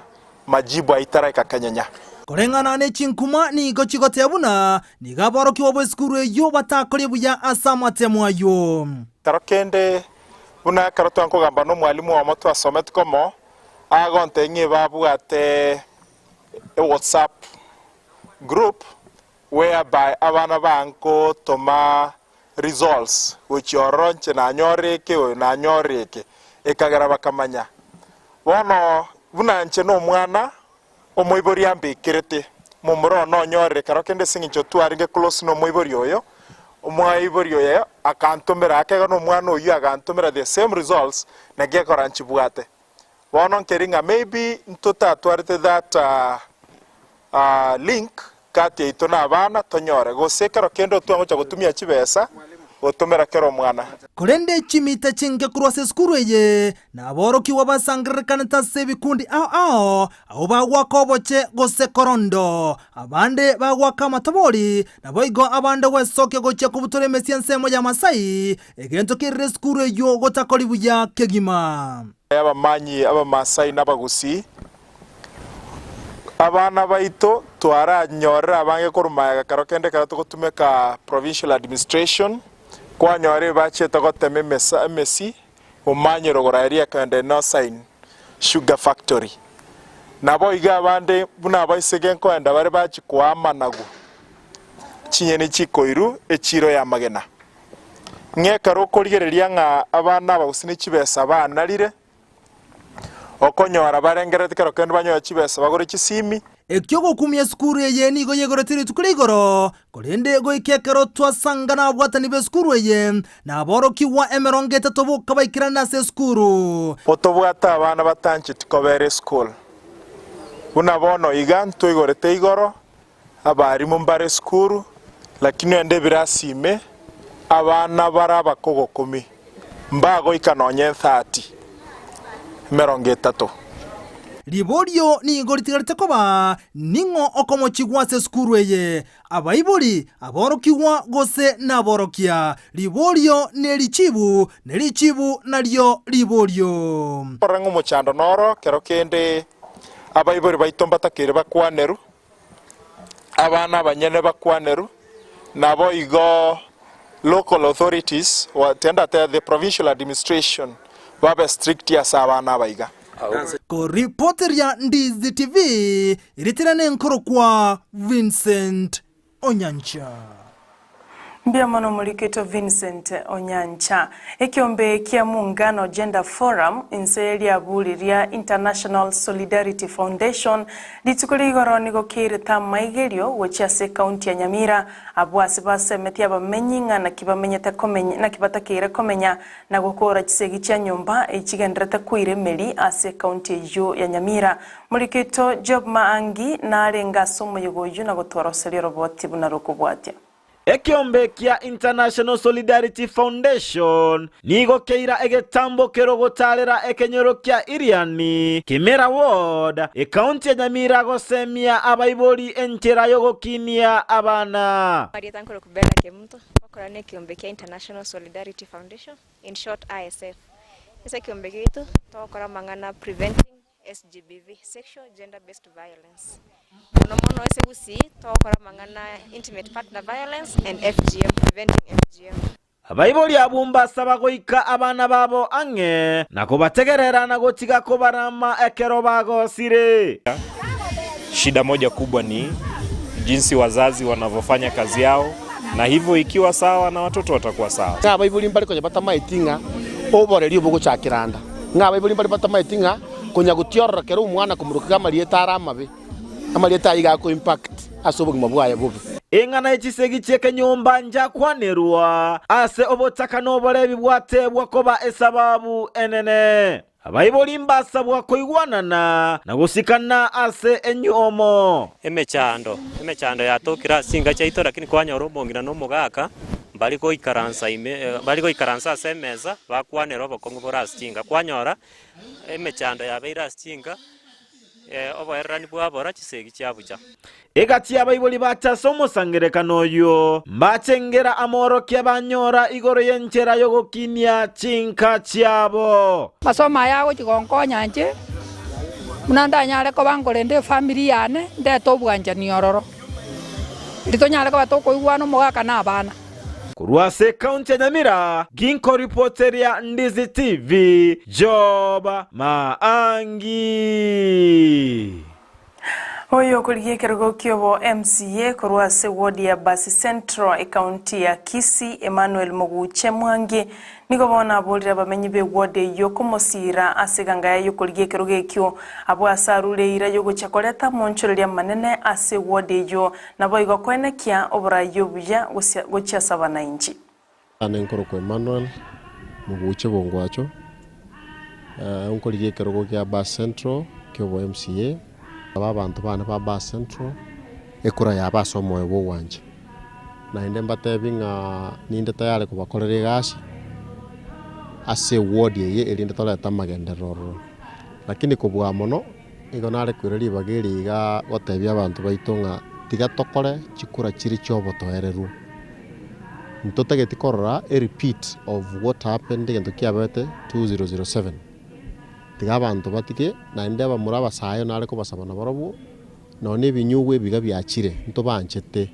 S14: majibu aitara ikakanyanya
S12: korengana ne chinkuma ni gochigote abuna ni gabaro kiwabo skuru yo batakori buya asama temu ayo
S14: tarokende buna karoto anko gamba no mwalimu wa moto asomet komo agonte ngi babu ate WhatsApp group whereby abana banko toma results which oronche na nyoreke ekagara bakamanya wono buna nche no mwana omoibori ambe kirete mumuro no nyore karokende singicho tuaringe close no moibori oyo omoibori oyo akantomera akega no mwana oyo akantomera the same results na gekoranchi buate wono keringa maybe ntota tuarite that link kati itona abana tonyore gosekero kendo tuango cha gutumia chibesa otomera kero mwana
S12: korende chimita chinge kurwase skuru ye na boroki wabasangrekana tase bikundi ao bagwa koboche gose korondo abande bagwa kama tabori na boigo abande wesoke goche kubutore mesiense moja Masai egento kirre skuru yo gotakori buya kegima
S14: aba Masai n'abagusi abana baito twara nyora abange kurumaya karokende karato gutumeka provincial administration kwa nyore bache tagoteme MSC umanye rogora area kande no sign sugar factory nabo iga abande buna baisegen ko enda bare bachi kwa managu chinyeni chikoiru echiro ya magena nge karokorigereria nga abana bagusini chibesa banarire okonyora barengere tikero kendo banyo chibesa bagore chisimi
S12: ekyogo kumya skuru ye nigo yegorotiri tukurigoro korende go ikekero twasangana bwatani be skuru ye na boroki wa emeronge tatobo kabaikirana se skuru
S14: potobwata abana batanchi tikobere school una bono iganto igorete igoro abarimu mbare skuru lakini ende birasime abana baraba kogo 10 mbago ikanonye 30 3
S12: Liborio ni igoritigarite koba ningo okomochigwa se skuru eye abaibori aborokiwa gose naborokia liborio nelichibu naryo liborio
S14: parango mochando noro kero kende abaibori baitomba takire bakwaneru abana banyene bakwaneru nabo igo local authorities watenda the provincial administration wabe strict ya sabana baiga
S12: ko reporter ya Ndizi TV iritirane nkoro kwa Vincent Onyancha.
S10: Mbia mono mulikito Vincent Onyancha. Ekiombe kia muungano Gender Forum inseli ya buliria International Solidarity Foundation litukuligoro niko kirita maigerio wachiase kaunti ya Nyamira abuasi base metia bamenyinga na kibamenyete komenya na kibatakire komenya na gukora kisegi cha nyumba echigendrete kuiremeli ase kaunti ya Nyamira. Mulikito Job Maangi na arenga somo yugoju na gutwara oseli roboti bunarukubwatia.
S15: Ekiombe kia International Solidarity Foundation nigo keira egetambo kerogotalera ekenyoro kia Iriani Kimera Ward ekaunti ya Nyamira gosemia abaibori enchera yogo kinia abana
S16: Marieta nkoro kubera kemuntu okorane ekiombe kia International Solidarity Foundation in short ISF. Ese ekiombe gitu tokora mangana preventing SGBV sexual gender based violence. Mono ese gusi tokora mangana intimate partner violence and FGM preventing FGM.
S15: Abaibori abumba sabagoika abana babo ange nako bategerera na gotiga ko barama ekero bago sire.
S17: Shida moja kubwa ni jinsi wazazi wanavyofanya kazi yao, na hivyo ikiwa sawa na watoto watakuwa sawa.
S18: Abaibori mbali kwenye batamaitinga oboreri obugo chakiranda. Abaibori mbali batamaitinga kunya gutiorra kero umwana kumuruka marieta aramabe amalieta iga ko impact asobugi mabwaye bubi
S15: engana echisegi cheke nyomba nja kwanerwa ase obotaka nobole bibwate bwakoba esababu enene abaiboli mbasa bwakoigwanana na gusikana ase enyomo
S17: emechando yatokira singa chaito lakini kwanyoro bongira no mugaka baliko ikaransa semeza bakwanero bokongo borastinga kwanyora emechando yabeira stinga obo erani bwabora chisegi cyabuja
S15: egati abaiboli bachasomo sangerekano yo mbachengera amoro kya banyora igoro yenchera yogo kinya chinka cyabo
S19: masoma yago chigonkonya nje munanda nyale ko bangore nde family yane nde to bwanja niororo ndito nyale ko batoko igwano mogaka na abana
S15: Kuruase kaunti ya Nyamira, ginko reporter ya Ndizi TV, Job Maangi.
S10: Oyo kuligie kerogo kiobo MCA kuruase ward ya Basi Central kaunti ya Kisii Emmanuel Moguche Mwangi niko bona bolira bamenyi be ward yo komosira aseganga ya kuligie kerogo kyo abo asarule ira yo gochakoleta monchorya manene ase ward yo nabo igokwene kya obra yo buya gocha sabana inji
S18: anenkoro ko Emmanuel Moguche bongwacho unkuligie kerogo kya Basi Central kyobo MCA abantu bana ba Basi Central ekura ya basomo ebo wanje na inde mbatebinga ninde tayale kubakorera gasi ase ward ye elinde toleta magenderoro lakini kubwa mono igonale kwireri bageri ga gotebya abantu baitonga tiga tokore chikura chiri chobo toereru ntotageti korora a repeat of what happened in the kiabete 2007 tiga abantu batike na ndeba muraba sayo nale ko basabana barabu none binyugwe biga byachire nto banchete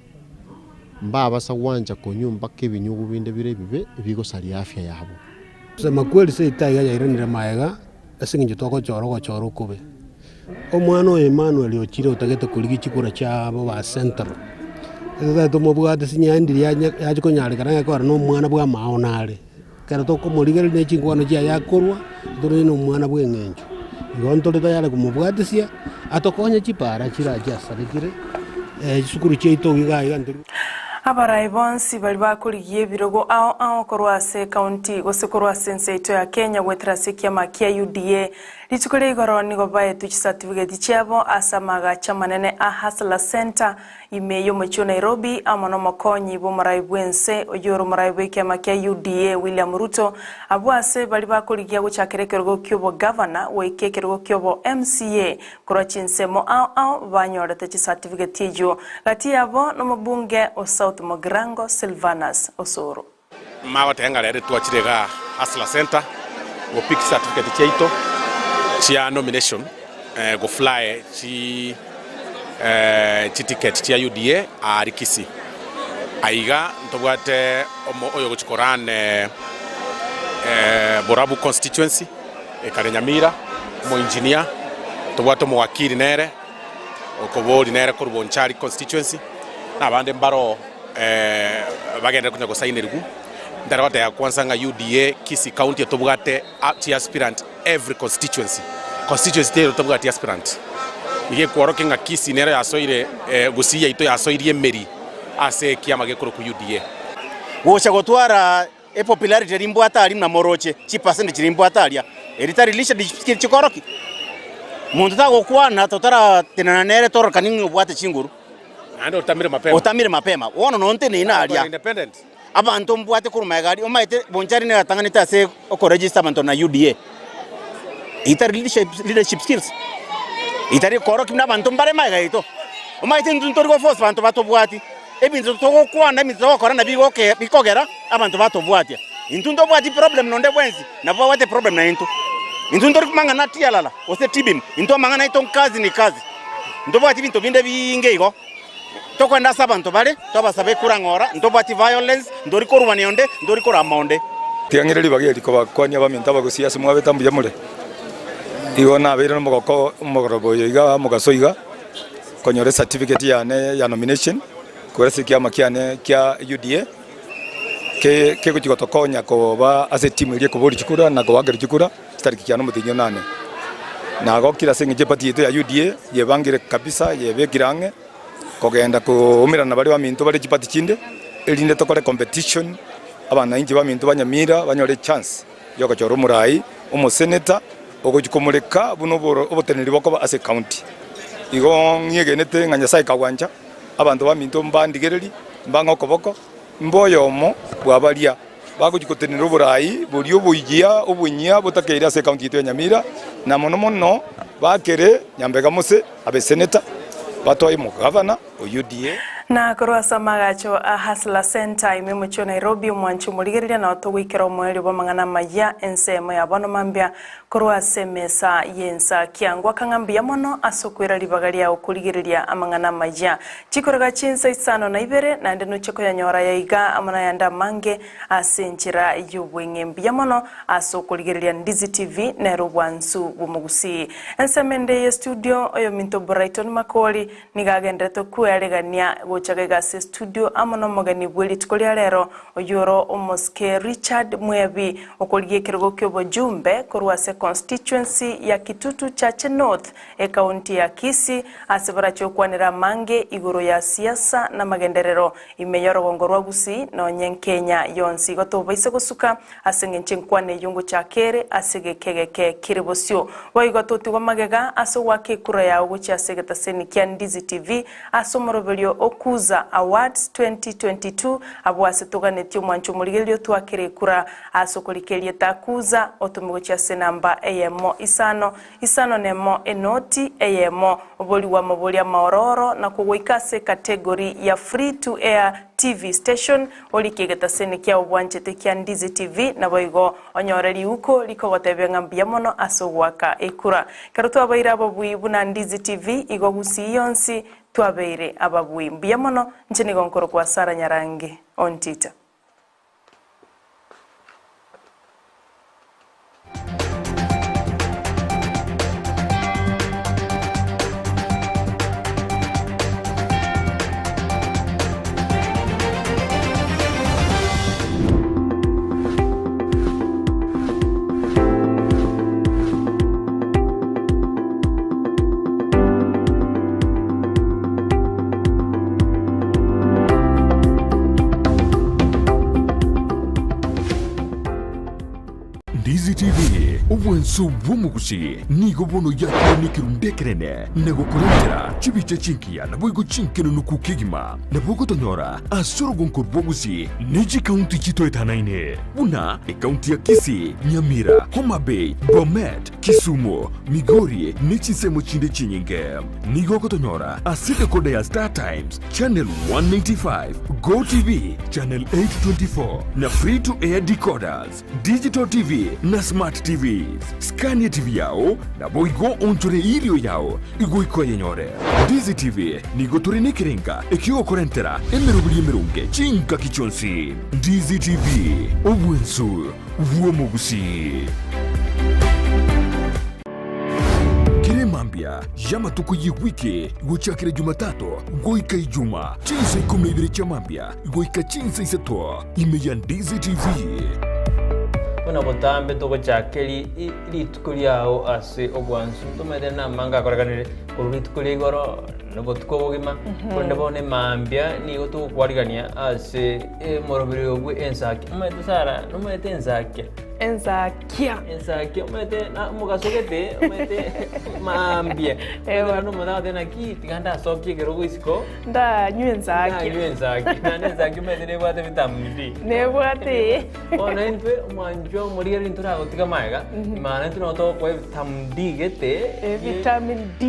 S18: mbaba sawanja ko nyumba ke binyugu binde bire bibe bigo sali afya yabo
S20: sema kweli se itaiga yairanira maega asinge toko choro kube omwana Emmanuel ochire utagete kuligi chikura chabo ba center eza tomo bwate sinyandiri yaje ko nyale karanga ko no mwana bwa maonale kera toko muligere ne chingwano cha yakorwa dore no mwana bwengenjo igonto leta yale kumubwatesia atokonya chipara chiraja sarikire sukuru cheito giga nduru
S10: Abara ibonsi bali bakuriye birogo ao korwase county gosekorwase nseito ya Kenya gwetrase kya makia UDA litukore igoro nigo baye tuchi certificate cyabo asamaga chamanene a Hustler Center ime yomochio Nairobi amono mokonyi bomorai bwense oyoro morai bwekema kia UDA William Ruto abwase bali bakorigia guchakere kerogo kyobo governor weke kerogo kyobo MCA korwa chinsemo ao banyorete chi certificate ejo gati yabo no mabunge o South Mogrango Silvanus Osoro
S21: mago tenga lere tuachirega Hustler Center go pick certificate cheito chia nomination go fly chi ticket chia UDA arikisi aiga ntobwate oyo gochikorane Borabu constituency Karenyamira mo engineer tobwate mo wakiri nere okobori nere korubonchari constituency nabande mbaro bagenda kunya go sign erigu ndarwate ya kwanza nga UDA Kisi county tobwate aspirant every constituency tero tobwate aspirant ige kworoke nga Kisi nere yasoire gusiya ito yasoirie meri ase kiama gekoro ku UDA
S22: wocha gotwara popularity rimbo atari na moroche chi percentage rimbo ataria eritari lisha chikoroki mundu tago kwana totara tenanere toroka ningi obwate chinguru
S21: ando utamire mapema
S22: wono nonte ni inaria
S21: independent
S22: abantu mbwate kuruma gari omaite bonchari ne atanganita ase oko register abantu na UDA itari leadership skills itari koroki na abantu mbare magaito omaite nduntori go force abantu batobwati ebintu togo kwana mitso korana bikogera abantu batobwatia intundo bwati problem nonde bwenzi na bwate problem na intundo kumanga na tialala ose tibim into mangana ito kazi ni kazi ndo bwati bintu binde bingeigo tokwenda sabantu bale tobasabe kurangora ndo bwati violence ndori korubani onde ndori koramonde
S23: tiangireri bageri ko bakwanya baminta bagosiasa mwabeta mbiyamure iona abere no mogoko mogorobo yiga mogasoiga konyore certificate ya nomination kurasi kiama kiane kia UDA ke kuchikotokonya ko ba ase timu ile kubori chikura na ko wageri chikura tariki kiano mutinyo nane na go kila singi jepati yetu ya UDA yebangire kabisa yebekirange kogenda ko umirana bali wa minto bali chipati chinde elinde tokore competition abana inji ba minto banyamira banyore chance yo kochoro murai umo senator ogochikomuleka buno boro oboteneri boko ase county igo nyegenete nganya sai kagwanja abantu baminto mbandigereri mbanga okoboko mboyomo bwabaria bagochikotenera oborai buri obuigia obunyia botakeira ase county yetu ya Nyamira na mono bakere nyambega mose abe senator batoi mo governor o UDA
S10: na korwa samagacho a Hustler Center ime mucho Nairobi mwanchu murigeria na otogwikera omweli bomangana maya ensemo ya bono mambia korwa semesa Ensakia ngwa kangambia mono asokwera libagaria okurigeria amangana maya chikoraga chinsa isano na ibere na ndeno cheko ya nyora ya iga amana yanda mange asenchira yubwenge mbia mono asokurigeria Ndizi TV na rubwansu bumugusi ensemende ya studio oyo minto Brighton Makori nigagendeto kuyaregania gochagega se studio amono mogani bweli tukolia lero oyoro omoske Richard Mwebi okoligie kirogo kyobo jumbe korwa se constituency ya Kitutu Chache North county ya Kisi asibara chokwanira mange igoro ya siasa na magenderero imeyoro gongorwa gusi no nyenkenya yonsi gotobaise gusuka asengenche nkwane yungu chakere asige kegeke kiribosio waigototi wa magega aso wake kura ya uguchi asegeta seni kia Ndizi TV asomorobelio Okuza Awards 2022 abwase toganetio mwancho murigelio twakere kura asokolikelie takuza otomugocha senamba ayemo isano nemo enoti ayemo oboli wa maboli ya maororo na kugoikase kategori ya free to air TV station olikegeta sene kia obwanchete kia Ndizi TV na boigo onyoreri uko liko gotebenga mbia mono asogwaka ekura karuto abaira ababui buna Ndizi TV igogusi yonsi twabeire ababui mbia mono nchini gonkoro kwa Sara Nyarangi Ontita.
S1: Ndizi TV obwenso bw'omugusi nigo bono yakiranikiru ndekerene nego kurentera chibiche chinkia na boigo chinkeno nukukigima na bogo tonyora asoro gonkor bogusi niji kaunti chito etanaine buna kaunti ya Kisii, Nyamira, Homa Bay, Bomet, Kisumu, Migori nechisemo chinde chinyinge nigo kotonyora asite kode ya Star Times channel 195 Go TV channel 824 na free to air decoders digital TV na smart TVs Scania TV yao na boigo ontore ilio yao igo iko yenyore Ndizi TV nigo turine kirenga ekio korentera emerunge chinka kichonsi Ndizi TV obwensu vuomugusi Kiremambia yamatuko yiwike gochakira Jumatatu goika Ijuma chinsa 12 cha mambia goika chinsa iseto imeya Ndizi TV
S9: Bona botambe to gochakeri litukuri yao ase ogwansu tumede na manga koraganire litukuri goro no tuko bogima konde bone mambia ni go to kwarigania ase morobiri ogwe Ensakia umete sara no mete Ensakia umete na mugasogete umete mambia no moda tena ki tiganda soki gero isiko
S2: nda Nyarangi
S9: na Ensakia umete ne bwate vitamin D
S2: ne bwate
S9: ona entwe manjo muri rintura gotika maiga imana tuno to ko vitamin D gete
S2: vitamin D